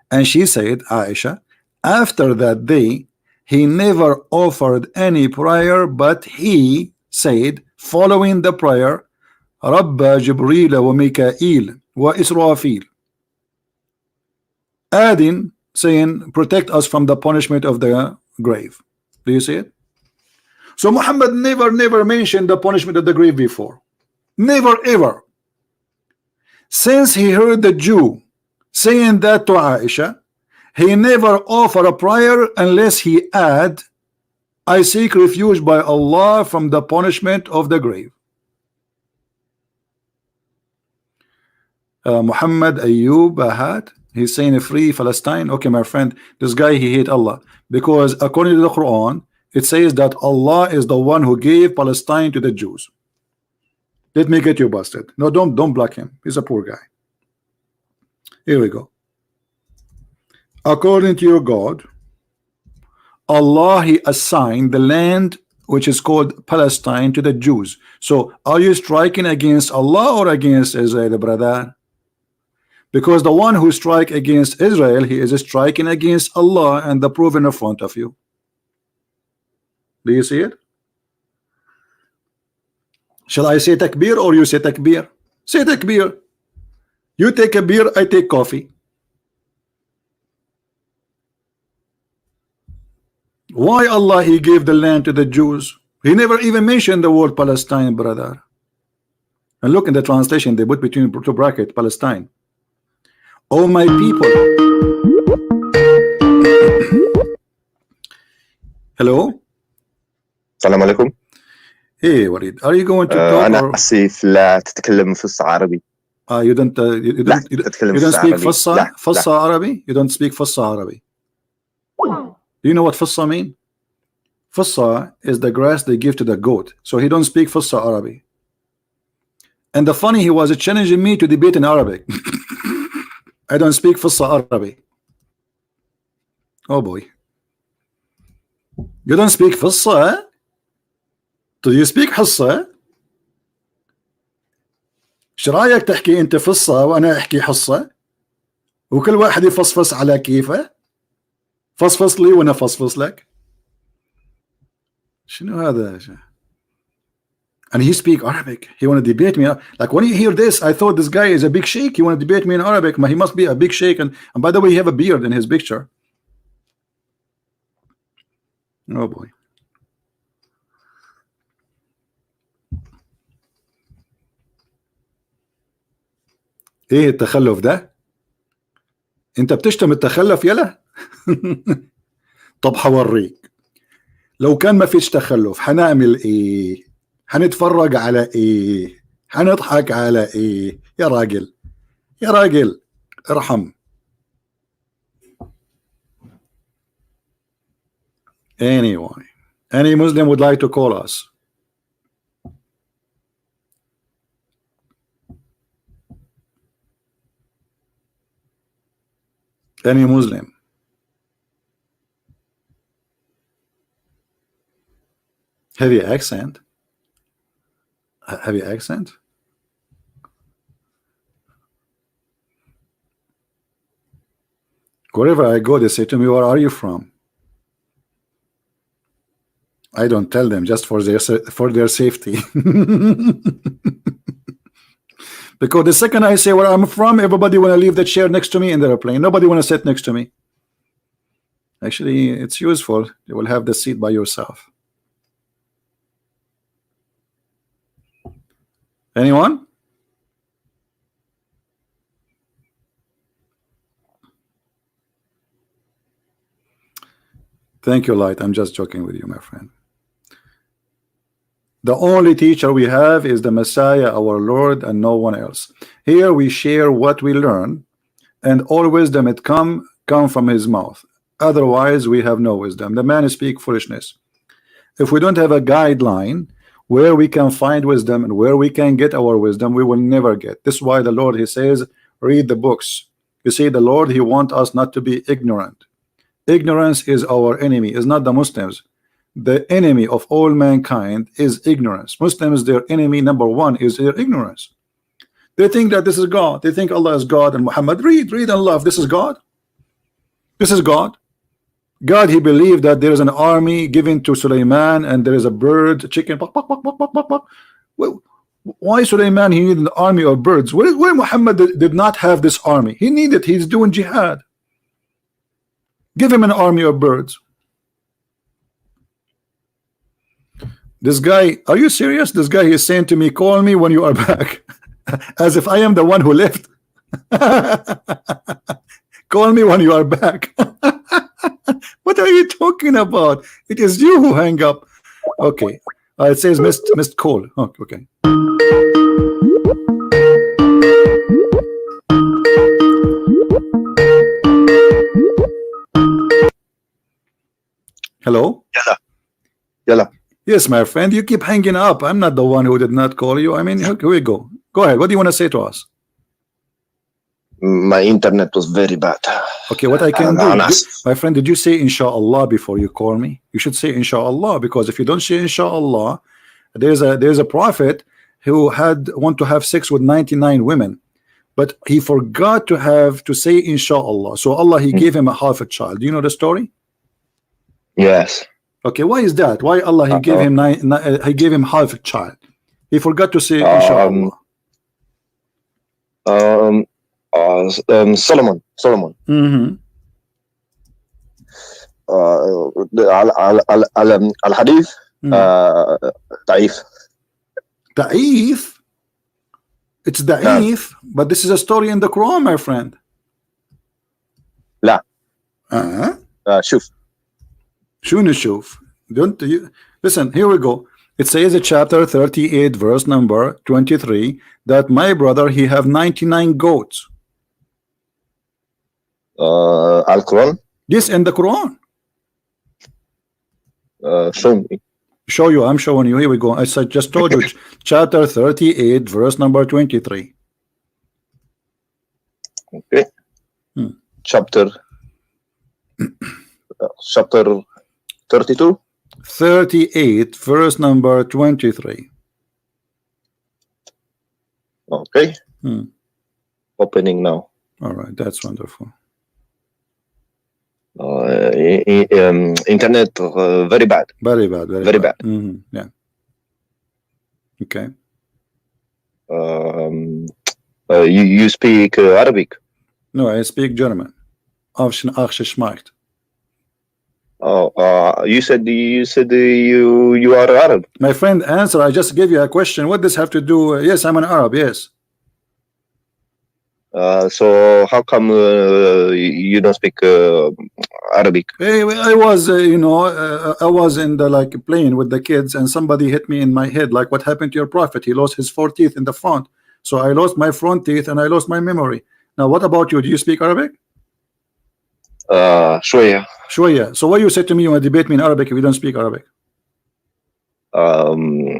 And she said, Aisha, after that day, he never offered any prayer, but he said, following the prayer, Rabba Jibreel wa Mikael wa Israfil, adding, saying, protect us from the punishment of the grave. Do you see it? So Muhammad never mentioned the punishment of the grave before. Never ever. Since he heard the Jew saying that to Aisha, he never offered a prayer unless he add, I seek refuge by Allah from the punishment of the grave. Muhammad Ayub Ahad, he's saying free Palestine. Okay, my friend, this guy, he hate Allah, because according to the Quran, it says that Allah is the one who gave Palestine to the Jews. Let me get you busted. No, don't block him. He's a poor guy. Here we go. According to your God, Allah, he assigned the land which is called Palestine to the Jews. So are you striking against Allah or against Israel, brother? Because the one who strike against Israel, he is striking against Allah, and the proof in front of you. Do you see it? Shall I say takbir or you say takbir? Say takbir. You take a beer, I take coffee. Why Allah he gave the land to the Jews? He never even mentioned the word Palestine, brother. And look in the translation, they put between two brackets Palestine. Oh my people. Hello. السلام عليكم. Hey, Waleed, are you going to talk? أنا آسف لا تتكلم فصحى عربي. You don't you don't speak Fassa Arabic? You don't speak Fassa Arabic. Do you know what Fassa mean? Fassa is the grass they give to the goat. So he don't speak Fassa Arabic. And the funny, he was challenging me to debate in Arabic. I don't speak Fassa Arabic. Oh boy. You don't speak Fassa? Do you speak حصة؟ ايش رايك تحكي انت فصة وانا احكي حصة وكل واحد يفصفص على كيفه؟ فصفص لي وانا فصفص لك. شنو هذا؟ And he speak Arabic. He want to debate me. Like when you hear this, I thought this guy is a big sheikh. He want to debate me in Arabic. He must be a big sheikh. And by the way, he have a beard in his picture. Oh boy. ايه التخلف ده؟ انت بتشتم التخلف يلا؟ طب حوريك. لو كان ما فيش تخلف حنعمل ايه؟ حنتفرج على ايه؟ حنضحك على ايه؟ يا راجل يا راجل ارحم. Anyway, any Muslim would like to call us? Any Muslim? Heavy accent? Heavy accent? Wherever I go, they say to me, where are you from? I don't tell them, just for their safety. Because the second I say where I'm from, everybody want to leave the chair next to me in the airplane. Nobody want to sit next to me. Actually, it's useful. You will have the seat by yourself. Anyone? Thank you, Light. I'm just joking with you, my friend. The only teacher we have is the Messiah, our Lord, and no one else. Here we share what we learn, and all wisdom it come from his mouth. Otherwise, we have no wisdom. The man speak foolishness. If we don't have a guideline where we can find wisdom and where we can get our wisdom, we will never get. This is why the Lord, he says, read the books. You see, the Lord, he wants us not to be ignorant. Ignorance is our enemy, is not the Muslims. The enemy of all mankind is ignorance. Muslims, their enemy number one is their ignorance. They think that this is God. They think Allah is God and Muhammad. Read and love. This is God. This is God. God, he believed that there is an army given to Sulaiman and there is a bird, a chicken. Why Sulaiman, he needed an army of birds? Where Muhammad did not have this army? He needed, he's doing jihad. Give him an army of birds. This guy, are you serious? This guy is saying to me, call me when you are back. As if I am the one who left. Call me when you are back. What are you talking about? It is you who hang up. Okay. It says missed call. Oh, okay. Hello? Yalla. Yes, my friend, you keep hanging up. I'm not the one who did not call you. I mean, here we go. Go ahead. What do you want to say to us? My internet was very bad. Okay, what I can do, my friend, did you say inshallah before you call me? You should say inshallah, because if you don't say inshallah, there's a prophet who want to have sex with 99 women, but he forgot to say inshallah. So Allah, he gave him a half a child. Do you know the story? Yes. Okay, why is that? Why Allah, he gave him he gave him half a child? He forgot to say inshallah. Solomon. الحديث ضعيف. Da'if? It's da'if, but this is a story in the Quran, my friend. لا. شوف. شو نشوف? Don't you listen? Here we go. It says in chapter 38, verse number 23, that my brother he have 99 goats. القرآن. Yes, in the Quran. Show me. Show you. I'm showing you. Here we go. I just told you. Chapter 38, verse number 23. Okay. Chapter 32. 38, verse number 23. Okay. Opening now. All right, that's wonderful. Internet very bad. Very bad. Very bad. Yeah. Okay. You speak Arabic? No, I speak German. Aufgeschmackt. Oh, you said you are Arab. My friend, answer. I just gave you a question. What does have to do? Yes, I'm an Arab. Yes. So how come you don't speak Arabic? I was, I was in the plane with the kids, and somebody hit me in my head. Like what happened to your prophet? He lost his 4 teeth in the front. So I lost my front teeth and I lost my memory. Now, what about you? Do you speak Arabic? شوية. So what you say to me, you want to debate me in Arabic if you don't speak Arabic? I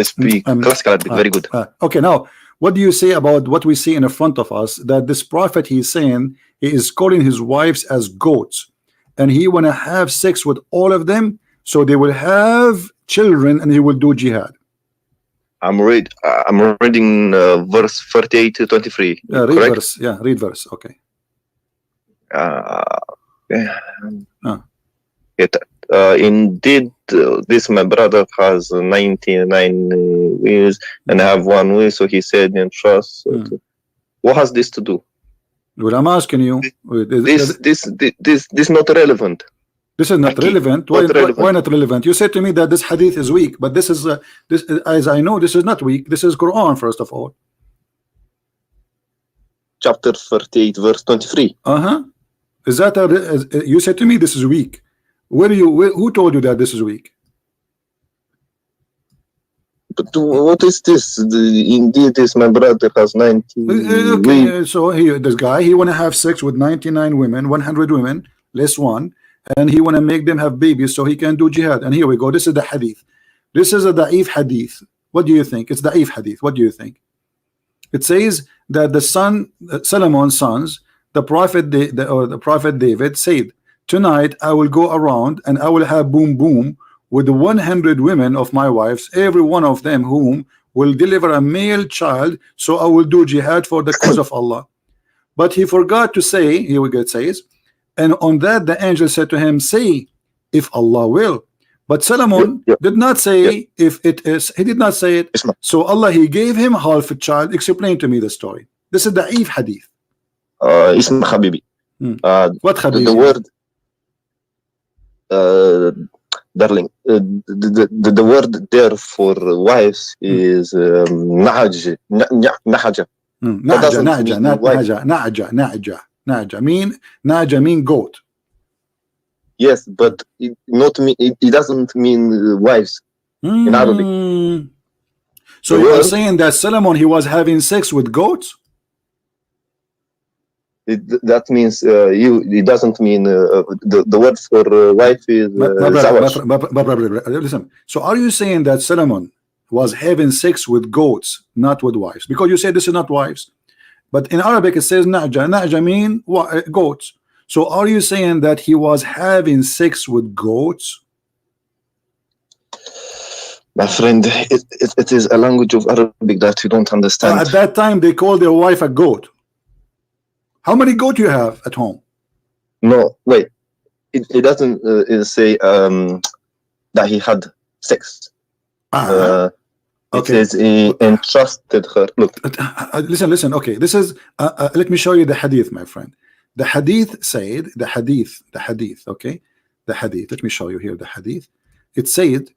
speak classical Arabic very good. Okay, now what do you say about what we see in front of us, that this prophet, he's saying he is calling his wives as goats, and he want to have sex with all of them so they will have children and he will do jihad? I'm reading verse 38 to 23. Read verse. Yeah, read verse. Okay. Indeed, this my brother has 99 wheels and I have 1 wheel, so he said in trust. What has this to do? Well, I'm asking you. This not relevant. This is not relevant. Why not relevant? You said to me that this hadith is weak, but this is as I know, this is not weak. This is Quran, first of all. Chapter 38, verse 23. Is that you said to me this is weak? Who told you that this is weak? But what is this? Indeed, this my brother has 90. Okay, so this guy, he want to have sex with 99 women, 100 women, less one, and he want to make them have babies so he can do jihad. And here we go. This is the hadith. This is a da'if hadith. What do you think? It's da'if hadith. What do you think? It says that the son, Solomon's sons, the prophet David said, tonight I will go around and I will have boom boom with the 100 women of my wives, every one of them whom will deliver a male child, so I will do jihad for the cause of Allah. But he forgot to say, here we go, it says, and on that the angel said to him, say, if Allah will. But Solomon did not say if it is, he did not say it. So Allah, he gave him half a child. Explain to me the story. This is the da'if hadith. اسم حبيبي. What Habibi? The word darling, the word there for wives is nahaja. Naja mean goat. Yes, but it doesn't mean wives in Arabic. So you are saying that Solomon, he was having sex with goats? That means it doesn't mean the word for wife is listen. So are you saying that Solomon was having sex with goats, not with wives? Because you say this is not wives, but in Arabic it says naja mean goats. So are you saying that he was having sex with goats? My friend, it is a language of Arabic that you don't understand. At that time they called their wife a goat. How many goats you have at home? No, wait. It doesn't say that he had sex. Okay. It says he entrusted her. Look. Listen. Okay, this is. Let me show you the hadith, my friend. The hadith said, the hadith, okay, the hadith. Let me show you here the hadith. It said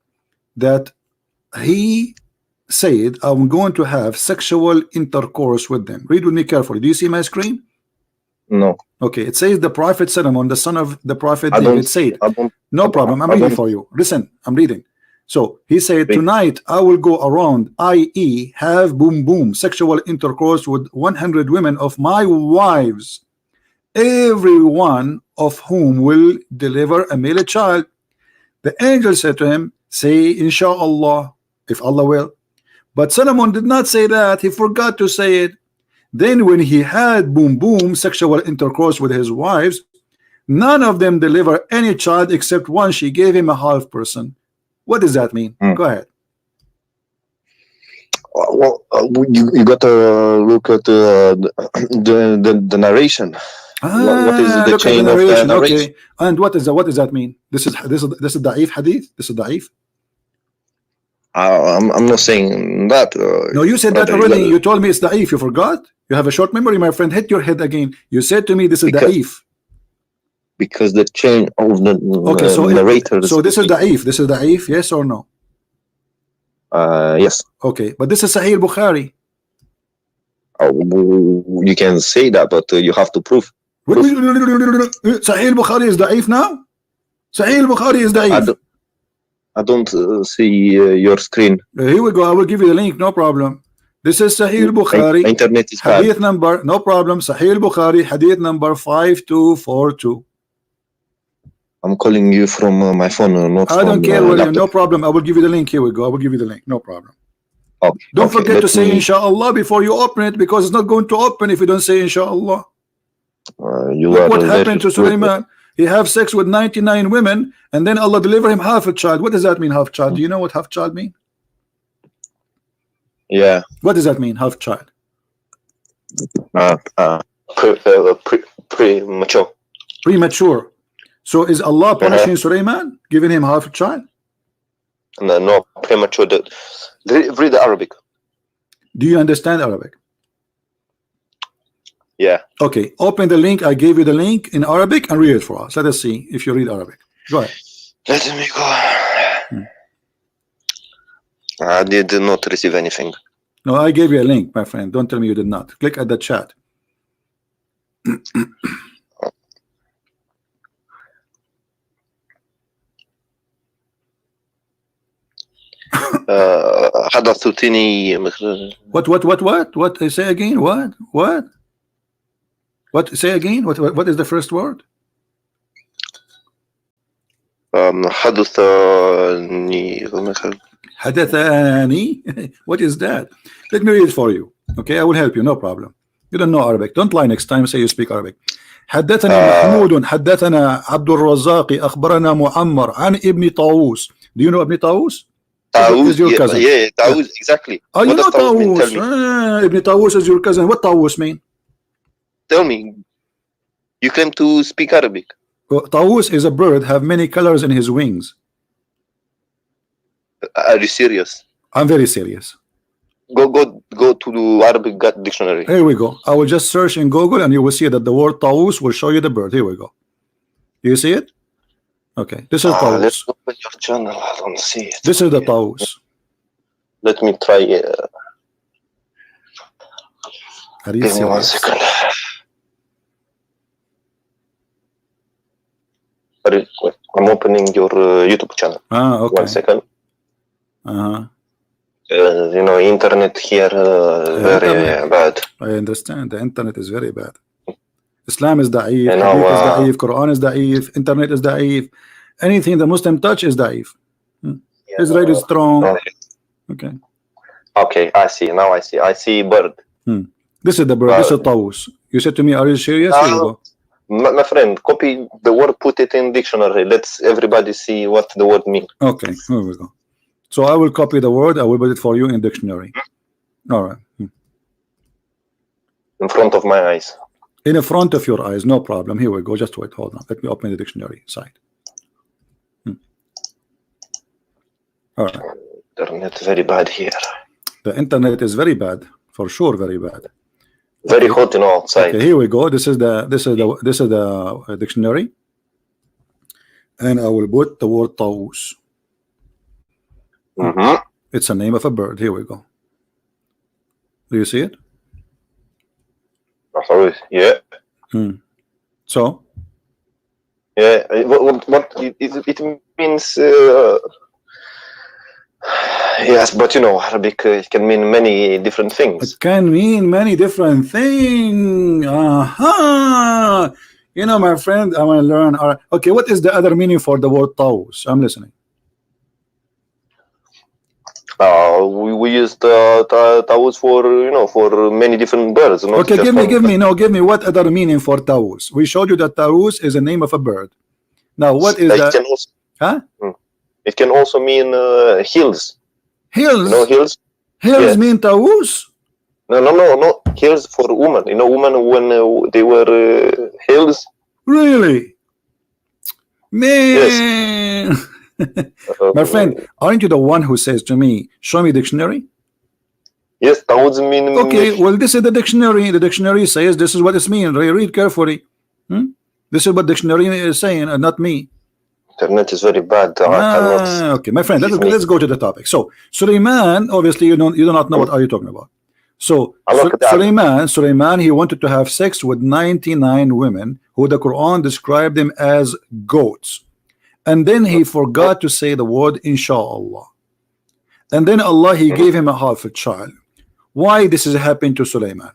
that he said, I'm going to have sexual intercourse with them. Read with me carefully. Do you see my screen? No. Okay, it says the Prophet Solomon, the son of the Prophet David, said, no problem, I'm reading for you. Listen, I'm reading. So he said, tonight I will go around, i.e. have boom boom, sexual intercourse with 100 women of my wives, every one of whom will deliver a male child. The angel said to him, say inshallah, if Allah will. But Solomon did not say that. He forgot to say it. Then when he had boom boom, sexual intercourse with his wives, none of them deliver any child except one. She gave him a half person. What does that mean? Go ahead. Well, you got to look at the narration. What is the chain of the narration? Okay. And what does that mean? This is da'if hadith. This is da'if. I'm not saying that. No, you said that already. You told me it's da'if. You forgot. You have a short memory, my friend. Hit your head again. You said to me this is da'if. Because the chain of the narrator. So this is da'if. This is da'if. Yes or no? Yes. Okay, but this is Sahih Bukhari. You can say that, but you have to prove. Sahih Bukhari is da'if now? Sahih Bukhari is da'if. I don't see your screen. Here we go. I will give you the link. No problem. This is Sahih Bukhari. Internet is hadith bad. Number, no problem. Sahih Bukhari, hadith number 5242. I'm calling you from my phone, not I don't from care, William. laptop. No problem. I will give you the link. Here we go. I will give you the link. No problem. Okay. Don't forget to say inshallah before you open it, because it's not going to open if you don't say inshallah. Look what happened to Sulaiman. He have sex with 99 women, and then Allah deliver him half a child. What does that mean, half child? Do you know what half child mean? Yeah. What does that mean, half child? Premature. Premature. So is Allah punishing Sulaiman, giving him half a child? No, premature. Read the Arabic. Do you understand Arabic? Yeah. Okay, open the link. I gave you the link in Arabic and read it for us. Let us see if you read Arabic. Go ahead. Let me go. I did not receive anything. No, I gave you a link, my friend. Don't tell me you did not. Click at the chat. حدثتني What? Say again. What? Say again. What is the first word? حدثني. What is that? Let me read it for you. Okay, I will help you. No problem. You don't know Arabic. Don't lie next time. Say you speak Arabic. حدثنا محمود حدثنا عبد الرزاق أخبرنا معمر عن ابن طاووس. Do you know Ibn Tawus? Is your cousin. Yeah, Tawus, exactly. Oh, you know Tawus. Ibn Tawus is your cousin. What Tawus mean? Tell me. You claim to speak Arabic. Well, Tawus is a bird, have many colors in his wings. Are you serious? I'm very serious. Go to the Arabic dictionary. Here we go. I will just search in Google and you will see that the word Tawus will show you the bird. Here we go. Do you see it? Okay, this is Tawus. Let's open your channel. I don't see it. This is the Tawus. Let me try. Are you Give me 1 serious? second. I'm opening your YouTube channel. Okay. 1 second. Uh-huh. You know, internet here very bad. I understand. The internet is very bad. Islam is da'if, Hadith is da'if, Quran is da'if, internet is da'if. Anything the Muslim touch is da'if. Israel is strong. Okay. Okay, I see. Now I see. I see bird. This is the bird. This is Tawus. You said to me, are you serious? Here you go. My friend, copy the word, put it in dictionary. Let's everybody see what the word means. Okay, here we go. So I will copy the word. I will put it for you in dictionary. All right. In front of my eyes. In front of your eyes, no problem. Here we go. Just wait. Hold on. Let me open the dictionary site. All right. Internet very bad here. The internet is very bad, for sure, very bad. Very hot, you know, outside. Okay, here we go. This is the dictionary, and I will put the word طاووس. It's a name of a bird. Here we go. Do you see it? Yeah. So yeah, what it means? Yes, but you know, Arabic it can mean many different things. It can mean many different things. You know, my friend, I want to learn. Okay, what is the other meaning for the word طاووس? I'm listening. We use the طاووس for, you know, for many different birds. Okay, give me what other meaning for طاووس? We showed you that طاووس is a name of a bird. Now, what is that? It can also mean hills. Hills? You know, hills? Hills mean طاووس? No. Hills for women. You know, women when they were hills. Really? Man. Yes. My friend, aren't you the one who says to me, show me dictionary? Yes, that would mean. Okay, well, this is the dictionary. The dictionary says this is what it means. Read carefully. This is what dictionary is saying, and not me. Internet is very bad. Okay, my friend, let's go to the topic. So Sulaiman, obviously you do not know what are you talking about. So Sulaiman, he wanted to have sex with 99 women who the Quran described them as goats. And then he forgot to say the word inshallah. And then Allah, he gave him a half a child. Why this is happening to Sulaiman?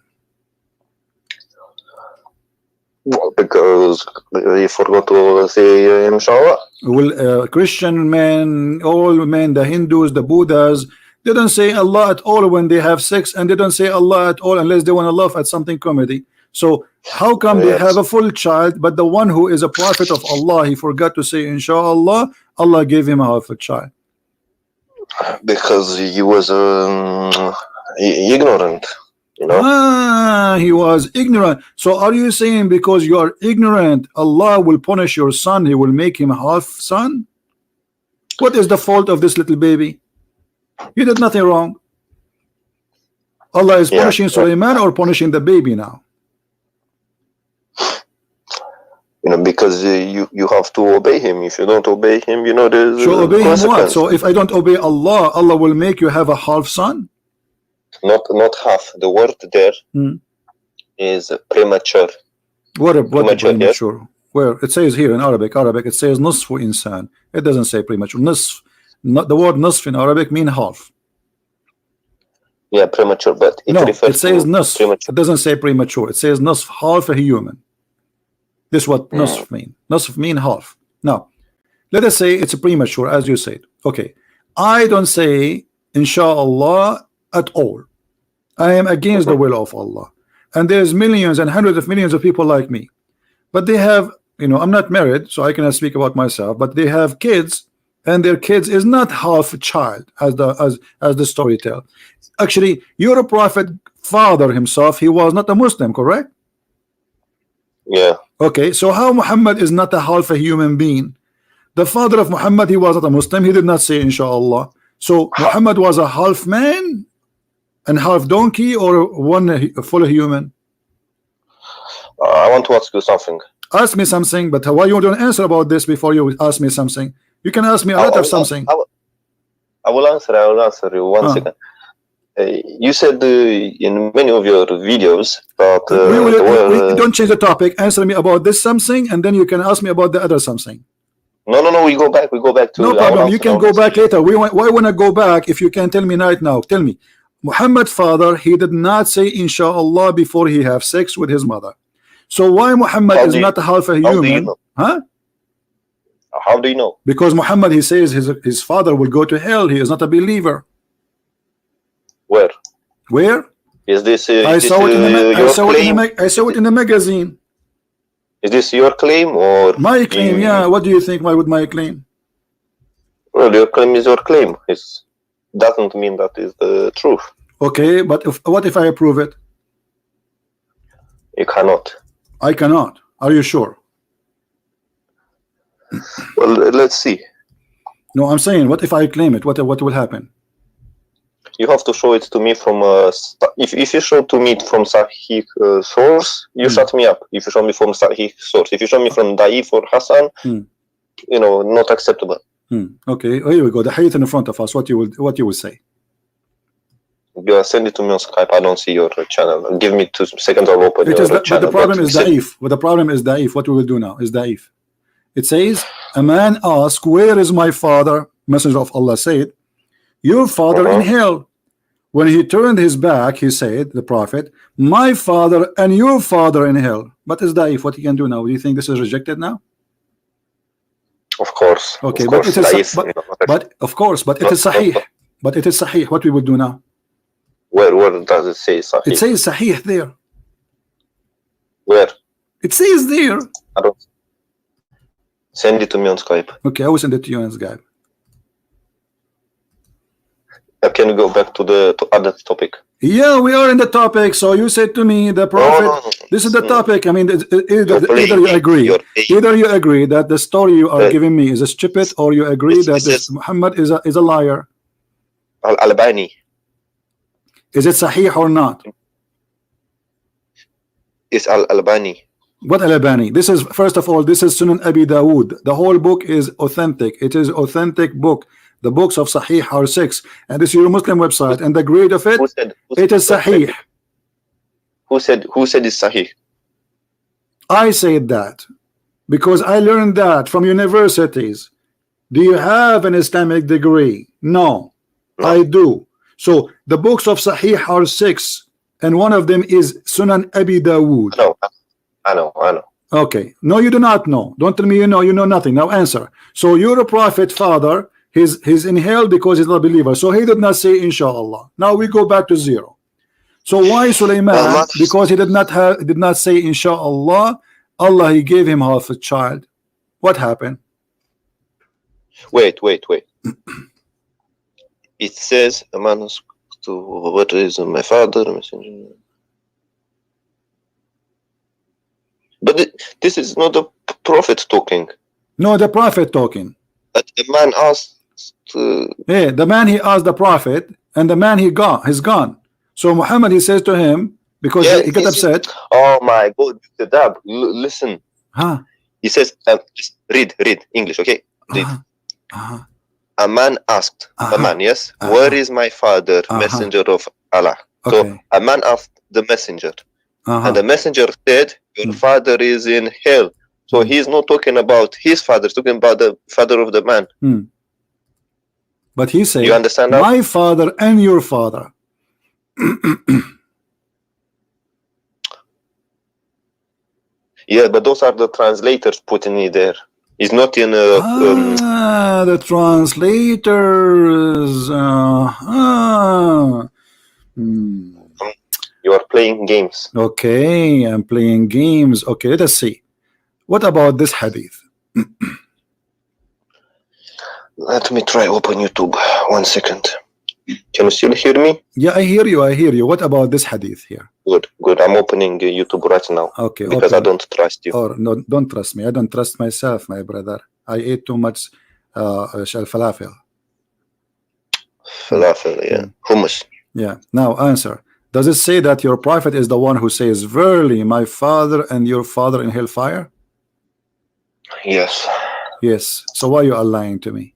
Well, because he forgot to say inshallah. Well, Christian men, all men, the Hindus, the Buddhas, they don't say Allah at all when they have sex, and they don't say Allah at all unless they want to laugh at something comedy. So how come they have a full child, but the one who is a prophet of Allah, he forgot to say inshallah, Allah gave him a half a child? Because he was ignorant, you know. He was ignorant. So are you saying because you are ignorant, Allah will punish your son, he will make him half son? What is the fault of this little baby? You did nothing wrong. Allah is punishing Sulaiman or punishing the baby now? You know, because you have to obey him. If you don't obey him, you know, there's so obey him what? So if I don't obey Allah, Allah will make you have a half son? Not half. The word there is premature. What premature? Yes? Where it says here in Arabic, it says نصف insan. It doesn't say premature. نصف. Not the word نصف in Arabic mean half. Yeah, premature, but it says نصف. It doesn't say premature. It says نصف, half a human. This is what نصف mean. نصف mean half. Now, let us say it's a premature, as you said. Okay, I don't say inshallah at all. I am against the will of Allah, and there's millions and hundreds of millions of people like me, but they have, you know, I'm not married, so I cannot speak about myself, but they have kids, and their kids is not half a child, as the story tells. Actually, your prophet father himself, he was not a Muslim, correct? Yeah. Okay, so how Muhammad is not a half a human being? The father of Muhammad, he was not a Muslim, he did not say inshallah. So Muhammad was a half man and half donkey, or one full human? I want to ask you something. Ask me something, but why you don't answer about this before you ask me something? You can ask me a lot of something. I will answer you. One second. You said in many of your videos that we don't change the topic. Answer me about this something, and then you can ask me about the other something. No. We go back to. No problem. You can go back later. Why want to go back if you can tell me right now? Tell me. Muhammad's father, he did not say inshallah before he have sex with his mother. So why Muhammad is not half a human? Huh? How do you know? Because Muhammad, he says his father will go to hell. He is not a believer. Where? Where? Is this? I saw it in the magazine. Is this your claim or my claim? Yeah. What do you think? Why would my claim? Well, your claim is your claim. It doesn't mean that is the truth. Okay, but what if I approve it? You cannot. I cannot. Are you sure? Well, let's see. No, I'm saying, what if I claim it? What will happen? You have to show it to me from if you show to me from Sahih source, you shut me up. If you show me from Sahih source, if you show me from Da'if or Hassan, you know, not acceptable. Okay, oh, here we go. The hadith in front of us. What you will say? You send it to me on Skype. I don't see your channel. Give me 2 seconds. I'll open your channel. But the problem is Da'if. But the problem is Da'if. What we will do now is Da'if. It says, a man asked, where is my father? Messenger of Allah said, your father in hell. When he turned his back, he said, the Prophet, my father and your father in hell. But is Da'if. What he can do now? Do you think this is rejected now? Of course. Okay, of but course, it is but of course, but it is Sahih. But it is Sahih. What we will do now? Where does it say Sahih? It says Sahih there. Where? It says there. I don't. Send it to me on Skype. Okay, I will send it to you on Skype. Can we go back to other topic? Yeah, we are in the topic. So you said to me, the Prophet. This is the topic. I mean, either you agree, that the story you are giving me is a stupid, or you agree that this Muhammad is a liar. Al-Albani. Is it Sahih or not? It's Al-Albani. What Al-Albani? This is, first of all, this is Sunan Abi Dawood. The whole book is authentic. It is authentic book. The books of Sahih are 6, and this is your Muslim website, and the grade of it, it is Sahih. Who said it's Sahih? I said that because I learned that from universities. Do you have an Islamic degree? No. I do. So the books of Sahih are 6, and one of them is Sunan Abi Dawood. I know. Okay. No, you do not know. Don't tell me you know nothing. Now answer. So your Prophet father, he's in hell because he's not a believer. So he did not say inshallah. Now we go back to 0. So why Sulaiman? Because he did not say inshallah. Allah, he gave him half a child. What happened? Wait. It says a man to what is my father messenger. But this is not the prophet talking. No, the prophet talking. But the man asked. Yeah, the man, he asked the prophet, and the man, he's gone. So Muhammad, he says to him, because he got upset. Oh my God, listen. He says, just read English, okay? Read. A man asked, a man, yes, where is my father, messenger of Allah? Okay. So a man asked the messenger, and the messenger said, your father is in hell. So he's not talking about his father, he's talking about the father of the man. But he said, you understand now? My father and your father. Yeah, but those are the translators putting it there. It's not in the translators. You are playing games. Okay, I'm playing games. Okay, let us see. What about this hadith? Let me try open YouTube. 1 second. Can you still hear me? Yeah, I hear you. What about this hadith here? Good. I'm opening YouTube right now. Okay. Because I don't trust you. Or no, don't trust me. I don't trust myself, my brother. I ate too much falafel. Falafel, yeah. Hummus. Yeah. Now answer. Does it say that your prophet is the one who says, verily my father and your father in hellfire? Yes. Yes. So why you are lying to me?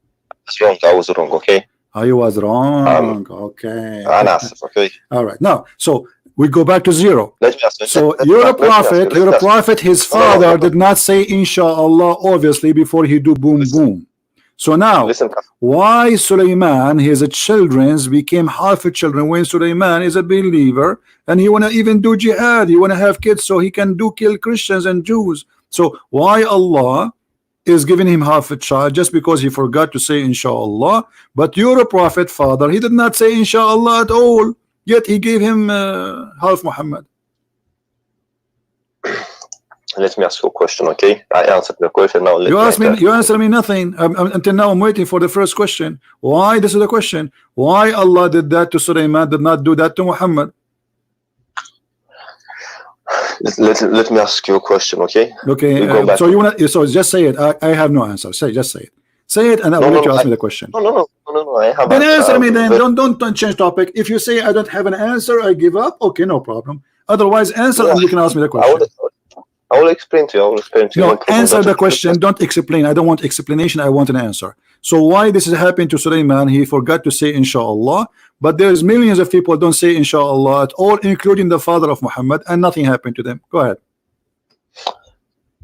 I was wrong, okay? You was wrong. Okay. Okay. All right. Now, so we go back to 0. So you're a prophet, his father did not say inshallah, obviously, before he do boom boom. So now, why Sulaiman, his children became half children when Sulaiman is a believer and he want to even do jihad, he want to have kids so he can kill Christians and Jews. So why Allah is giving him half a child just because he forgot to say inshallah? But your prophet father, he did not say inshallah at all, yet he gave him half Muhammad. Let me ask you a question, okay? I answered the question. Now you answer me nothing. Until now I'm waiting for the first question. Why? This is the question. Why Allah did that to Sulaiman, did not do that to Muhammad? Let me ask you a question, okay? Okay. So you want to? So just say it. I have no answer. Just say it. Say it, and I will let you ask me the question. No. I have. Then answer me. Then don't change topic. If you say I don't have an answer, I give up. Okay, no problem. Otherwise, answer and you can ask me the question. I will explain to you. No, answer the question. Don't explain. I don't want explanation. I want an answer. So why this is happening to Sulaiman? He forgot to say inshallah, but there's millions of people don't say inshallah at all, including the father of Muhammad, and nothing happened to them. Go ahead.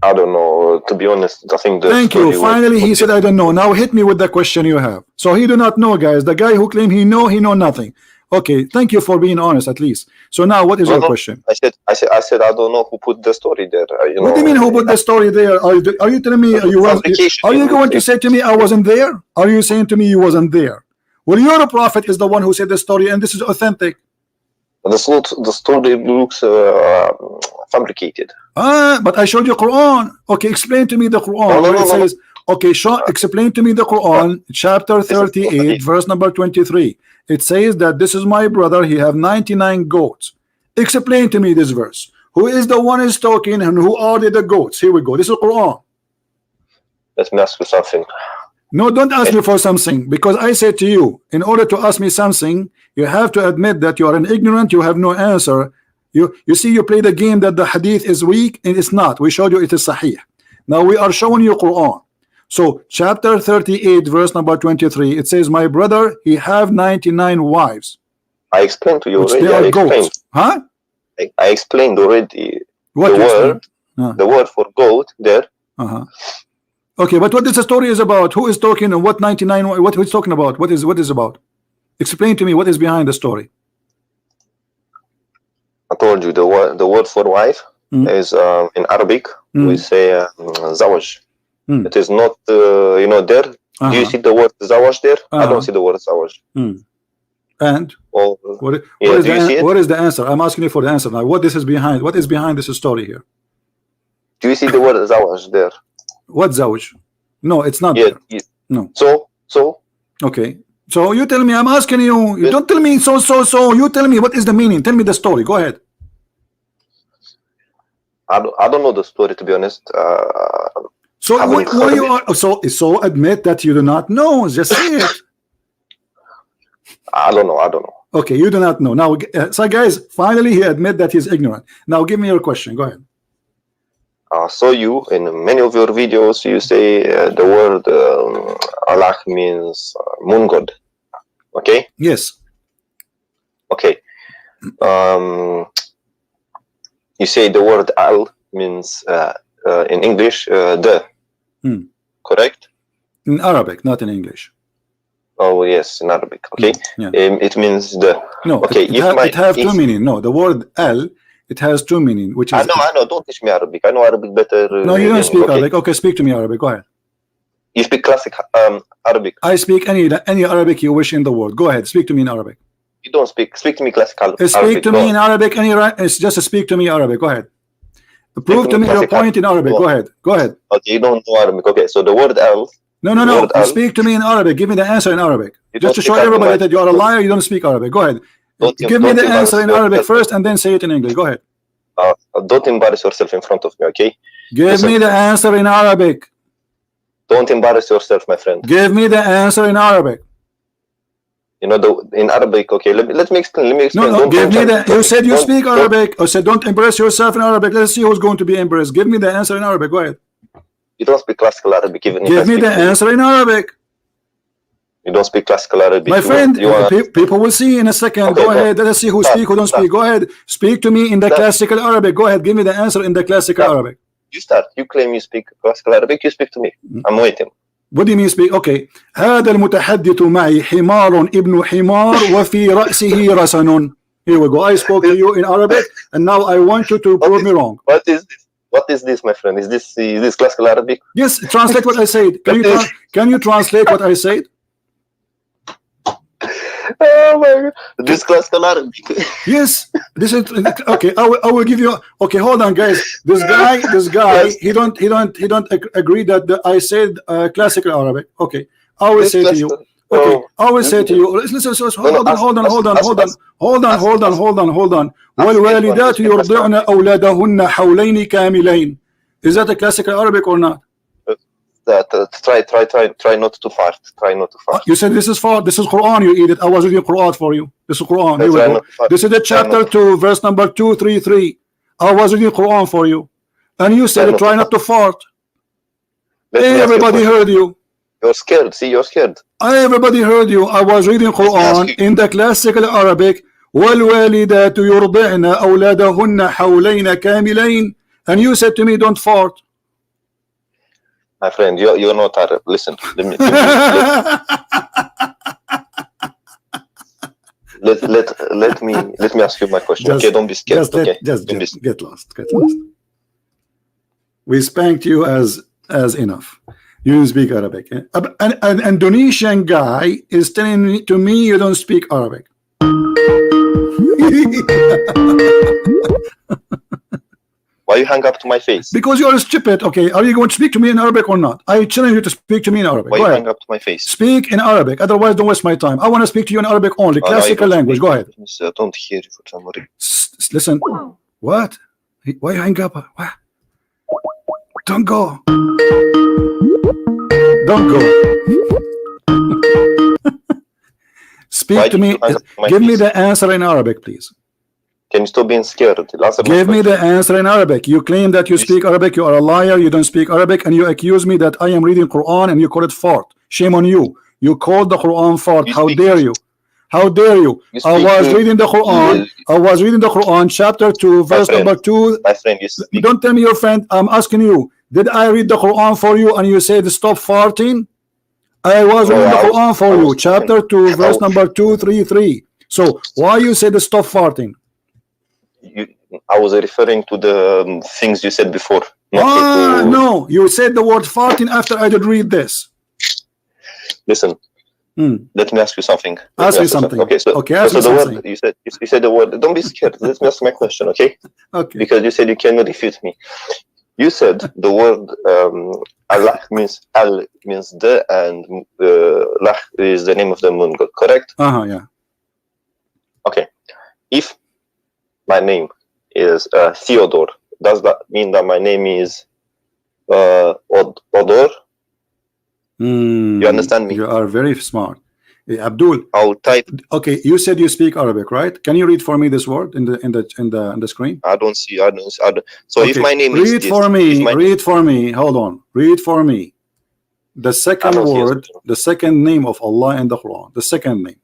I don't know. To be honest, I think. Thank you. Finally, he said I don't know. Now hit me with the question you have. So he do not know, guys. The guy who claimed he know nothing. Okay, thank you for being honest at least. So now, what is your question? I said I don't know who put the story there. What do you mean who put the story there? Are you telling me are you going to say to me I wasn't there? Are you saying to me you wasn't there? Well, your prophet is the one who said the story, and this is authentic. The story looks fabricated. But I showed you Quran. Okay, explain to me the Quran. It says, okay, explain to me the Quran, chapter 38, verse number 23. It says that this is my brother. He have 99 goats. Explain to me this verse. Who is the one is talking, and who are the goats? Here we go. This is Quran. Let me ask you something. No, don't ask me for something, because I said to you, in order to ask me something, you have to admit that you are an ignorant. You have no answer. You see, you play the game that the hadith is weak, and it's not. We showed you it is sahih. Now we are showing you Quran. So chapter 38, verse number 23, it says, my brother, he have 99 wives. I explained to you already. They are goats. Huh? I explained already what the word for goat there. Okay, but what this story is about? Who is talking, and what 99? What he's talking about? What is about? Explain to me what is behind the story. I told you the word for wife is in Arabic we say zawaj. It is not there. Do you see the word zawaj there? I don't see the word zawaj. And what is the answer? I'm asking you for the answer now. What is behind this story here? Do you see the word zawaj there? What zawj? No, it's not there. No. So okay. So you tell me. I'm asking you. You don't tell me. So you tell me what is the meaning. Tell me the story. Go ahead. I don't know the story, to be honest. So you are so admit that you do not know. Just say it. I don't know. Okay, you do not know. Now, so guys, finally he admit that he's ignorant. Now give me your question. Go ahead. So you, in many of your videos, you say the word Allah means moon god. Okay? Yes. Okay. You say the word al means in English the. Correct? In Arabic, not in English. Oh yes, in Arabic. Okay. Yeah. It means the. No. Okay. It have two meaning. No, the word al. It has two meaning, which is. I know. Don't teach me Arabic. I know Arabic better. No, you don't speak Arabic. Okay, speak to me Arabic. Go ahead. You speak classic Arabic. I speak any Arabic you wish in the world. Go ahead. Speak to me in Arabic. You don't speak. Speak to me classical. Speak to me in Arabic. It's just speak to me Arabic. Go ahead. Prove to me your point in Arabic. Go ahead. Go ahead. Okay, you don't know Arabic. Okay, so the word al. No. Speak to me in Arabic. Give me the answer in Arabic. Just to show everybody that you are a liar. You don't speak Arabic. Go ahead. Give me the answer in Arabic first, and then say it in English. Go ahead. Don't embarrass yourself in front of me, okay? Give me the answer in Arabic. Don't embarrass yourself, my friend. Give me the answer in Arabic. You know, in Arabic, okay? Let me explain. No, give me the. You said you speak Arabic. I said don't embarrass yourself in Arabic. Let's see who's going to be embarrassed. Give me the answer in Arabic. Go ahead. You don't speak classical Arabic, even. Give me the answer in Arabic. You don't speak classical Arabic. My friend, people will see in a second. Okay, go ahead. Let's see who speak, who don't speak. Go ahead. Speak to me in the classical Arabic. Go ahead. Give me the answer in the classical Arabic. You start. You claim you speak classical Arabic. You speak to me. I'm waiting. What do you mean speak? Okay. هذا المتحدث معي حمار ابن حمار وفي رأسه رسن. Here we go. I spoke to you in Arabic, and now I want you to prove me wrong. What is this? What is this, my friend? Is this classical Arabic? Yes. Translate what I said. Can you translate what I said? Oh my God. This classical Arabic. Yes, this is okay. I will give you. Okay, hold on, guys. This guy, yes. he don't agree that I said classical Arabic. Okay, I will say to you. Okay, I will say to you. Listen, hold on. والوالدات يرضعن أولادهن حولين كاملين. Is that a classical Arabic or not? that try not to fart. Try not to fart. You said this is fart. This is Quran. You eat it. I was reading Quran for you. This is Quran. Here we go. This is the chapter 2, verse number 233. I was reading Quran for you, and you said try not to fart. Everybody heard you. You're scared. See, you're scared. Everybody heard you. I was reading Quran in the classical Arabic. والوالدات يرضعن أولادهن حولين كاملين, and you said to me don't fart. My friend, you're not Arab. Listen, let me ask you my question. Okay, don't be scared. Just get lost. We spanked you as enough. You don't speak Arabic. An Indonesian guy is telling to me you don't speak Arabic. Why you hang up to my face? Because you are stupid. Okay, are you going to speak to me in Arabic or not? I challenge you to speak to me in Arabic. Why you hang up to my face? Speak in Arabic, otherwise don't waste my time. I want to speak to you in Arabic only, classical language. Go ahead. I don't hear you for some reason. Listen. What? Why you hang up? What? Don't go. Don't go. Speak to me. Give me the answer in Arabic, please. Can you stop being scared? Give me the answer in Arabic. You claim that you speak Arabic. You are a liar. You don't speak Arabic, and you accuse me that I am reading Quran and you call it fart. Shame on you. You called the Quran fart. How dare you? How dare you? I was reading the Quran. I was reading the Quran, chapter 2, verse number 2. My friend, don't tell me your friend. I'm asking you. Did I read the Quran for you and you said stop farting? I was reading the Quran for you, chapter 2, verse number 233. So why you said stop farting? I was referring to the things you said before. No, you said the word farting after I did read this. Listen, let me ask you something. Ask me something. Okay, so the word you said the word. Don't be scared. Let me ask my question, okay? Okay. Because you said you cannot refute me. You said the word Allah means the, and Lah is the name of the moon god, correct? Yeah. Okay. If my name is Theodore, does that mean that my name is Odor? You understand me? You are very smart. Abdul, I'll type. Okay, you said you speak Arabic, right? Can you read for me this word in the screen? I don't see. I don't. So okay. If my name is read for me. Read for me. Hold on. Read for me. The second word, the second name of Allah in the Quran. The second name.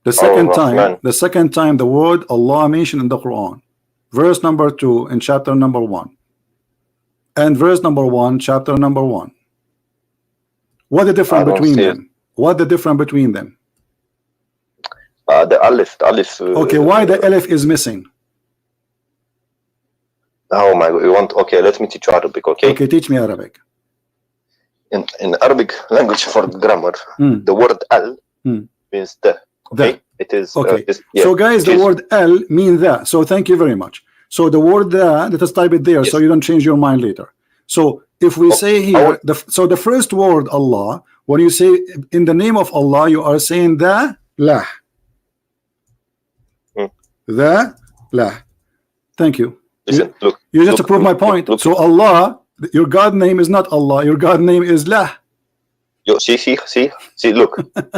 The second time the word Allah mentioned in the Quran. Verse number 2 in chapter number 1. And verse number 1, chapter number 1. What the difference between them? What the difference between them? The alif. Okay, why the alif is missing? Oh my God! You want? Okay, let me teach you Arabic. Okay. Okay, teach me Arabic. In Arabic language for grammar, the word al means the. Okay, it is. Okay. So guys, the word al means that. So thank you very much. So the word that, let us type it there, so you don't change your mind later. So if we say here, so the first word Allah, when you say in the name of Allah, you are saying the lah. The lah. Thank you. Listen, look. You just to prove my point. So Allah, your God name is not Allah. Your God name is lah. Yo, see, look.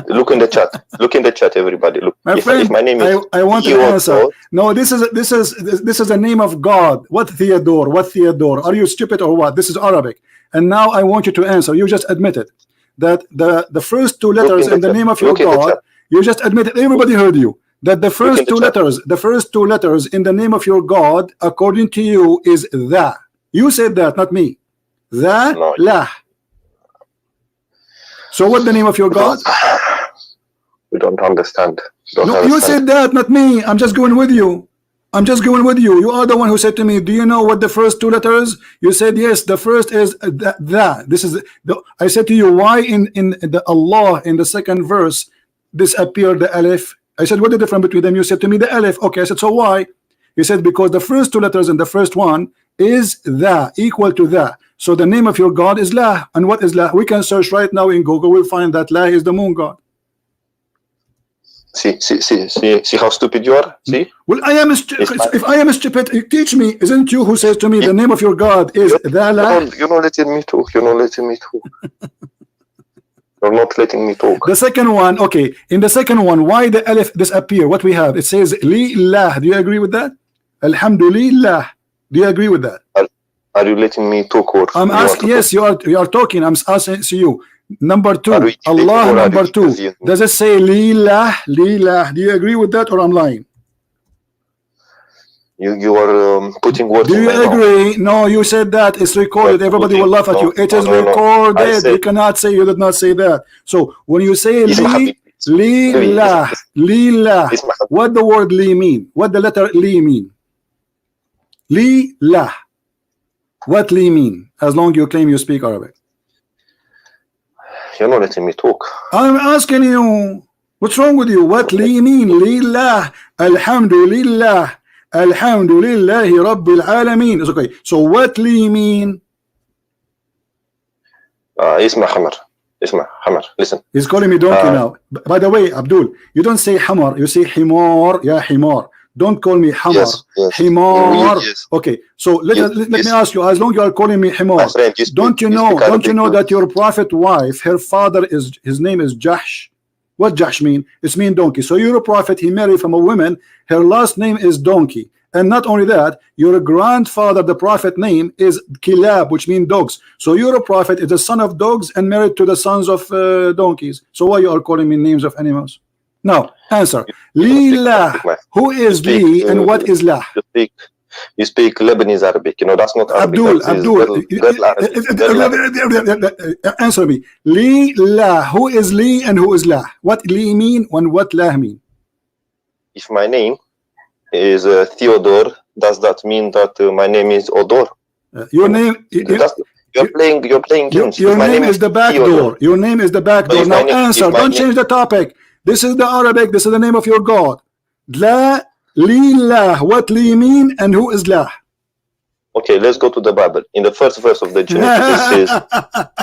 Look in the chat. Look in the chat, everybody. Look. My friend, if my name is I want to answer. No, this is the name of God. What Theodore? What Theodore? Are you stupid or what? This is Arabic. And now I want you to answer. You just admitted that the first two letters in the name of your God, you just admitted, everybody heard you, that the first two letters in the name of your God, according to you, is the. You said that, not me. The lah. So what's the name of your God? We don't understand. You said that, not me. I'm just going with you. You are the one who said to me, do you know what the first two letters? You said yes, the first is that. This is I said to you, why in the Allah in the second verse disappeared the alif? I said, what the difference between them? You said to me the alif. Okay, I said, so why? You said because the first two letters in the first one is the, equal to the. So the name of your God is lah. And what is lah? We can search right now in Google. We'll find that lah is the moon god. See how stupid you are. See. Well, I am if I am stupid, teach me. Isn't you who says to me the name of your God is Allah? You're not letting me talk. You're not letting me talk. You're not letting me talk. The second one, okay. In the second one, why the alif disappear? What we have? It says Lillah. Do you agree with that? Alhamdulillah. Do you agree with that? Are you letting me talk, or I'm asking? Yes, you are talking. I'm asking to you. Number two, Allah. Number two. Does it say Lillah? Lillah. Do you agree with that, or I'm lying? You are putting words. Do you agree? No, you said that. It's recorded. Everybody will laugh at you. It is recorded. You cannot say you did not say that. So when you say Lillah, Lillah, what the word Li mean? What the letter Li mean? Lillah. What Li mean? As long as you claim you speak Arabic. You're not letting me talk. I'm asking you. What's wrong with you? What Li mean? Lillah. Alhamdulillah. Alhamdulillahi Rabbil Alameen. It's okay. So what Li mean? Isma Hamar. Isma Hamar. Listen. He's calling me donkey now. By the way, Abdul, you don't say Hamar. You say Himar. Ya Himar. Don't call me Hamar. Yes, yes. Himar. Yes. Okay. So let me ask you. As long as you are calling me Himar, don't you know that your prophet wife, her father his name is Jahsh? What Jahsh mean? It's mean donkey. So your prophet, he married from a woman, her last name is donkey. And not only that, your grandfather, the prophet name is Kilab, which means dogs. So your prophet is the son of dogs and married to the sons of donkeys. So why you are calling me names of animals? Now, answer. Lillah. Who is Li and what is Lah? You speak Lebanese Arabic. You know, that's not Arabic. Answer me. Lillah. Who is Li and who is Lah? What Li mean and what Lah mean? If my name is Theodore, does that mean that my name is Odor? Your name. You're playing games. Your name is the back door. Your name is the back door. Now answer. Don't change the topic. This is the Arabic. This is the name of your God. La. Lillah. What Li mean and who is Lah? Okay, let's go to the Bible. In the first verse of the Genesis,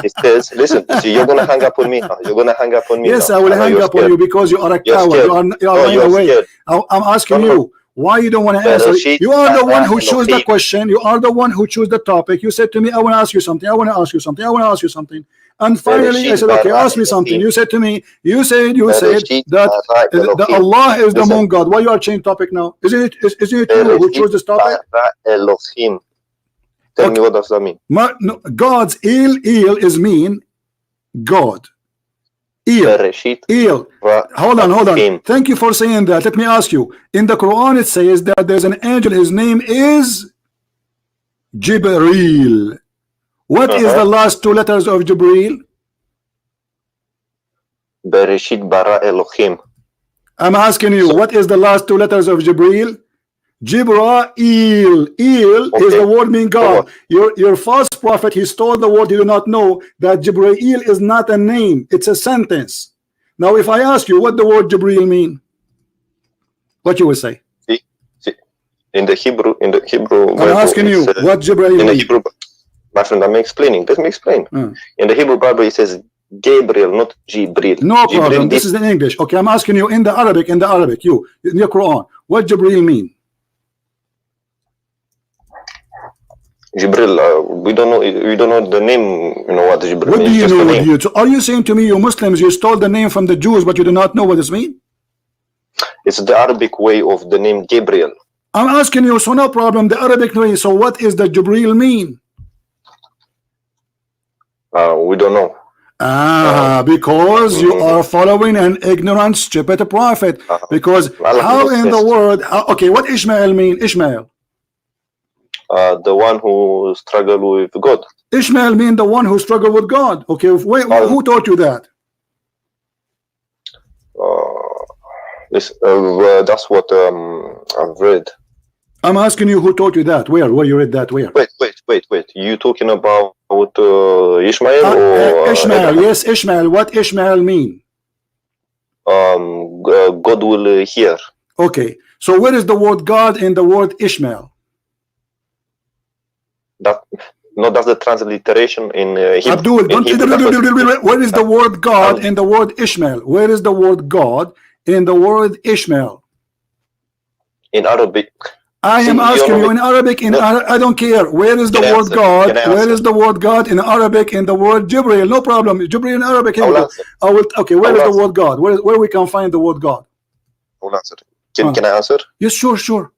it says, listen, see, you're gonna hang up on me now. You're gonna hang up on me. Yes, now. I will hang up on you because you are a coward. You are running away. I'm asking you why you don't want to answer. You are the one who chose the question. You are the one who chose the topic. You said to me, I want to ask you something. I want to ask you something. I want to ask you something. And finally, I said, okay, ask me something. You said to me, you said that the Allah is the moon God. Why you are changing topic now? Isn't it you who chose this topic? Elohim. Tell me, what does that mean? No, God's il is mean God. Il. Hold on. Thank you for saying that. Let me ask you. In the Quran, it says that there's an angel. His name is Jibreel. What is the last two letters of Jibreel? Bereshit bara Elohim. I'm asking you, what is the last two letters of Jibreel? Jibreel. Is the word mean God. Your false prophet, he stole the word. You do not know that Jibreel is not a name. It's a sentence. Now, if I ask you what the word Jibreel mean, what you will say? In the Hebrew. I'm asking you what Jibreel mean. In the Hebrew. My friend, I'm explaining. Let me explain. In the Hebrew Bible, it says Gabriel, not Jibril. No problem. This is in English. Okay, I'm asking you in the Arabic. In your Quran, what Jibril mean? Jibril, we don't know the name. You know what Jibril what means. Do you know? So are you saying to me, you Muslims, you stole the name from the Jews, but you do not know what this means? It's the Arabic way of the name Gabriel. I'm asking you, so no problem. The Arabic way. So what is the Jibril mean? We don't know. Because you are following an ignorant, stupid prophet. Because how in the world? Okay, what Ishmael mean? Ishmael. The one who struggled with God. Ishmael mean the one who struggled with God. Okay, wait, who taught you that? That's what I've read. I'm asking you who taught you that. Where you read that? Where? Wait. You talking about Ishmael or Ishmael? Yes, Ishmael. What Ishmael mean? God will hear. Okay. So where is the word God in the word Ishmael? That's the transliteration in Hebrew. Abdul, where is the word God in the word Ishmael? Where is the word God in the word Ishmael? In Arabic. I am asking you in Arabic, I don't care. Where is the word God? Where is the word God in Arabic in the word Jibril? No problem. Jibril in Arabic. Here we go. I will. Okay, where is the word God? Where we can find the word God? I'll answer. Can I answer? Yes, sure.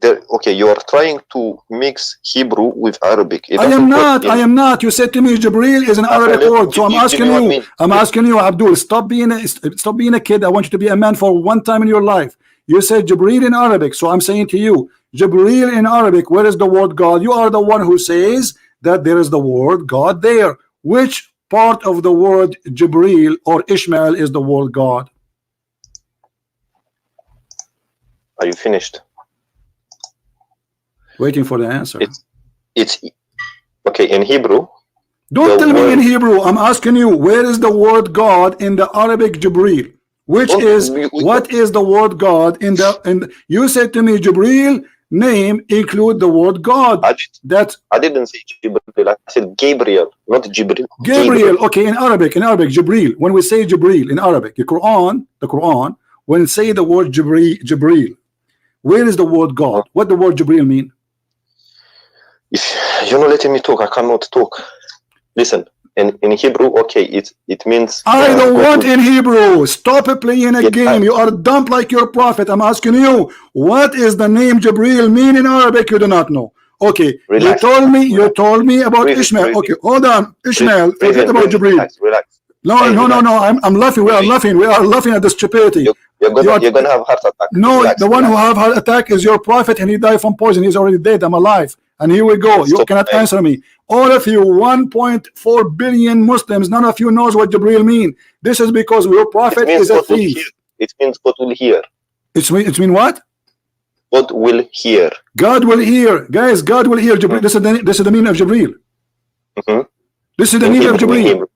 Okay, you are trying to mix Hebrew with Arabic. I am not. You said to me Jibril is an Arabic word, so I'm asking you. I'm asking you, Abdul. Stop being a kid. I want you to be a man for one time in your life. You said Jibril in Arabic, so I'm saying to you, Jibril in Arabic, where is the word God? You are the one who says that there is the word God there. Which part of the word Jibril or Ishmael is the word God? Are you finished? Waiting for the answer. It's okay in Hebrew. Don't tell me in Hebrew. I'm asking you, where is the word God in the Arabic Jibril? Which is what is the word God in the you said to me Jibril name include the word God. I didn't say Jibril, I said Gabriel, not Jibril. Gabriel. Okay, in Arabic Jibril. When we say Jibril in Arabic, the Quran, when we say the word Jibril, where is the word God? What the word Jibril mean? If you're not letting me talk, I cannot talk. Listen. In Hebrew, okay, it means I don't want in Hebrew. Stop playing a game. You are dumb like your prophet. I'm asking you, what is the name Jibril mean in Arabic? You do not know. Okay, relax. You told me about Ishmael. Okay, hold on. Ishmael, forget about Jibril. Relax. No. I'm laughing. We are laughing at the stupidity. You're gonna have heart attack. No, the one who have heart attack is your prophet, and he died from poison. He's already dead. I'm alive. And here we go. You cannot answer me. All of you, 1.4 billion Muslims, none of you knows what Jibril mean. This is because your prophet is a thief. It means God will hear. It mean what? God will hear. God will hear. Guys, God will hear. Jibril. This is the meaning of Jibril. This is the meaning of Jibril.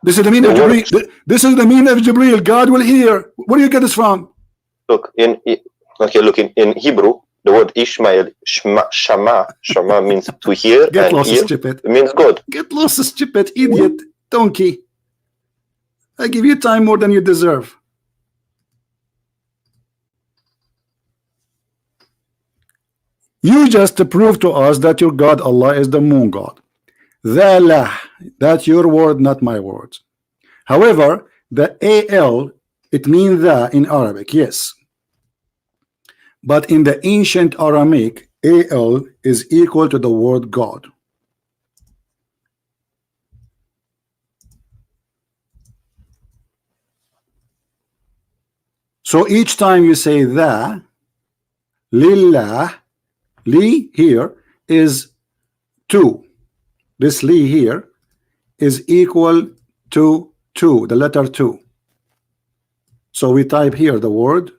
This is the meaning of Jibril. This is the meaning of Jibril. God will hear. Where do you get this from? Look, in Hebrew, the word Ishmael, Shama means to hear. Get lost, stupid. It means God. Get lost, stupid, idiot, donkey. I give you time more than you deserve. You just proved to us that your God Allah is the moon God. That's your word, not my words. However, the al, it means the in Arabic, yes. But in the ancient Aramaic, al is equal to the word God. So each time you say the, lillah, li here is 2. This li here is equal to 2, the letter 2. So we type here the word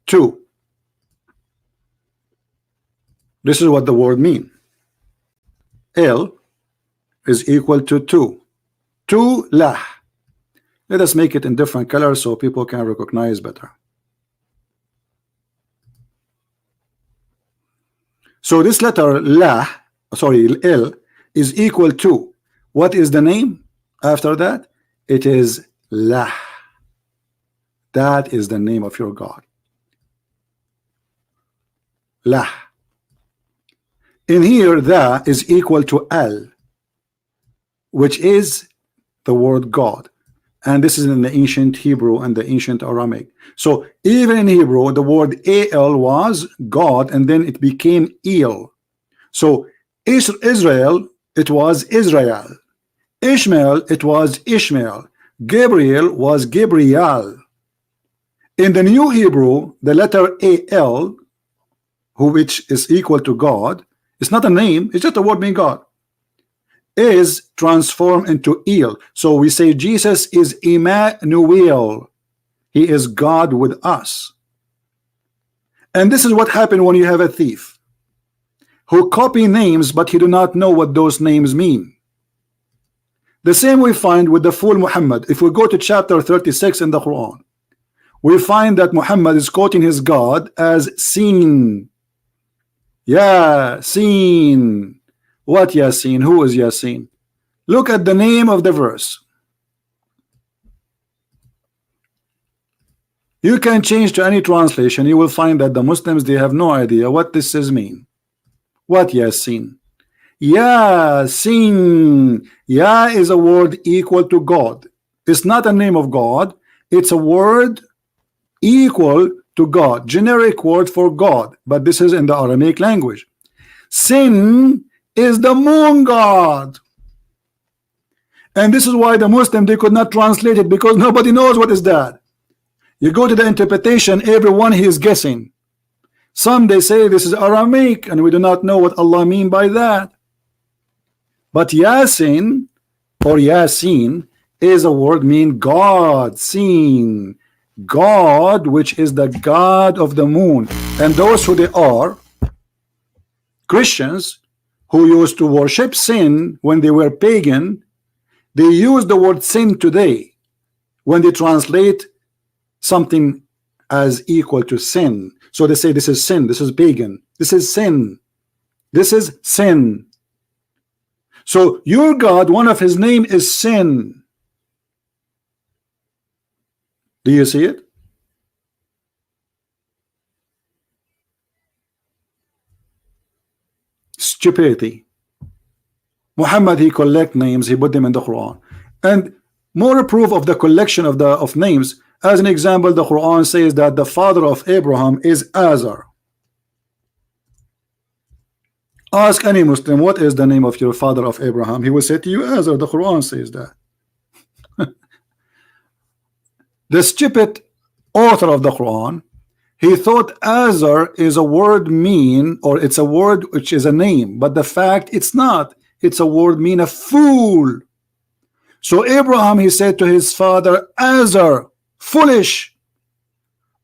2. This is what the word mean. L is equal to 2. 2 lah. Let us make it in different colors so people can recognize better. So this letter la, sorry, L is equal to, what is the name after that? It is lah. That is the name of your God. Lah. In here, the is equal to al, which is the word God. And this is in the ancient Hebrew and the ancient Aramaic. So even in Hebrew, the word al was God, and then it became el. So Israel, it was Israel. Ishmael, it was Ishmael. Gabriel was Gabriel. In the New Hebrew, the letter al, which is equal to God, it's not a name, it's just a word meaning God, is transformed into El. So we say Jesus is Emmanuel. He is God with us. And this is what happened when you have a thief who copy names, but he do not know what those names mean. The same we find with the fool Muhammad. If we go to chapter 36 in the Quran, we find that Muhammad is quoting his God as seen. Yasin. What Yasin? Who is Yasin? Look at the name of the verse. You can change to any translation. You will find that the Muslims, they have no idea what this is mean. What Yasin? Yasin. Ya is a word equal to God. It's not a name of God. It's a word equal to God. Generic word for God. But this is in the Aramaic language. Sin is the moon god. And this is why the Muslim, they could not translate it, because nobody knows what is that. You go to the interpretation, everyone he is guessing. Some they say this is Aramaic and we do not know what Allah mean by that. But Yasin or Yasin is a word mean God, seen, God, which is the God of the moon. And those who they are Christians who used to worship sin when they were pagan, they use the word sin today when they translate something as equal to sin. So they say this is sin, this is pagan, this is sin, this is sin. So your God, one of his name is sin. Do you see it? Stupidity. Muhammad, he collect names, he put them in the Quran. And more proof of the collection of names. As an example, the Quran says that the father of Abraham is Azar. Ask any Muslim, what is the name of your father of Abraham? He will say to you, Azar. The Quran says that. The stupid author of the Quran, he thought Azar is a word mean, or it's a word which is a name, but the fact it's not. It's a word mean a fool. So Abraham, he said to his father, Azar, foolish,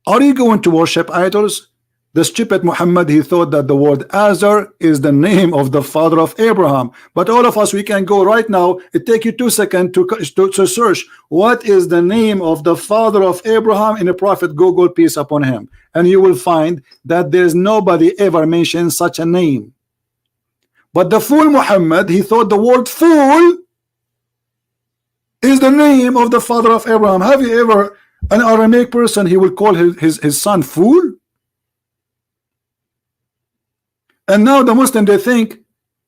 are you going to worship idols? The stupid Muhammad, he thought that the word Azar is the name of the father of Abraham. But all of us, we can go right now. It take you 2 seconds to search what is the name of the father of Abraham in the Prophet Google, peace upon him, and you will find that there's nobody ever mentioned such a name. But the fool Muhammad, he thought the word fool is the name of the father of Abraham. Have you ever an Aramaic person, he will call his son fool? And now the Muslim, they think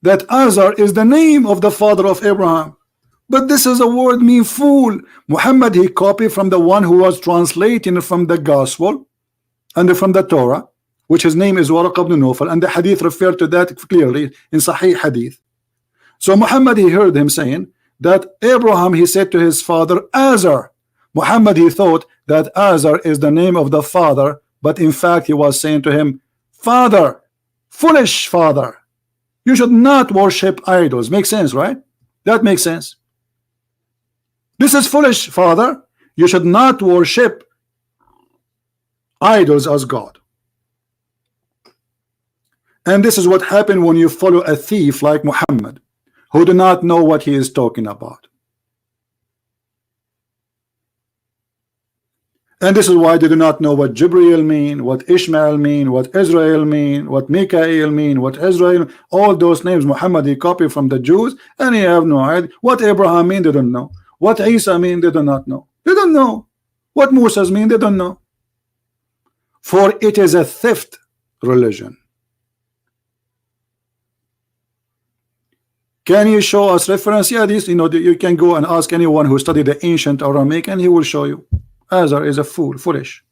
that Azar is the name of the father of Abraham. But this is a word mean fool. Muhammad, he copied from the one who was translating from the gospel and from the Torah, which his name is Waraq ibn Nawfal, and the hadith referred to that clearly in Sahih hadith. So Muhammad, he heard him saying that Abraham, he said to his father Azar. Muhammad, he thought that Azar is the name of the father, but in fact he was saying to him, father, foolish father, you should not worship idols. Makes sense, right? That makes sense. This is foolish, father, you should not worship idols as God. And this is what happened when you follow a thief like Muhammad, who do not know what he is talking about. And this is why they do not know what Jibreel mean, what Ishmael mean, what Israel mean, what Mikael mean, what Israel, all those names Muhammad, he copied from the Jews, and he have no idea. What Abraham mean, they don't know. What Isa mean, they do not know. They don't know. What Moses mean, they don't know. For it is a theft religion. Can you show us reference? Yeah, this, you can go and ask anyone who studied the ancient Aramaic, and he will show you. Azar is a fool, foolish.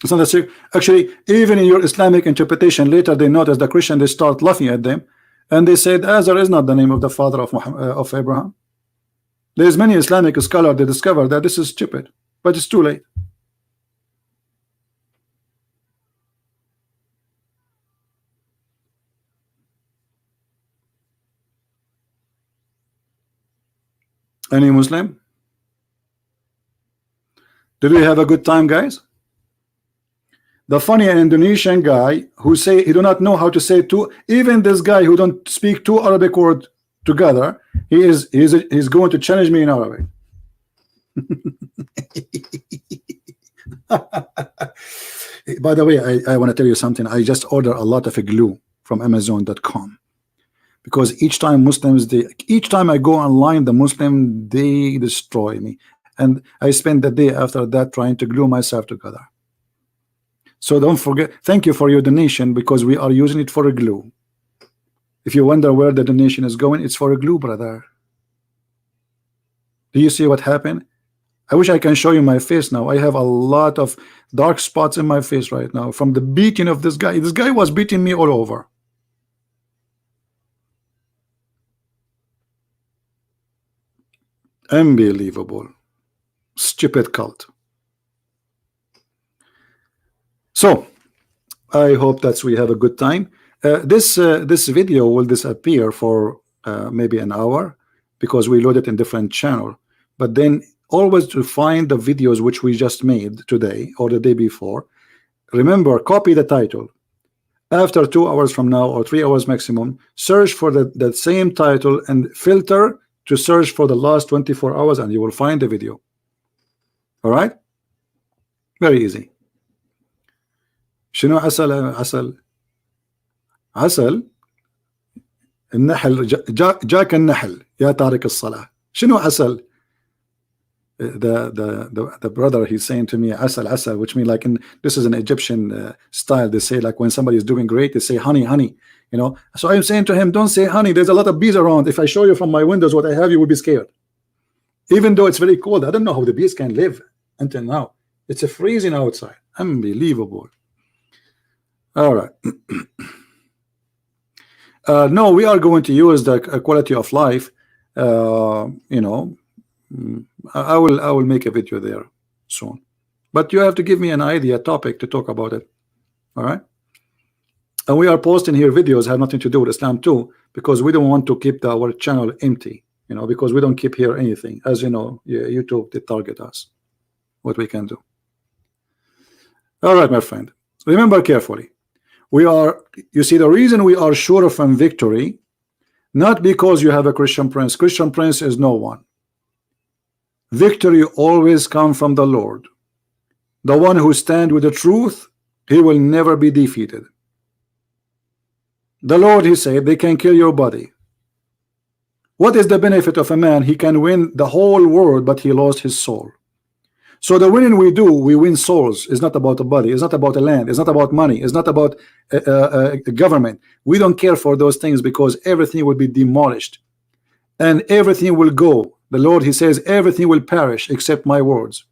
It's not a, actually, even in your Islamic interpretation, later they notice the Christian, they start laughing at them, and they said Azar is not the name of the father of of Abraham. There's many Islamic scholars that discover that this is stupid, but it's too late. Any Muslim? Did we have a good time, guys? The funny Indonesian guy who say he do not know how to say two, even this guy who don't speak two Arabic words together, he's going to challenge me in Arabic. By the way, I want to tell you something. I just ordered a lot of glue from Amazon.com. Because each time Muslims, each time I go online, the Muslim, they destroy me. and I spent the day after that trying to glue myself together. So don't forget, thank you for your donation, because we are using it for a glue. If you wonder where the donation is going, it's for a glue, brother. Do you see what happened? I wish I can show you my face now. I have a lot of dark spots in my face right now from the beating of this guy. This guy was beating me all over. Unbelievable. Stupid cult. So I hope that we have a good time. This video will disappear for maybe an hour, because we load it in different channel. But then always to find the videos which we just made today or the day before, remember, copy the title. After 2 hours from now, or 3 hours maximum, search for that same title and filter to search for the last 24 hours, and you will find the video. All right, very easy. شنو عسل النحل جاك النحل يا تارك الصلاة. شنو عسل? The brother, he's saying to me asal, which means like this is an Egyptian style. They say like when somebody is doing great, they say honey, you know. So I'm saying to him, don't say honey, there's a lot of bees around. If I show you from my windows what I have, you will be scared. Even though it's very cold, I don't know how the bees can live until now. It's a freezing outside. Unbelievable. All right. No, we are going to use the quality of life. You know, I will make a video there soon, but you have to give me an idea, topic to talk about it. All right. And we are posting here videos have nothing to do with Islam too, because we don't want to keep our channel empty, you know, because we don't keep here anything. As you know, YouTube, they target us. What we can do. All right, my friend, remember carefully. We are, you see, the reason we are sure of victory, not because you have a Christian prince. Christian prince is no one. Victory always comes from the Lord. The one who stands with the truth, he will never be defeated. The Lord, he said, they can kill your body. What is the benefit of a man? He can win the whole world, but he lost his soul. So the winning we do, we win souls. It's not about the body. It's not about the land. It's not about money. It's not about government. We don't care for those things, because everything will be demolished and everything will go. The Lord, he says, everything will perish except my words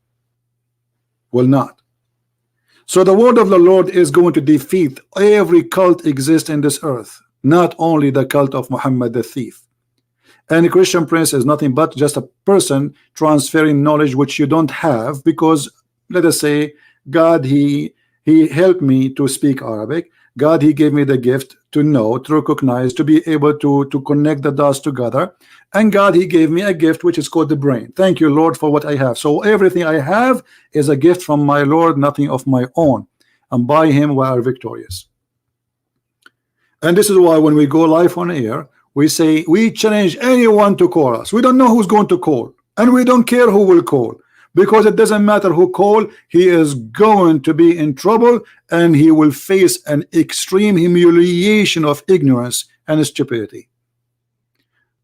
will not. So the word of the Lord is going to defeat every cult exists in this earth, not only the cult of Muhammad the thief. And a Christian prince is nothing but just a person transferring knowledge which you don't have, because let us say God, he helped me to speak Arabic. God, he gave me the gift to know, to recognize, to be able to connect the dots together. And God, he gave me a gift which is called the brain. Thank you, Lord, for what I have. So everything I have is a gift from my Lord, nothing of my own. And by him we are victorious. And this is why when we go live on air, we say we challenge anyone to call us. We don't know who's going to call, and we don't care who will call, because it doesn't matter who call. He is going to be in trouble, and he will face an extreme humiliation of ignorance and stupidity.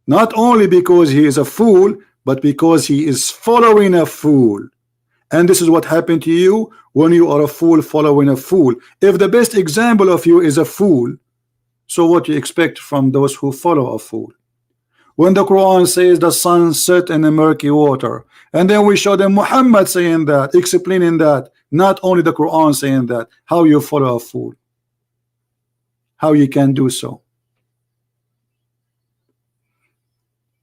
Not only because he is a fool, but because he is following a fool. And this is what happened to you when you are a fool following a fool. If the best example of you is a fool, so what do you expect from those who follow a fool? When the Quran says the sun set in the murky water, and then we show them Muhammad saying that, explaining that, not only the Quran saying that, how you follow a fool, how you can do so.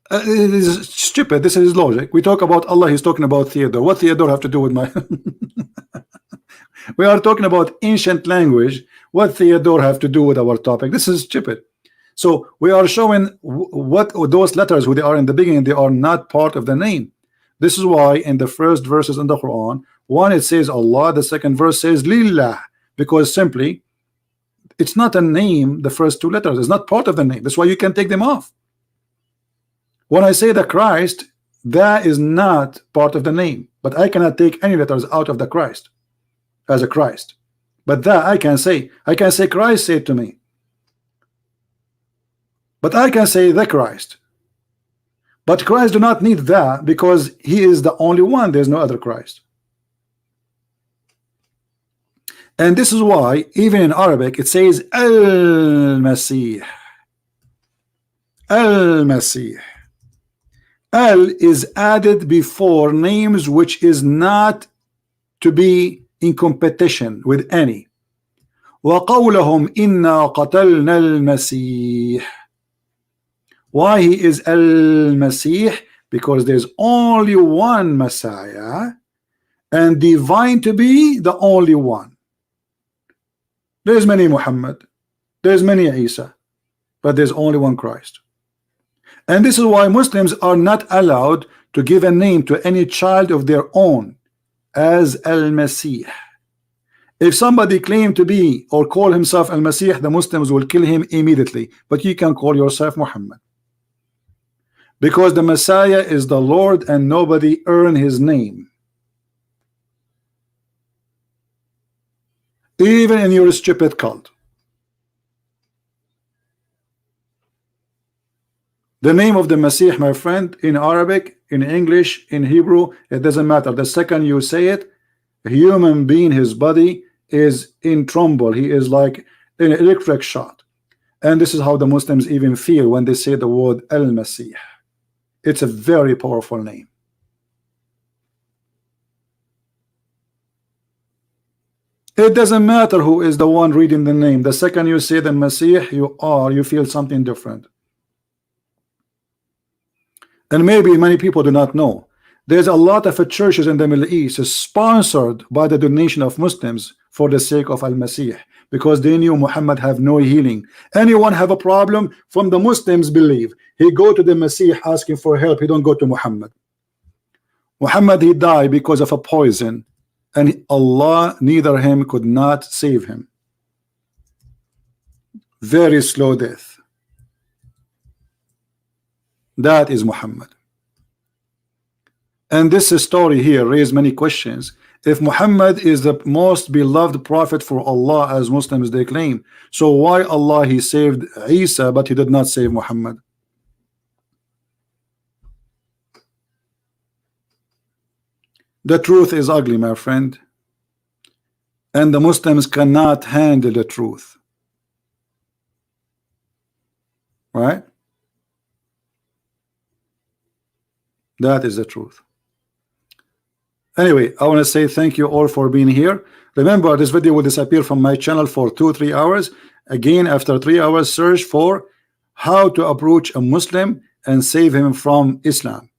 It is stupid. This is logic. We talk about Allah, he's talking about Theodore. What Theodore have to do with my we are talking about ancient language. What Theodore have to do with our topic? This is stupid. So we are showing what those letters, who they are in the beginning, they are not part of the name. This is why in the first verses in the Quran, one it says Allah, the second verse says Lillah, because simply it's not a name. The first two letters is not part of the name. That's why you can take them off. When I say the Christ, that is not part of the name, but I cannot take any letters out of the Christ as a Christ. But that I can say Christ said to me, but I can say the Christ. But Christ do not need that because he is the only one. There's no other Christ. And this is why even in Arabic it says Al-Masih. Al-Masih. Al is added before names which is not to be in competition with any. وَقَوْلَهُمْ إِنَّا قَتَلْنَا الْمَسِيحِ. Why he is Al-Masih? Because there's only one Messiah and divine to be the only one. There's many Muhammad, there's many Isa, but there's only one Christ. And this is why Muslims are not allowed to give a name to any child of their own as Al-Masih. If somebody claim to be or call himself Al-Masih, the Muslims will kill him immediately. But you can call yourself Muhammad, because the Messiah is the Lord and nobody earned his name. Even in your stupid cult. The name of the Messiah, my friend, in Arabic, in English, in Hebrew, it doesn't matter. The second you say it, a human being, his body is in tremble. He is like an electric shot. And this is how the Muslims even feel when they say the word Al-Masih. It's a very powerful name. It doesn't matter who is the one reading the name. The second you say the Messiah, you feel something different. And maybe many people do not know. There's a lot of churches in the Middle East sponsored by the donation of Muslims for the sake of Al-Masih, because they knew Muhammad have no healing. Anyone have a problem from the Muslims believe he go to the Messiah asking for help. He don't go to Muhammad. Muhammad, he died because of a poison, and Allah neither him could not save him. Very slow death. That is Muhammad. And this story here raised many questions. If Muhammad is the most beloved prophet for Allah, as Muslims they claim, so why Allah he saved Isa but he did not save Muhammad? The truth is ugly, my friend, and the Muslims cannot handle the truth, right? That is the truth. Anyway, I want to say thank you all for being here. Remember, this video will disappear from my channel for 2-3 hours. Again, after 3 hours, search for how to approach a Muslim and save him from Islam.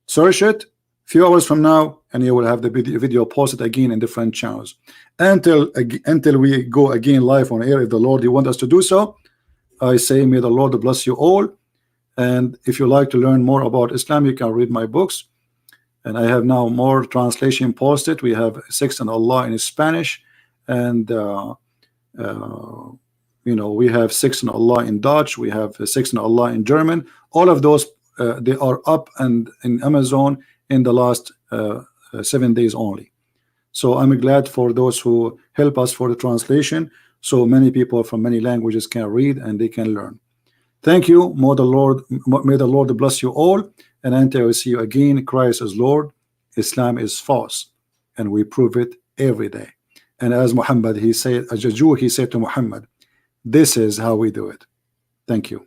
Search it few hours from now, and you will have the video posted again in different channels. Until we go again live on air, if the Lord you want us to do so, I say may the Lord bless you all. And if you like to learn more about Islam, you can read my books. And I have now more translation posted. We have 6 on Allah in Spanish, and we have 6 on Allah in Dutch. We have 6 on Allah in German. All of those they are up and in Amazon in the last 7 days only. So I'm glad for those who help us for the translation, so many people from many languages can read and they can learn. Thank you. May the Lord bless you all. And until I see you again, Christ is Lord, Islam is false, and we prove it every day. And as Muhammad, he said, as a Jew, he said to Muhammad, this is how we do it. Thank you.